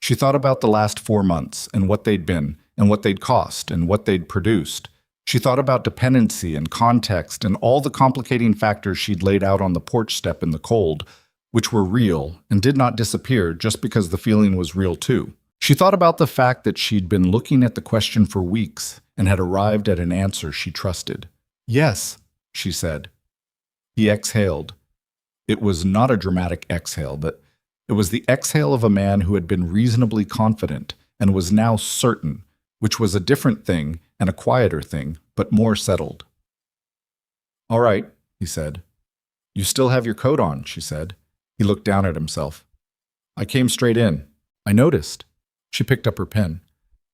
She thought about the last 4 months and what they'd been and what they'd cost and what they'd produced. She thought about dependency and context and all the complicating factors she'd laid out on the porch step in the cold, which were real and did not disappear just because the feeling was real too. She thought about the fact that she'd been looking at the question for weeks and had arrived at an answer she trusted. Yes, she said. He exhaled. It was not a dramatic exhale, but it was the exhale of a man who had been reasonably confident and was now certain, which was a different thing and a quieter thing, but more settled. All right, he said. You still have your coat on, she said. He looked down at himself. I came straight in. I noticed. She picked up her pen.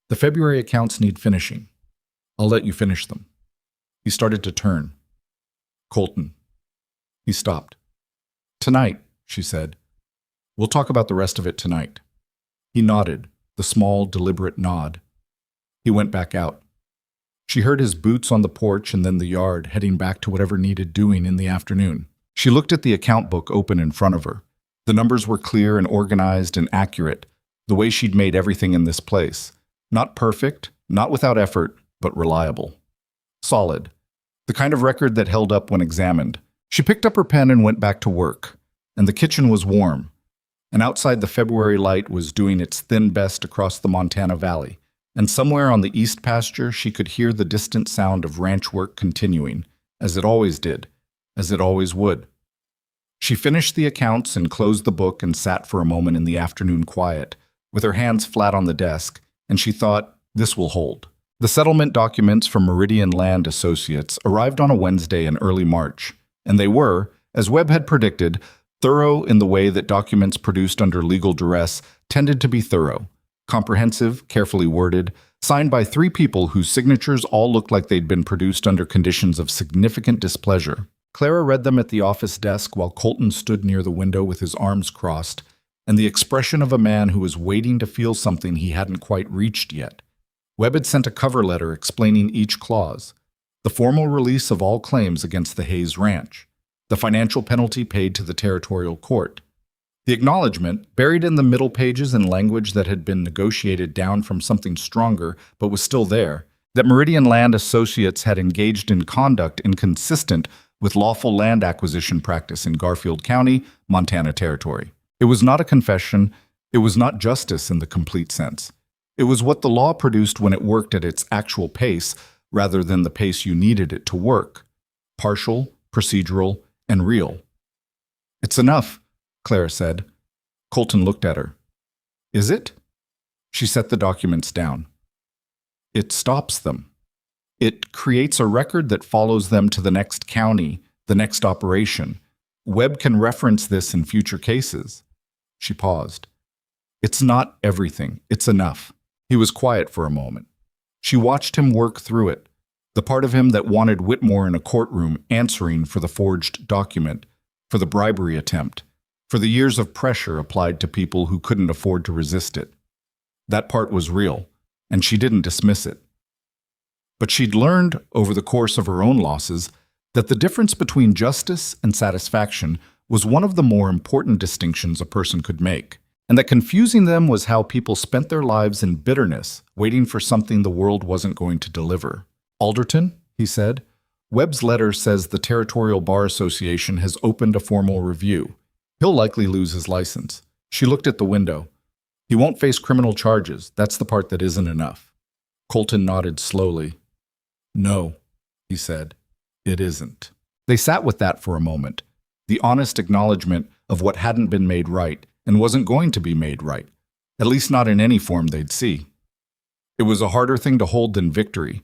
The February accounts need finishing. I'll let you finish them. He started to turn. Colton. He stopped. "Tonight," she said. "We'll talk about the rest of it tonight." He nodded, the small, deliberate nod. He went back out. She heard his boots on the porch and then the yard, heading back to whatever needed doing in the afternoon. She looked at the account book open in front of her. The numbers were clear and organized and accurate, the way she'd made everything in this place. Not perfect, not without effort, but reliable. Solid. The kind of record that held up when examined. She picked up her pen and went back to work. And the kitchen was warm. And outside the February light was doing its thin best across the Montana Valley. And somewhere on the east pasture she could hear the distant sound of ranch work continuing, as it always did, as it always would. She finished the accounts and closed the book and sat for a moment in the afternoon quiet, with her hands flat on the desk, and she thought, this will hold. The settlement documents from Meridian Land Associates arrived on a Wednesday in early March, and they were, as Webb had predicted, thorough in the way that documents produced under legal duress tended to be thorough. Comprehensive, carefully worded, signed by 3 people whose signatures all looked like they'd been produced under conditions of significant displeasure. Clara read them at the office desk while Colton stood near the window with his arms crossed, and the expression of a man who was waiting to feel something he hadn't quite reached yet. Webb had sent a cover letter explaining each clause: the formal release of all claims against the Hayes Ranch, the financial penalty paid to the territorial court, the acknowledgement, buried in the middle pages in language that had been negotiated down from something stronger but was still there, that Meridian Land Associates had engaged in conduct inconsistent with lawful land acquisition practice in Garfield County, Montana Territory. It was not a confession, it was not justice in the complete sense. It was what the law produced when it worked at its actual pace, rather than the pace you needed it to work. Partial, procedural, and real. "It's enough," Clara said. Colton looked at her. "Is it?" She set the documents down. "It stops them. It creates a record that follows them to the next county, the next operation. Webb can reference this in future cases." She paused. "It's not everything. It's enough." He was quiet for a moment. She watched him work through it, the part of him that wanted Whitmore in a courtroom answering for the forged document, for the bribery attempt, for the years of pressure applied to people who couldn't afford to resist it. That part was real, and she didn't dismiss it. But she'd learned, over the course of her own losses, that the difference between justice and satisfaction was one of the more important distinctions a person could make, and that confusing them was how people spent their lives in bitterness, waiting for something the world wasn't going to deliver. "Alderton," he said, "Webb's letter says the Territorial Bar Association has opened a formal review. He'll likely lose his license." She looked at the window. "He won't face criminal charges. That's the part that isn't enough." Colton nodded slowly. "No," he said, "it isn't." They sat with that for a moment, the honest acknowledgement of what hadn't been made right and wasn't going to be made right, at least not in any form they'd see. It was a harder thing to hold than victory.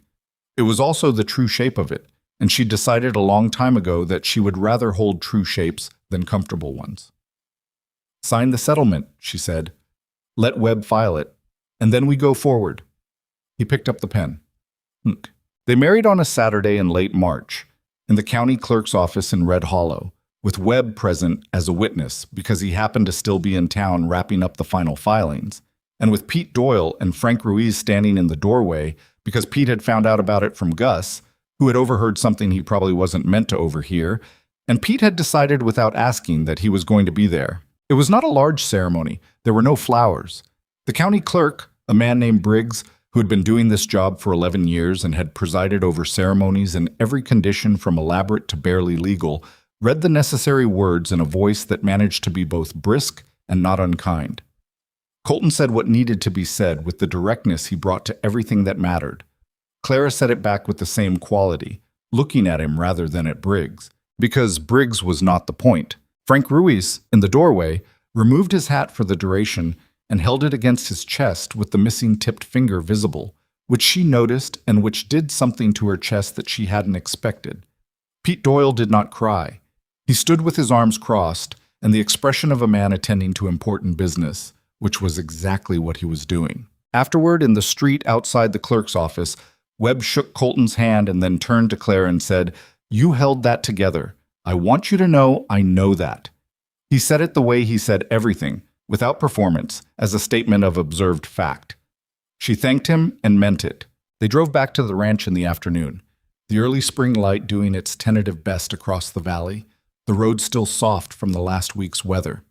It was also the true shape of it, and she decided a long time ago that she would rather hold true shapes than comfortable ones. "Sign the settlement," she said. "Let Webb file it, and then we go forward." He picked up the pen. They married on a Saturday in late March, in the county clerk's office in Red Hollow, with Webb present as a witness because he happened to still be in town wrapping up the final filings, and with Pete Doyle and Frank Ruiz standing in the doorway because Pete had found out about it from Gus, who had overheard something he probably wasn't meant to overhear, and Pete had decided without asking that he was going to be there. It was not a large ceremony. There were no flowers. The county clerk, a man named Briggs, who had been doing this job for 11 years and had presided over ceremonies in every condition from elaborate to barely legal, read the necessary words in a voice that managed to be both brisk and not unkind. Colton said what needed to be said with the directness he brought to everything that mattered. Clara said it back with the same quality, looking at him rather than at Briggs, because Briggs was not the point. Frank Ruiz, in the doorway, removed his hat for the duration and held it against his chest with the missing tipped finger visible, which she noticed and which did something to her chest that she hadn't expected. Pete Doyle did not cry. He stood with his arms crossed and the expression of a man attending to important business, which was exactly what he was doing. Afterward, in the street outside the clerk's office, Webb shook Colton's hand and then turned to Claire and said, "You held that together. I want you to know I know that. He said it the way he said everything, without performance, as a statement of observed fact. She thanked him and meant it. They drove back to the ranch in the afternoon, the early spring light doing its tentative best across the valley, the road still soft from the last week's weather.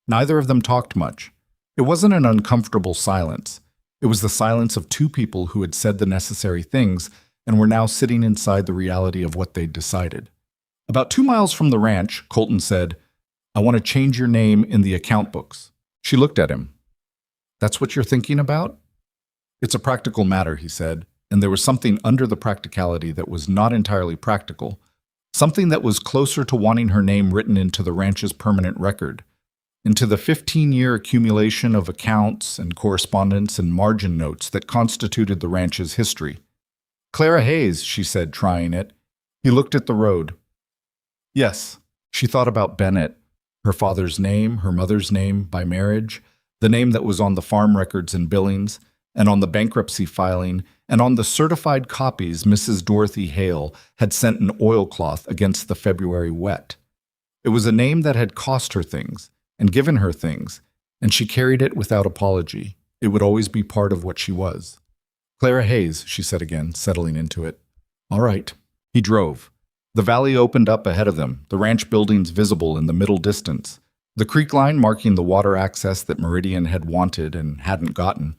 Neither of them talked much. It wasn't an uncomfortable silence. It was the silence of two people who had said the necessary things and were now sitting inside the reality of what they'd decided. About 2 miles from the ranch, Colton said, "I want to change your name in the account books." She looked at him. "That's what you're thinking about?" "It's a practical matter," he said, and there was something under the practicality that was not entirely practical, something that was closer to wanting her name written into the ranch's permanent record, into the 15-year accumulation of accounts and correspondence and margin notes that constituted the ranch's history. "Clara Hayes," she said, trying it. He looked at the road. Yes, she thought about Bennett, her father's name, her mother's name by marriage, the name that was on the farm records and billings, and on the bankruptcy filing, and on the certified copies Mrs. Dorothy Hale had sent in oilcloth against the February wet. It was a name that had cost her things, and given her things, and she carried it without apology. It would always be part of what she was. "Clara Hayes," she said again, settling into it. "All right." He drove. The valley opened up ahead of them, the ranch buildings visible in the middle distance, the creek line marking the water access that Meridian had wanted and hadn't gotten,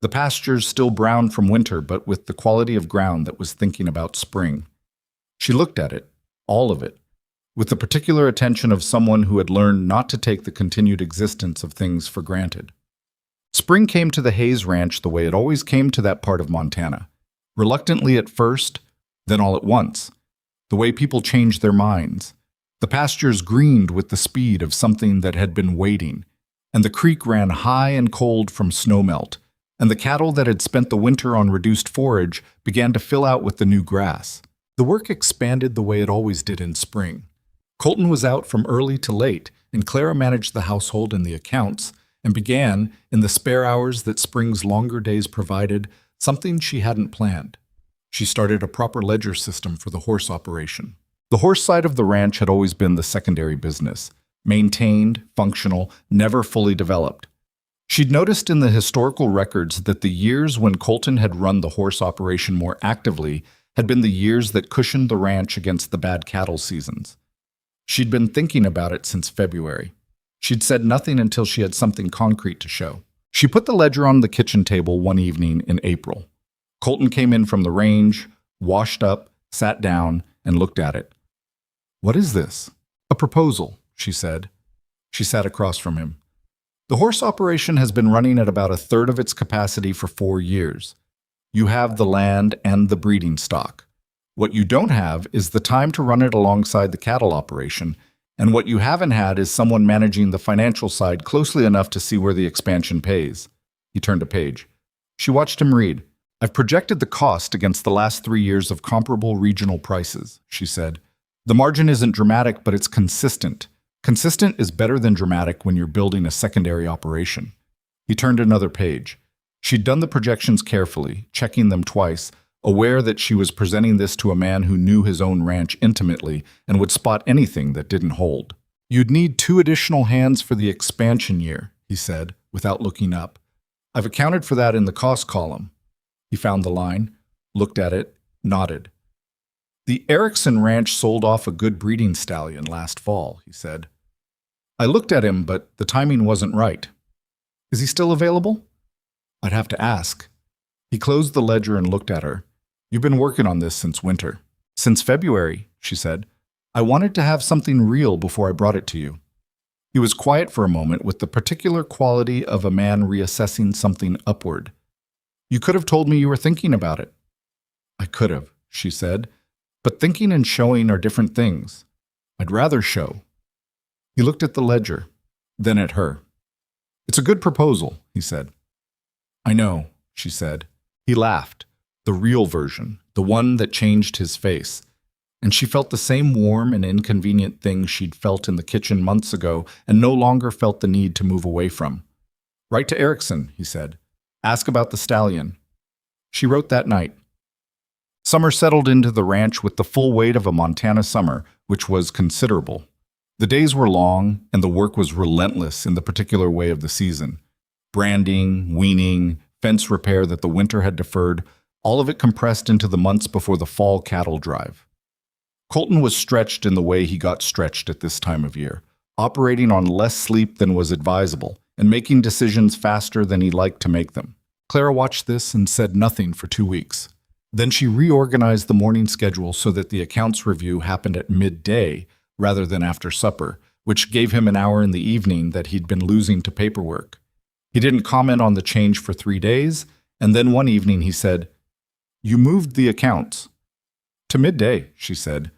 the pastures still brown from winter but with the quality of ground that was thinking about spring. She looked at it, all of it, with the particular attention of someone who had learned not to take the continued existence of things for granted. Spring came to the Hayes Ranch the way it always came to that part of Montana, reluctantly at first, then all at once, the way people changed their minds. The pastures greened with the speed of something that had been waiting, and the creek ran high and cold from snowmelt, and the cattle that had spent the winter on reduced forage began to fill out with the new grass. The work expanded the way it always did in spring. Colton was out from early to late, and Clara managed the household and the accounts, and began, in the spare hours that spring's longer days provided, something she hadn't planned. She started a proper ledger system for the horse operation. The horse side of the ranch had always been the secondary business, maintained, functional, never fully developed. She'd noticed in the historical records that the years when Colton had run the horse operation more actively had been the years that cushioned the ranch against the bad cattle seasons. She'd been thinking about it since February. She'd said nothing until she had something concrete to show. She put the ledger on the kitchen table one evening in April. Colton came in from the range, washed up, sat down, and looked at it. "What is this?" "A proposal," she said. She sat across from him. "The horse operation has been running at about a third of its capacity for 4 years. You have the land and the breeding stock. What you don't have is the time to run it alongside the cattle operation, and what you haven't had is someone managing the financial side closely enough to see where the expansion pays." He turned a page. She watched him read. "I've projected the cost against the last 3 years of comparable regional prices," she said. "The margin isn't dramatic, but it's consistent. Consistent is better than dramatic when you're building a secondary operation." He turned another page. She'd done the projections carefully, checking them twice, aware that she was presenting this to a man who knew his own ranch intimately and would spot anything that didn't hold. "You'd need 2 additional hands for the expansion year," he said, without looking up. "I've accounted for that in the cost column." He found the line, looked at it, nodded. "The Erickson Ranch sold off a good breeding stallion last fall," he said. "I looked at him, but the timing wasn't right. Is he still available?" "I'd have to ask." He closed the ledger and looked at her. "You've been working on this since winter." "Since February," she said. "I wanted to have something real before I brought it to you." He was quiet for a moment with the particular quality of a man reassessing something upward. "You could have told me you were thinking about it." "I could have," she said. "But thinking and showing are different things. I'd rather show." He looked at the ledger, then at her. "It's a good proposal," he said. "I know," she said. He laughed, the real version, the one that changed his face. And she felt the same warm and inconvenient thing she'd felt in the kitchen months ago and no longer felt the need to move away from. "Write to Erickson," he said. "Ask about the stallion." She wrote that night. Summer settled into the ranch with the full weight of a Montana summer, which was considerable. The days were long, and the work was relentless in the particular way of the season. Branding, weaning, fence repair that the winter had deferred, all of it compressed into the months before the fall cattle drive. Colton was stretched in the way he got stretched at this time of year, operating on less sleep than was advisable, and making decisions faster than he liked to make them. Clara watched this and said nothing for 2 weeks. Then she reorganized the morning schedule so that the accounts review happened at midday rather than after supper, which gave him an hour in the evening that he'd been losing to paperwork. He didn't comment on the change for 3 days, and then one evening he said, "You moved the accounts." "To midday," she said.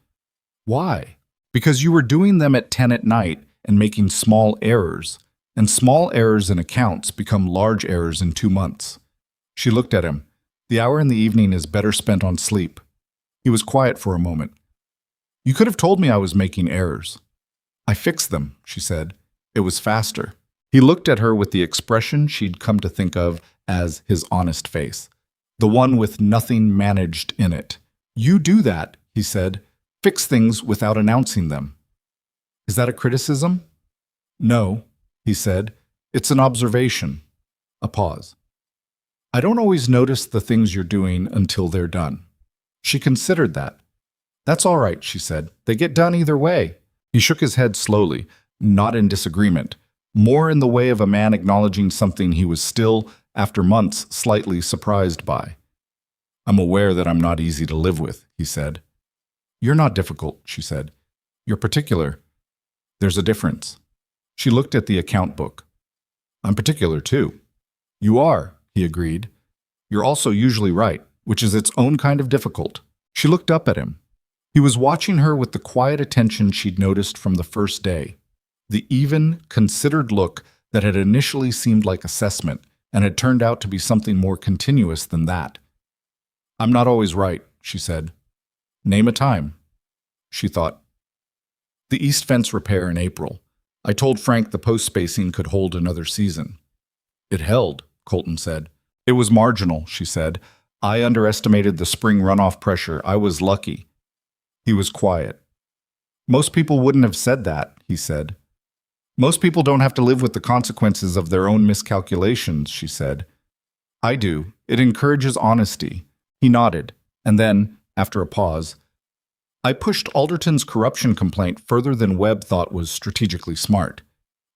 "Why?" "Because you were doing them at 10 at night and making small errors, and small errors in accounts become large errors in 2 months. She looked at him. "The hour in the evening is better spent on sleep." He was quiet for a moment. "You could have told me I was making errors." "I fixed them," she said. "It was faster." He looked at her with the expression she'd come to think of as his honest face, the one with nothing managed in it. "You do that," he said. "Fix things without announcing them." "Is that a criticism?" "No," he said. "It's an observation." A pause. "I don't always notice the things you're doing until they're done." She considered that. "That's all right," she said. "They get done either way." He shook his head slowly, not in disagreement, more in the way of a man acknowledging something he was still, after months, slightly surprised by. "I'm aware that I'm not easy to live with," he said. "You're not difficult," she said. "You're particular. There's a difference." She looked at the account book. "I'm particular, too." "You are," he agreed. "You're also usually right, which is its own kind of difficult." She looked up at him. He was watching her with the quiet attention she'd noticed from the first day, the even, considered look that had initially seemed like assessment and had turned out to be something more continuous than that. "I'm not always right," she said. "Name a time." She thought. "The east fence repair in April. I told Frank the post spacing could hold another season." "It held," Colton said. "It was marginal," she said. "I underestimated the spring runoff pressure. I was lucky." He was quiet. "Most people wouldn't have said that," he said. "Most people don't have to live with the consequences of their own miscalculations," she said. "I do. It encourages honesty." He nodded, and then, after a pause, "I pushed Alderton's corruption complaint further than Webb thought was strategically smart.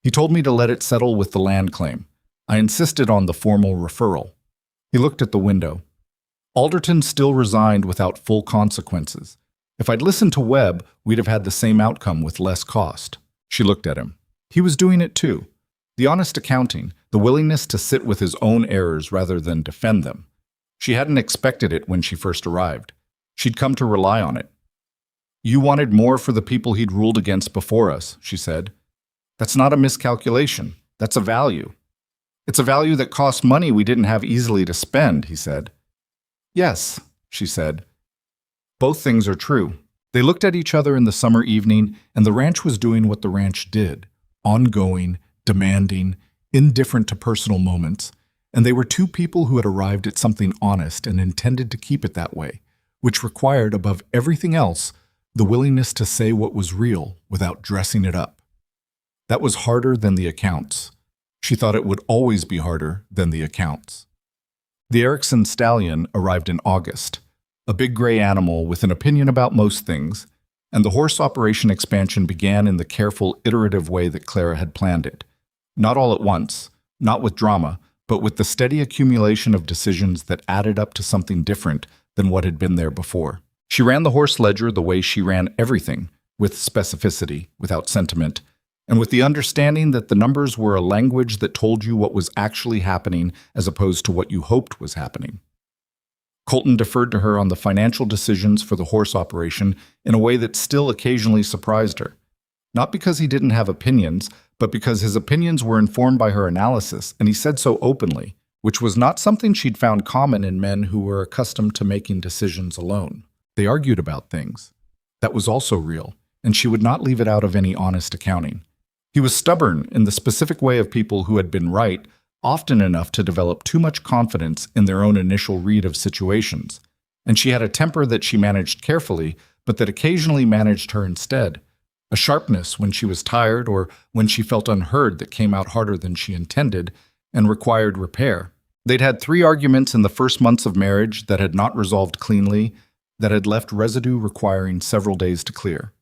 He told me to let it settle with the land claim. I insisted on the formal referral." He looked at the window. "Alderton still resigned without full consequences. If I'd listened to Webb, we'd have had the same outcome with less cost." She looked at him. He was doing it too. The honest accounting, the willingness to sit with his own errors rather than defend them. She hadn't expected it when she first arrived. She'd come to rely on it. "You wanted more for the people he'd ruled against before us," she said. "That's not a miscalculation. That's a value." "It's a value that costs money we didn't have easily to spend," he said. "Yes," she said. "Both things are true." They looked at each other in the summer evening, and the ranch was doing what the ranch did, ongoing, demanding, indifferent to personal moments, and they were two people who had arrived at something honest and intended to keep it that way, which required, above everything else, the willingness to say what was real without dressing it up. That was harder than the accounts. She thought it would always be harder than the accounts. The Erickson stallion arrived in August, a big gray animal with an opinion about most things, and the horse operation expansion began in the careful, iterative way that Clara had planned it. Not all at once, not with drama, but with the steady accumulation of decisions that added up to something different than what had been there before. She ran the horse ledger the way she ran everything, with specificity, without sentiment, and with the understanding that the numbers were a language that told you what was actually happening as opposed to what you hoped was happening. Colton deferred to her on the financial decisions for the horse operation in a way that still occasionally surprised her. Not because he didn't have opinions, but because his opinions were informed by her analysis, and he said so openly, which was not something she'd found common in men who were accustomed to making decisions alone. They argued about things. That was also real, and she would not leave it out of any honest accounting. He was stubborn in the specific way of people who had been right, often enough to develop too much confidence in their own initial read of situations, and she had a temper that she managed carefully, but that occasionally managed her instead. A sharpness when she was tired or when she felt unheard that came out harder than she intended and required repair. They'd had 3 arguments in the first months of marriage that had not resolved cleanly, that had left residue requiring several days to clear.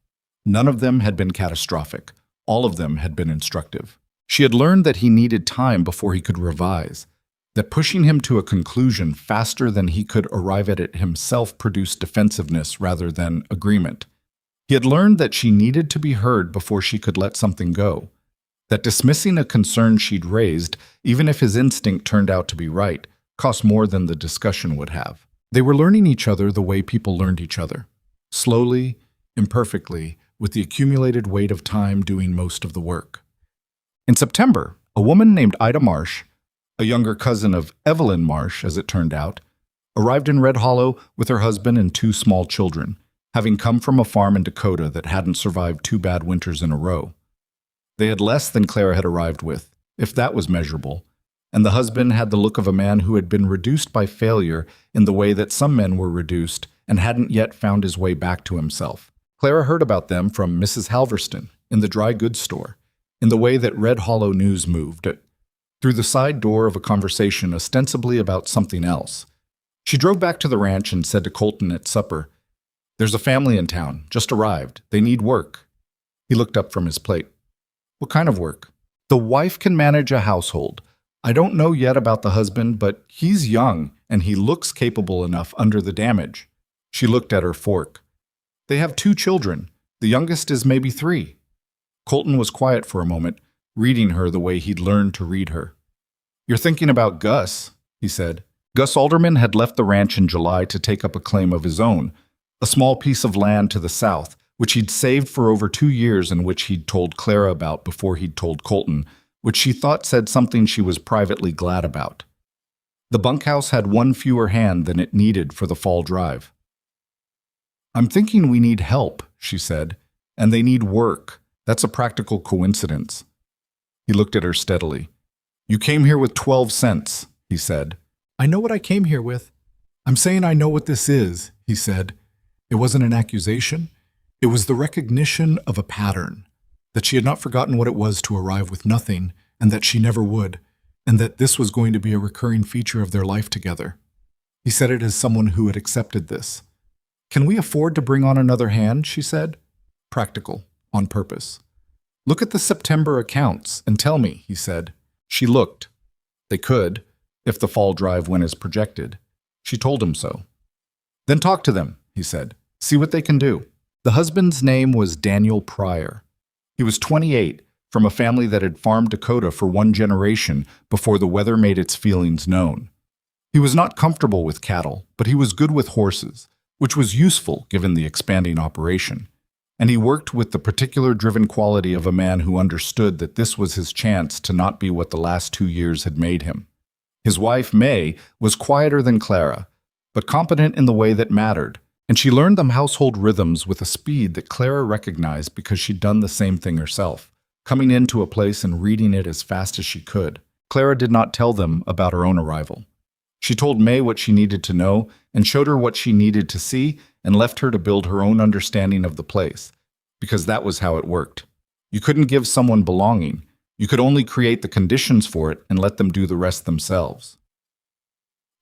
None of them had been catastrophic. All of them had been instructive. She had learned that he needed time before he could revise, that pushing him to a conclusion faster than he could arrive at it himself produced defensiveness rather than agreement. He had learned that she needed to be heard before she could let something go, that dismissing a concern she'd raised, even if his instinct turned out to be right, cost more than the discussion would have. They were learning each other the way people learned each other, slowly, imperfectly, with the accumulated weight of time doing most of the work. In September, a woman named Ida Marsh, a younger cousin of Evelyn Marsh, as it turned out, arrived in Red Hollow with her husband and 2 small children, having come from a farm in Dakota that hadn't survived 2 bad winters in a row. They had less than Clara had arrived with, if that was measurable, and the husband had the look of a man who had been reduced by failure in the way that some men were reduced and hadn't yet found his way back to himself. Clara heard about them from Mrs. Halverston in the dry goods store, in the way that Red Hollow news moved, through the side door of a conversation ostensibly about something else. She drove back to the ranch and said to Colton at supper, "There's a family in town, just arrived. They need work." He looked up from his plate. "What kind of work?" "The wife can manage a household. I don't know yet about the husband, but he's young and he looks capable enough under the damage." She looked at her fork. "They have 2 children. The youngest is maybe 3. Colton was quiet for a moment, reading her the way he'd learned to read her. "You're thinking about Gus," he said. Gus Alderman had left the ranch in July to take up a claim of his own, a small piece of land to the south, which he'd saved for over 2 years and which he'd told Clara about before he'd told Colton, which she thought said something she was privately glad about. The bunkhouse had 1 fewer hand than it needed for the fall drive. "I'm thinking we need help," she said, "and they need work. That's a practical coincidence." He looked at her steadily. "You came here with 12 cents, he said. "I know what I came here with. I'm saying I know what this is," he said. It wasn't an accusation. It was the recognition of a pattern, that she had not forgotten what it was to arrive with nothing, and that she never would, and that this was going to be a recurring feature of their life together. He said it as someone who had accepted this. "Can we afford to bring on another hand?" she said. "Practical, on purpose." "Look at the September accounts and tell me," he said. She looked. They could, if the fall drive went as projected. She told him so. "Then talk to them," he said. "See what they can do." The husband's name was Daniel Pryor. He was 28, from a family that had farmed Dakota for 1 generation before the weather made its feelings known. He was not comfortable with cattle, but he was good with horses, which was useful given the expanding operation. And he worked with the particular driven quality of a man who understood that this was his chance to not be what the last 2 years had made him. His wife, May, was quieter than Clara, but competent in the way that mattered, and she learned them household rhythms with a speed that Clara recognized because she'd done the same thing herself, coming into a place and reading it as fast as she could. Clara did not tell them about her own arrival. She told May what she needed to know and showed her what she needed to see and left her to build her own understanding of the place, because that was how it worked. You couldn't give someone belonging. You could only create the conditions for it and let them do the rest themselves.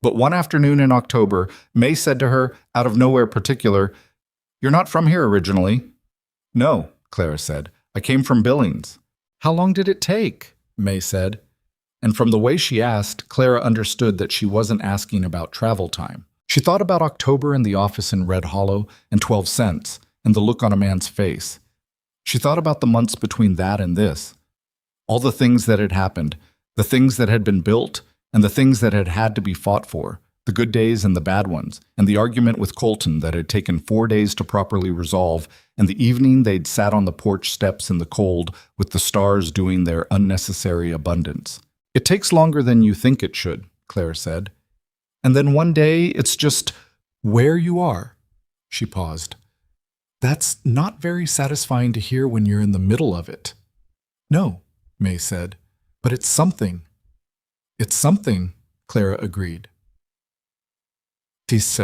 But one afternoon in October, May said to her, out of nowhere particular, "You're not from here originally." "No," Clara said. "I came from Billings." "How long did it take?" May said. And from the way she asked, Clara understood that she wasn't asking about travel time. She thought about October in the office in Red Hollow and 12 cents and the look on a man's face. She thought about the months between that and this. All the things that had happened, the things that had been built, and the things that had to be fought for, the good days and the bad ones, and the argument with Colton that had taken 4 days to properly resolve, and the evening they'd sat on the porch steps in the cold with the stars doing their unnecessary abundance. "It takes longer than you think it should," Clara said. "And then one day it's just where you are." She paused. "That's not very satisfying to hear when you're in the middle of it." "No," May said, "but it's something." "It's something," Clara agreed. Peace.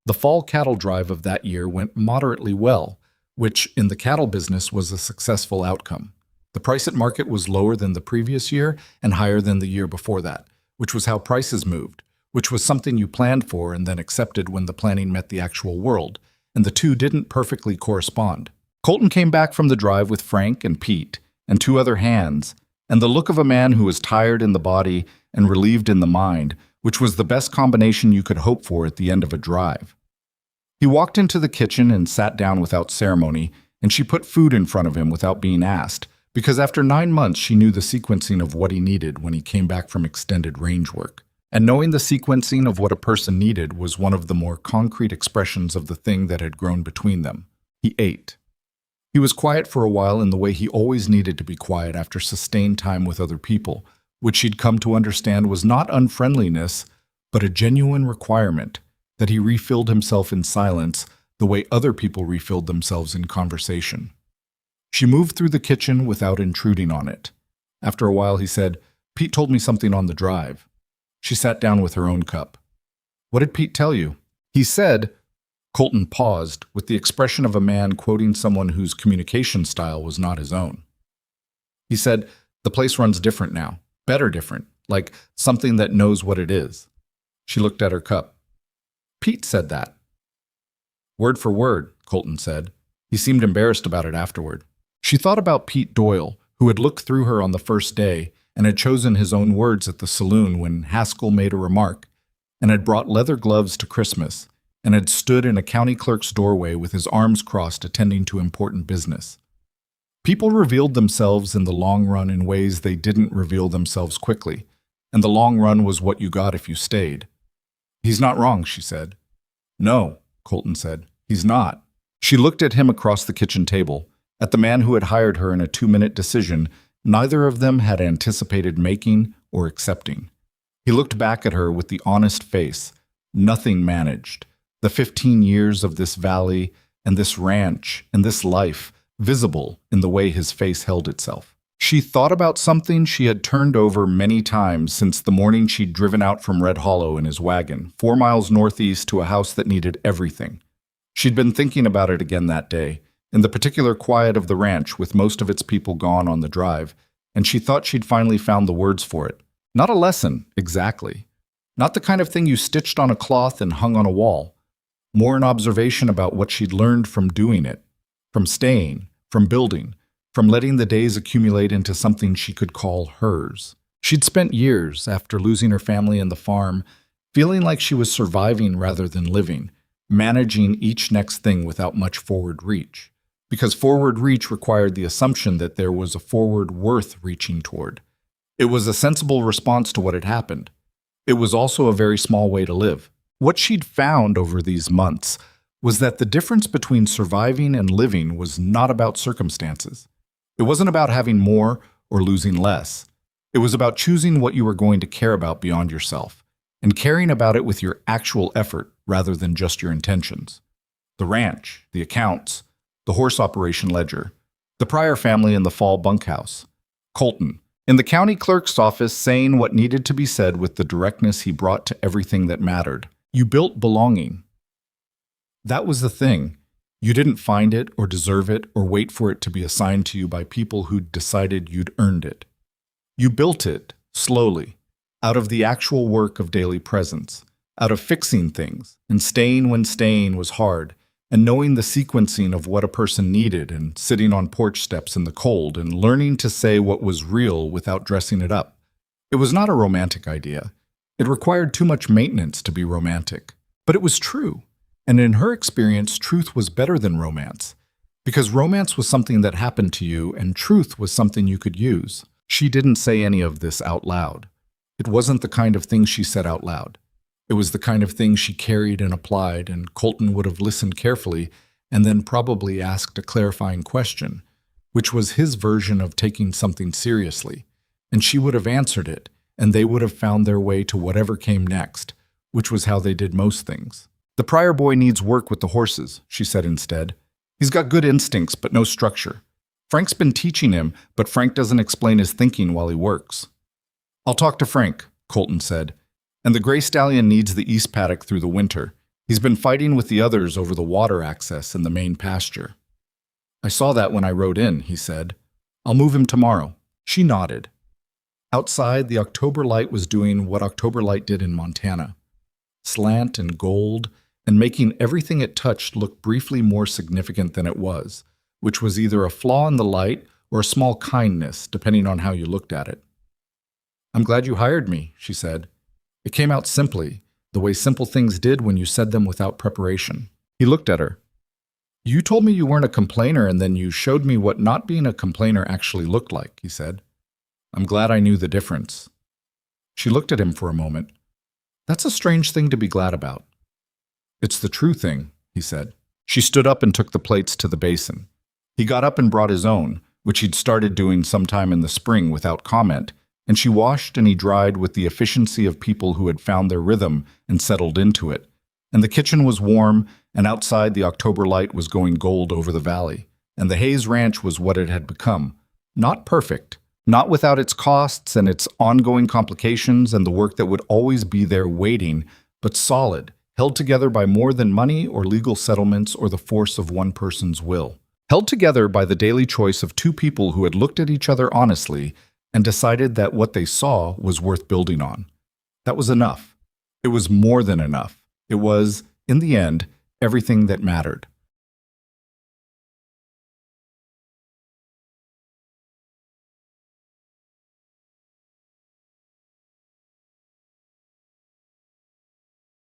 The fall cattle drive of that year went moderately well, which in the cattle business was a successful outcome. The price at market was lower than the previous year and higher than the year before that, which was how prices moved, which was something you planned for and then accepted when the planning met the actual world, and the two didn't perfectly correspond. Colton came back from the drive with Frank and Pete and two other hands, and the look of a man who was tired in the body and relieved in the mind, which was the best combination you could hope for at the end of a drive. He walked into the kitchen and sat down without ceremony, and she put food in front of him without being asked, because after 9 months she knew the sequencing of what he needed when he came back from extended range work. And knowing the sequencing of what a person needed was one of the more concrete expressions of the thing that had grown between them. He ate. He was quiet for a while in the way he always needed to be quiet after sustained time with other people, which she'd come to understand was not unfriendliness, but a genuine requirement, that he refilled himself in silence the way other people refilled themselves in conversation. She moved through the kitchen without intruding on it. After a while he said, "Pete told me something on the drive." She sat down with her own cup. "What did Pete tell you?" "He said—" Colton paused, with the expression of a man quoting someone whose communication style was not his own. "He said, the place runs different now. Better different, like something that knows what it is." She looked at her cup. "Pete said that." "Word for word," Colton said. He seemed embarrassed about it afterward. She thought about Pete Doyle, who had looked through her on the first day and had chosen his own words at the saloon when Haskell made a remark, and had brought leather gloves to Christmas, and had stood in a county clerk's doorway with his arms crossed attending to important business. People revealed themselves in the long run in ways they didn't reveal themselves quickly, and the long run was what you got if you stayed. "He's not wrong," she said. "No," Colton said. "He's not." She looked at him across the kitchen table, at the man who had hired her in a 2-minute decision neither of them had anticipated making or accepting. He looked back at her with the honest face, nothing managed, the 15 years of this valley and this ranch and this life visible in the way his face held itself. She thought about something she had turned over many times since the morning she'd driven out from Red Hollow in his wagon, 4 miles northeast to a house that needed everything. She'd been thinking about it again that day, in the particular quiet of the ranch with most of its people gone on the drive, and she thought she'd finally found the words for it. Not a lesson, exactly. Not the kind of thing you stitched on a cloth and hung on a wall. More an observation about what she'd learned from doing it, from staying, from building, from letting the days accumulate into something she could call hers. She'd spent years, after losing her family and the farm, feeling like she was surviving rather than living, managing each next thing without much forward reach. Because forward reach required the assumption that there was a forward worth reaching toward. It was a sensible response to what had happened. It was also a very small way to live. What she'd found over these months was that the difference between surviving and living was not about circumstances. It wasn't about having more or losing less. It was about choosing what you were going to care about beyond yourself, and caring about it with your actual effort rather than just your intentions. The ranch, the accounts, the horse operation ledger, the Pryor family in the fall bunkhouse, Colton, in the county clerk's office saying what needed to be said with the directness he brought to everything that mattered. You built belonging. That was the thing. You didn't find it or deserve it or wait for it to be assigned to you by people who'd decided you'd earned it. You built it, slowly, out of the actual work of daily presence, out of fixing things and staying when staying was hard, and knowing the sequencing of what a person needed and sitting on porch steps in the cold and learning to say what was real without dressing it up. It was not a romantic idea. It required too much maintenance to be romantic. But it was true. And in her experience, truth was better than romance. Because romance was something that happened to you and truth was something you could use. She didn't say any of this out loud. It wasn't the kind of thing she said out loud. It was the kind of thing she carried and applied, and Colton would have listened carefully and then probably asked a clarifying question, which was his version of taking something seriously, and she would have answered it, and they would have found their way to whatever came next, which was how they did most things. "The Pryor boy needs work with the horses," she said instead. "He's got good instincts, but no structure. Frank's been teaching him, but Frank doesn't explain his thinking while he works." "I'll talk to Frank," Colton said. "And the gray stallion needs the east paddock through the winter. He's been fighting with the others over the water access in the main pasture. I saw that when I rode in, he said. I'll move him tomorrow. She nodded. Outside, the October light was doing what October light did in Montana. Slant and gold, and making everything it touched look briefly more significant than it was, which was either a flaw in the light or a small kindness, depending on how you looked at it. I'm glad you hired me, she said. It came out simply, the way simple things did when you said them without preparation. He looked at her. You told me you weren't a complainer, and then you showed me what not being a complainer actually looked like, he said. I'm glad I knew the difference. She looked at him for a moment. That's a strange thing to be glad about. It's the true thing, he said. She stood up and took the plates to the basin. He got up and brought his own, which he'd started doing sometime in the spring without comment, and she washed and he dried with the efficiency of people who had found their rhythm and settled into it. And the kitchen was warm, and outside the October light was going gold over the valley, and the Hayes Ranch was what it had become. Not perfect, not without its costs and its ongoing complications and the work that would always be there waiting, but solid, held together by more than money or legal settlements or the force of one person's will. Held together by the daily choice of two people who had looked at each other honestly and decided that what they saw was worth building on. That was enough. It was more than enough. It was, in the end, everything that mattered.